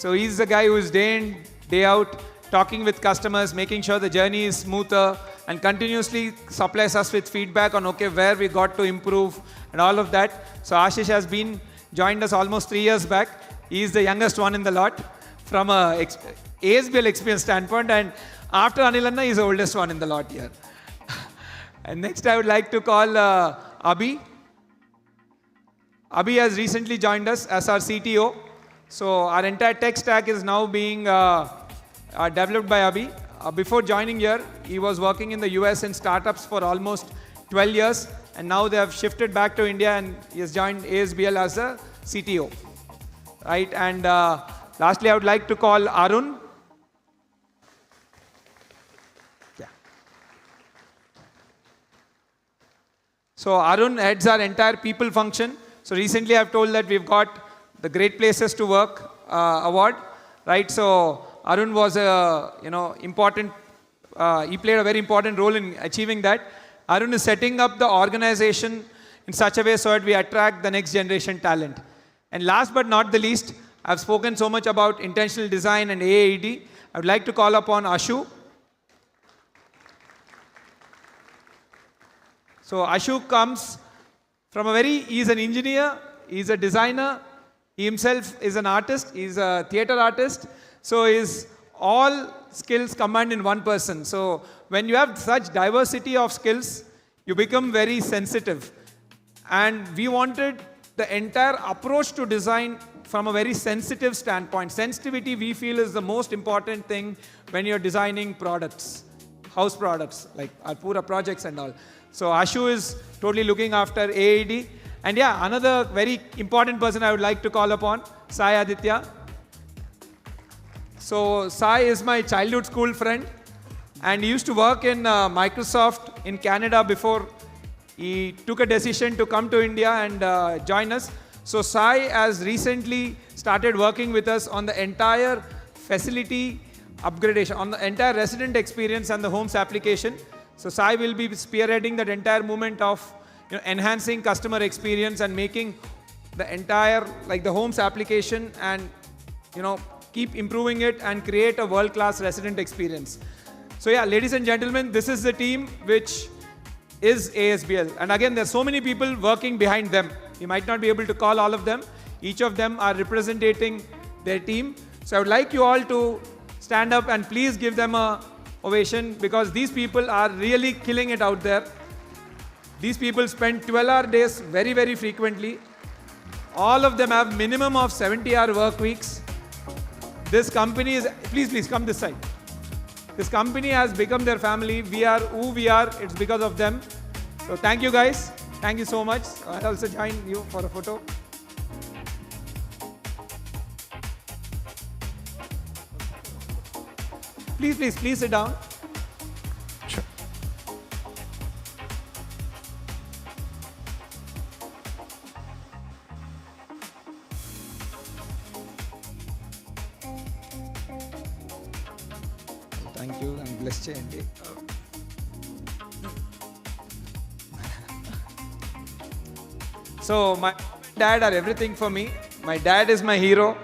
So he's the guy who is day in, day out, talking with customers, making sure the journey is smoother, and continuously supplies us with feedback on where we got to improve and all of that. So Ashish has joined us almost 3 years back. He is the youngest one in the lot from a ASBL experience standpoint, and after Anilanna, he is the oldest one in the lot here. And next I would like to call Abhi. Abhi has recently joined us as our CTO. So our entire tech stack is now being developed by Abhi. Before joining here, he was working in the US in startups for almost 12 years, and now they have shifted back to India, and he has joined ASBL as a CTO. Right, and lastly, I would like to call Arun. Yeah. So Arun heads our entire people function. So recently I've told that we've got the Great Places to Work award, right? So Arun was important, he played a very important role in achieving that. Arun is setting up the organization in such a way so that we attract the next generation talent. And last but not the least, I've spoken so much about intentional design and AAED. I would like to call upon Ashu. So Ashu comes from he's an engineer, he's a designer, he himself is an artist, he's a theater artist. So his all skills combined in one person. So when you have such diversity of skills, you become very sensitive. And we wanted the entire approach to design from a very sensitive standpoint. Sensitivity, we feel, is the most important thing when you're designing products, house products, like our Pura projects and all. So Ashu is totally looking after AAD. And yeah, another very important person I would like to call upon, Sai Aditya. So Sai is my childhood school friend, and he used to work in Microsoft in Canada before he took a decision to come to India and join us. So Sai has recently started working with us on the entire facility upgradation, on the entire resident experience and the homes application. So Sai will be spearheading that entire movement of enhancing customer experience and making the entire, like the homes application, and keep improving it and create a world-class resident experience. So yeah, ladies and gentlemen, this is the team which is ASBL. And again, there's so many people working behind them. You might not be able to call all of them. Each of them are representing their team. So I would like you all to stand up and please give them a ovation, because these people are really killing it out there. These people spend 12-hour days very, very frequently. All of them have minimum of 70-hour work weeks. This company is, please come this side. This company has become their family. We are who we are. It's because of them. So thank you guys. Thank you so much. I'll also join you for a photo. Please sit down. Sure. Thank you. I'm blessed cheyandi. So my dad are everything for me. My dad is my hero.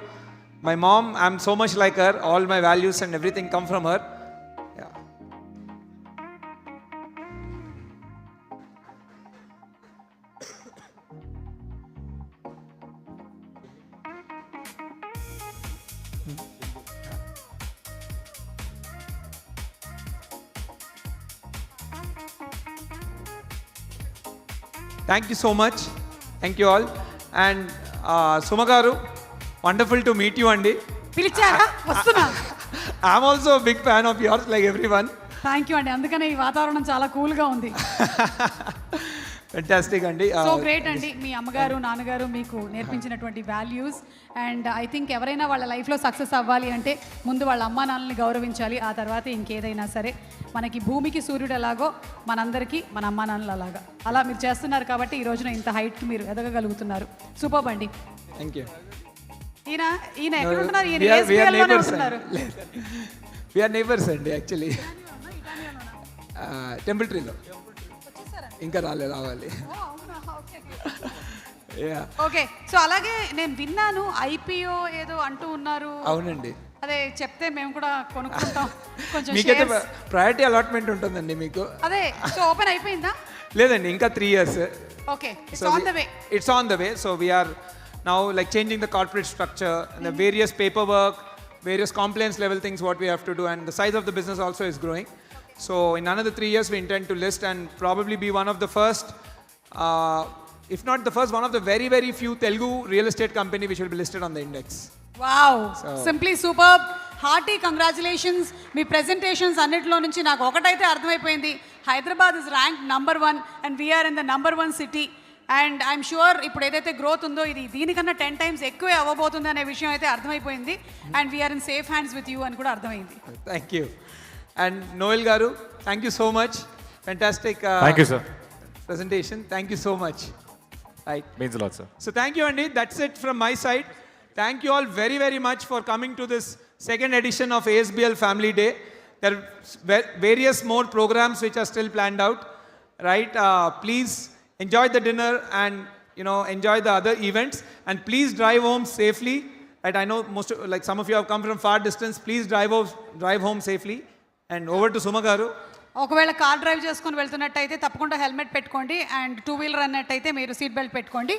My mom, I'm so much like her. All my values and everything come from her. Yeah. Thank you so much. Thank you all. And Sumagaru, wonderful to meet you, Andy. పిలిచారా వస్తున్నా. I'm also a big fan of yours, like everyone. Thank you అండి, అందుకనే ఈ వాతావరణం చాలా కూల్గా ఉంది. Fantastic, Andy. So great అండి, మీ అమ్మగారు నాన్నగారు మీకు నేర్పించినటువంటి వాల్యూస్. అండ్ ఐ థింక్ ఎవరైనా వాళ్ళ లైఫ్లో సక్సెస్ అవ్వాలి అంటే ముందు వాళ్ళ అమ్మా నాన్నని గౌరవించాలి, ఆ తర్వాత ఇంకేదైనా సరే. మనకి భూమికి సూర్యుడు ఎలాగో మనందరికీ మన అమ్మా నాన్నలు అలాగా, అలా మీరు చేస్తున్నారు కాబట్టి ఈ రోజున ఇంత హైట్కి మీరు ఎదగగలుగుతున్నారు. సూపర్ అండి. Thank you. ఈయన ఎక్కడ ఉంటున్నారు? ఈయన ASBL లోనే ఉంటున్నారు. We are neighbors అండి యాక్చువల్లీ. టెంపుల్ ట్రీలో ఇంకా రావాలి. ఓకే, సో అలాగే నేను విన్నాను IPO ఏదో అంటూ ఉన్నారు. అవునండి, అదే చెప్తే మేము కూడా కొనుక్కుంటాం. కొంచెం మీకైతే ప్రయారిటీ అలాట్మెంట్ ఉంటుందండి మీకు. అదే, సో ఓపెన్ అయిపోయిందా? లేదండి, ఇంకా 3 years. Okay, it's on the way. It's on the way. So we are now like changing the corporate structure and the various paperwork, various compliance level things what we have to do, and the size of the business also is growing. So in another 3 years we intend to list and probably be one of the first, if not the first, one of the very, very few Telugu real estate company which will be listed on the index. Wow, simply super. Hearty congratulations. మీ presentations అన్నిటిలో నుంచి నాకు ఒకటైతే అర్థమైపోయింది, Hyderabad is rank number 1 and we're in the number 1 city. And I'm sure ఇప్పుడు ఏదైతే growth ఉందో ఇది దీనికన్నా 10 times ఎక్కువే అవ్వబోతుంది అనే విషయం అయితే అర్థమైపోయింది. And we're in safe hands with you అని కూడా అర్థమైంది. Thank you. And Noel Garu, thank you so much. Fantastic. Thank you, sir. Presentation. Thank you so much. Right. Means a lot, sir. So thank you, Andy. That's it from my side. Thank you all very, very much for coming to this second edition of ASBL Family Day. There are various more programs which are still planned out. Right. Please enjoy the dinner and enjoy the other events. And please drive home safely. Right. I know like some of you have come from far distance. Please drive home safely. And over to Sumagaru. ఒకవేళ car drive చేసుకొని వెళ్తున్నట్టయితే తప్పకుండా helmet పెట్టుకోండి. And 2-wheeler అన్నట్టయితే మీరు seat belt పెట్టుకోండి.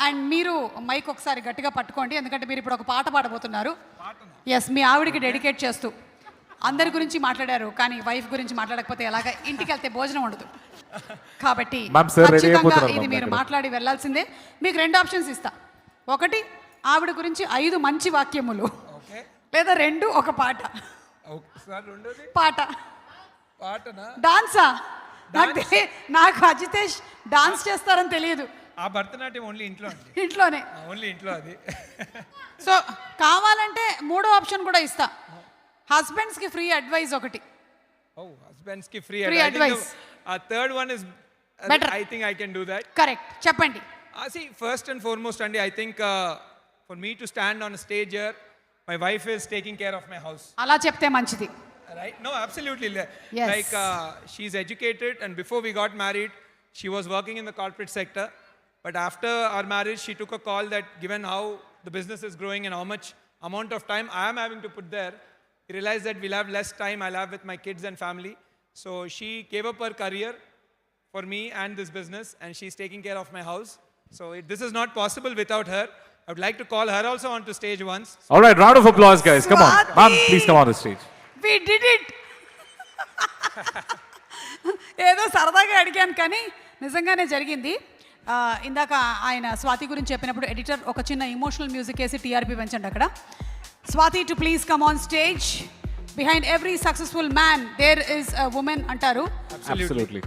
And మీరు mic ఒకసారి గట్టిగా పట్టుకోండి, ఎందుకంటే మీరు ఇప్పుడు ఒక పాట పాడబోతున్నారు. ఎస్, మీ ఆవిడికి డెడికేట్ చేస్తూ. అందరి గురించి మాట్లాడారు, కానీ వైఫ్ గురించి మాట్లాడకపోతే ఎలాగా? ఇంటికి వెళ్తే భోజనం ఉండదు. కాబట్టి ఖచ్చితంగా ఇది మీరు మాట్లాడి వెళ్ళాల్సిందే. మీకు 2 ఆప్షన్స్ ఇస్తా. ఒకటి, ఆవిడ గురించి 5 మంచి వాక్యములు, లేదా 2 ఒక పాట. పాట డాన్సా? నాకు అజితేష్ డాన్స్ చేస్తారని తెలియదు. ఆ భరతనాట్యం ఓన్లీ ఇంట్లోనే. ఓన్లీ ఇంట్లో అది. సో కావాలంటే 3వ ఆప్షన్ కూడా ఇస్తా. హస్బెండ్స్ కి ఫ్రీ అడ్వైస్ ఒకటి. హస్బెండ్స్ కి free advice. Third one is better. I think I can do that. Correct, చెప్పండి. See, first and foremost, Andy, I think for me to stand on a stage here, my wife is taking care of my house. అలా చెప్తే మంచిది. Right? No, absolutely. Yes. Like she's educated, and before we got married, she was working in the corporate sector. But after our marriage, she took a call that given how the business is growing and how much amount of time I am having to put there, I realized that we'll have less time I'll have with my kids and family. So she gave up her career for me and this business, and she's taking care of my house. So this is not possible without her. I would like to call her also onto stage once. All right, round of applause, guys. Come on. Ma'am, please come on the stage. We did it. ఏదో సరదాగా అడిగాను కానీ నిజంగానే జరిగింది. ఇందాక ఆయన స్వాతి గురించి చెప్పినప్పుడు ఎడిటర్ ఒక చిన్న ఇమోషనల్ మ్యూజిక్ వేసి టీఆర్పీ పెంచండి అక్కడ. Swathi too please come on stage. Behind every successful man there is a women అంటారు. Absolutely.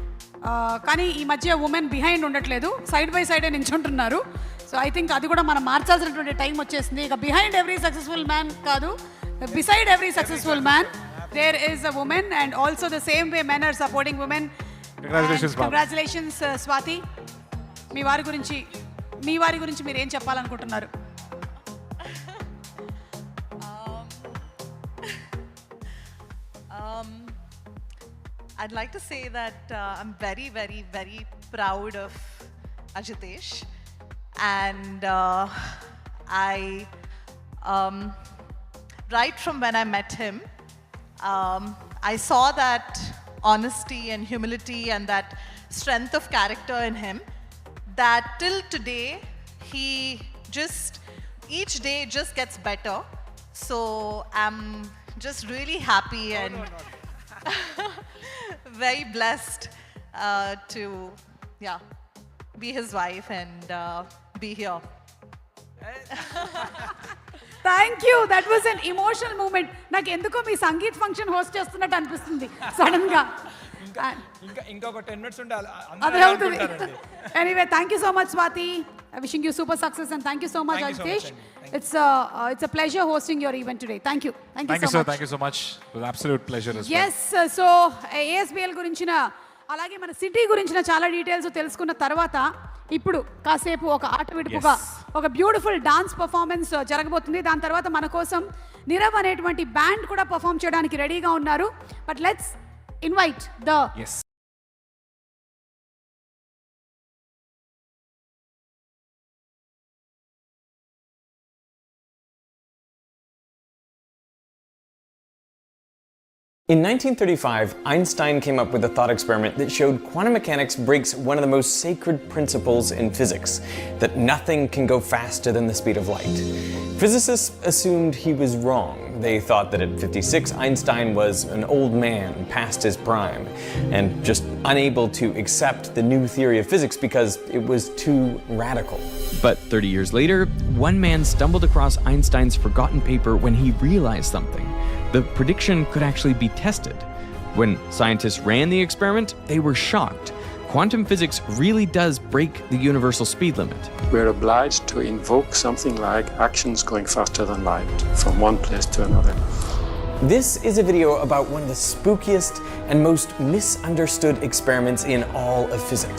కానీ ఈ మధ్య ఉమెన్ బిహైండ్ ఉండట్లేదు, సైడ్ బై సైడే నించుంటున్నారు. సో ఐ థింక్ అది కూడా మనం మార్చాల్సినటువంటి టైం వచ్చేసింది. ఇక బిహైండ్ ఎవ్రీ సక్సెస్ఫుల్ మ్యాన్ కాదు, beside every successful man there is a women, and also the same way men are supporting women. Congratulations Swati. మీ వారి గురించి మీరు ఏం చెప్పాలనుకుంటున్నారు? I'd like to say that I'm very, very, very proud of Ajitesh, and right from when I met him, I saw that honesty and humility and that strength of character in him, that till today he just each day just gets better. So I'm just really happy and very blessed to be his wife and be here. Thank you. That was an emotional moment. నాకు ఎందుకో మీ sangeet function host చేస్తున్నట్టు అనిపిస్తుంది sudden గా. ఇంకొక 10 minutes ఉంటే అదే అవుతుంది. Anyway thank you so much Swathi. Wishing you super success and thank you so much Ajitesh. It's a pleasure hosting your event today. Thank you. Thank you so much. Thank you so much. It was an absolute pleasure as well. Yes, so ASBL గురించిన అలాగే మన city గురించిన చాలా details తెలుసుకున్న తర్వాత ఇప్పుడు కాసేపు ఒక ఆట విడుపుగా ఒక బ్యూటిఫుల్ డాన్స్ పర్ఫార్మెన్స్ జరగబోతుంది. దాని తర్వాత మన కోసం నిరవ్ అనేటువంటి బ్యాండ్ కూడా పర్ఫామ్ చేయడానికి రెడీగా ఉన్నారు. But let's invite the In 1935, Einstein came up with a thought experiment that showed quantum mechanics breaks one of the most sacred principles in physics, that nothing can go faster than the speed of light. Physicists assumed he was wrong. They thought that at 56, Einstein was an old man past his prime and just unable to accept the new theory of physics because it was too radical. But 30 years later, one man stumbled across Einstein's forgotten paper when he realized something. The prediction could actually be tested. When scientists ran the experiment, they were shocked. Quantum physics really does break the universal speed limit. We're obliged to invoke something like actions going faster than light from one place to another. This is a video about one of the spookiest and most misunderstood experiments in all of physics.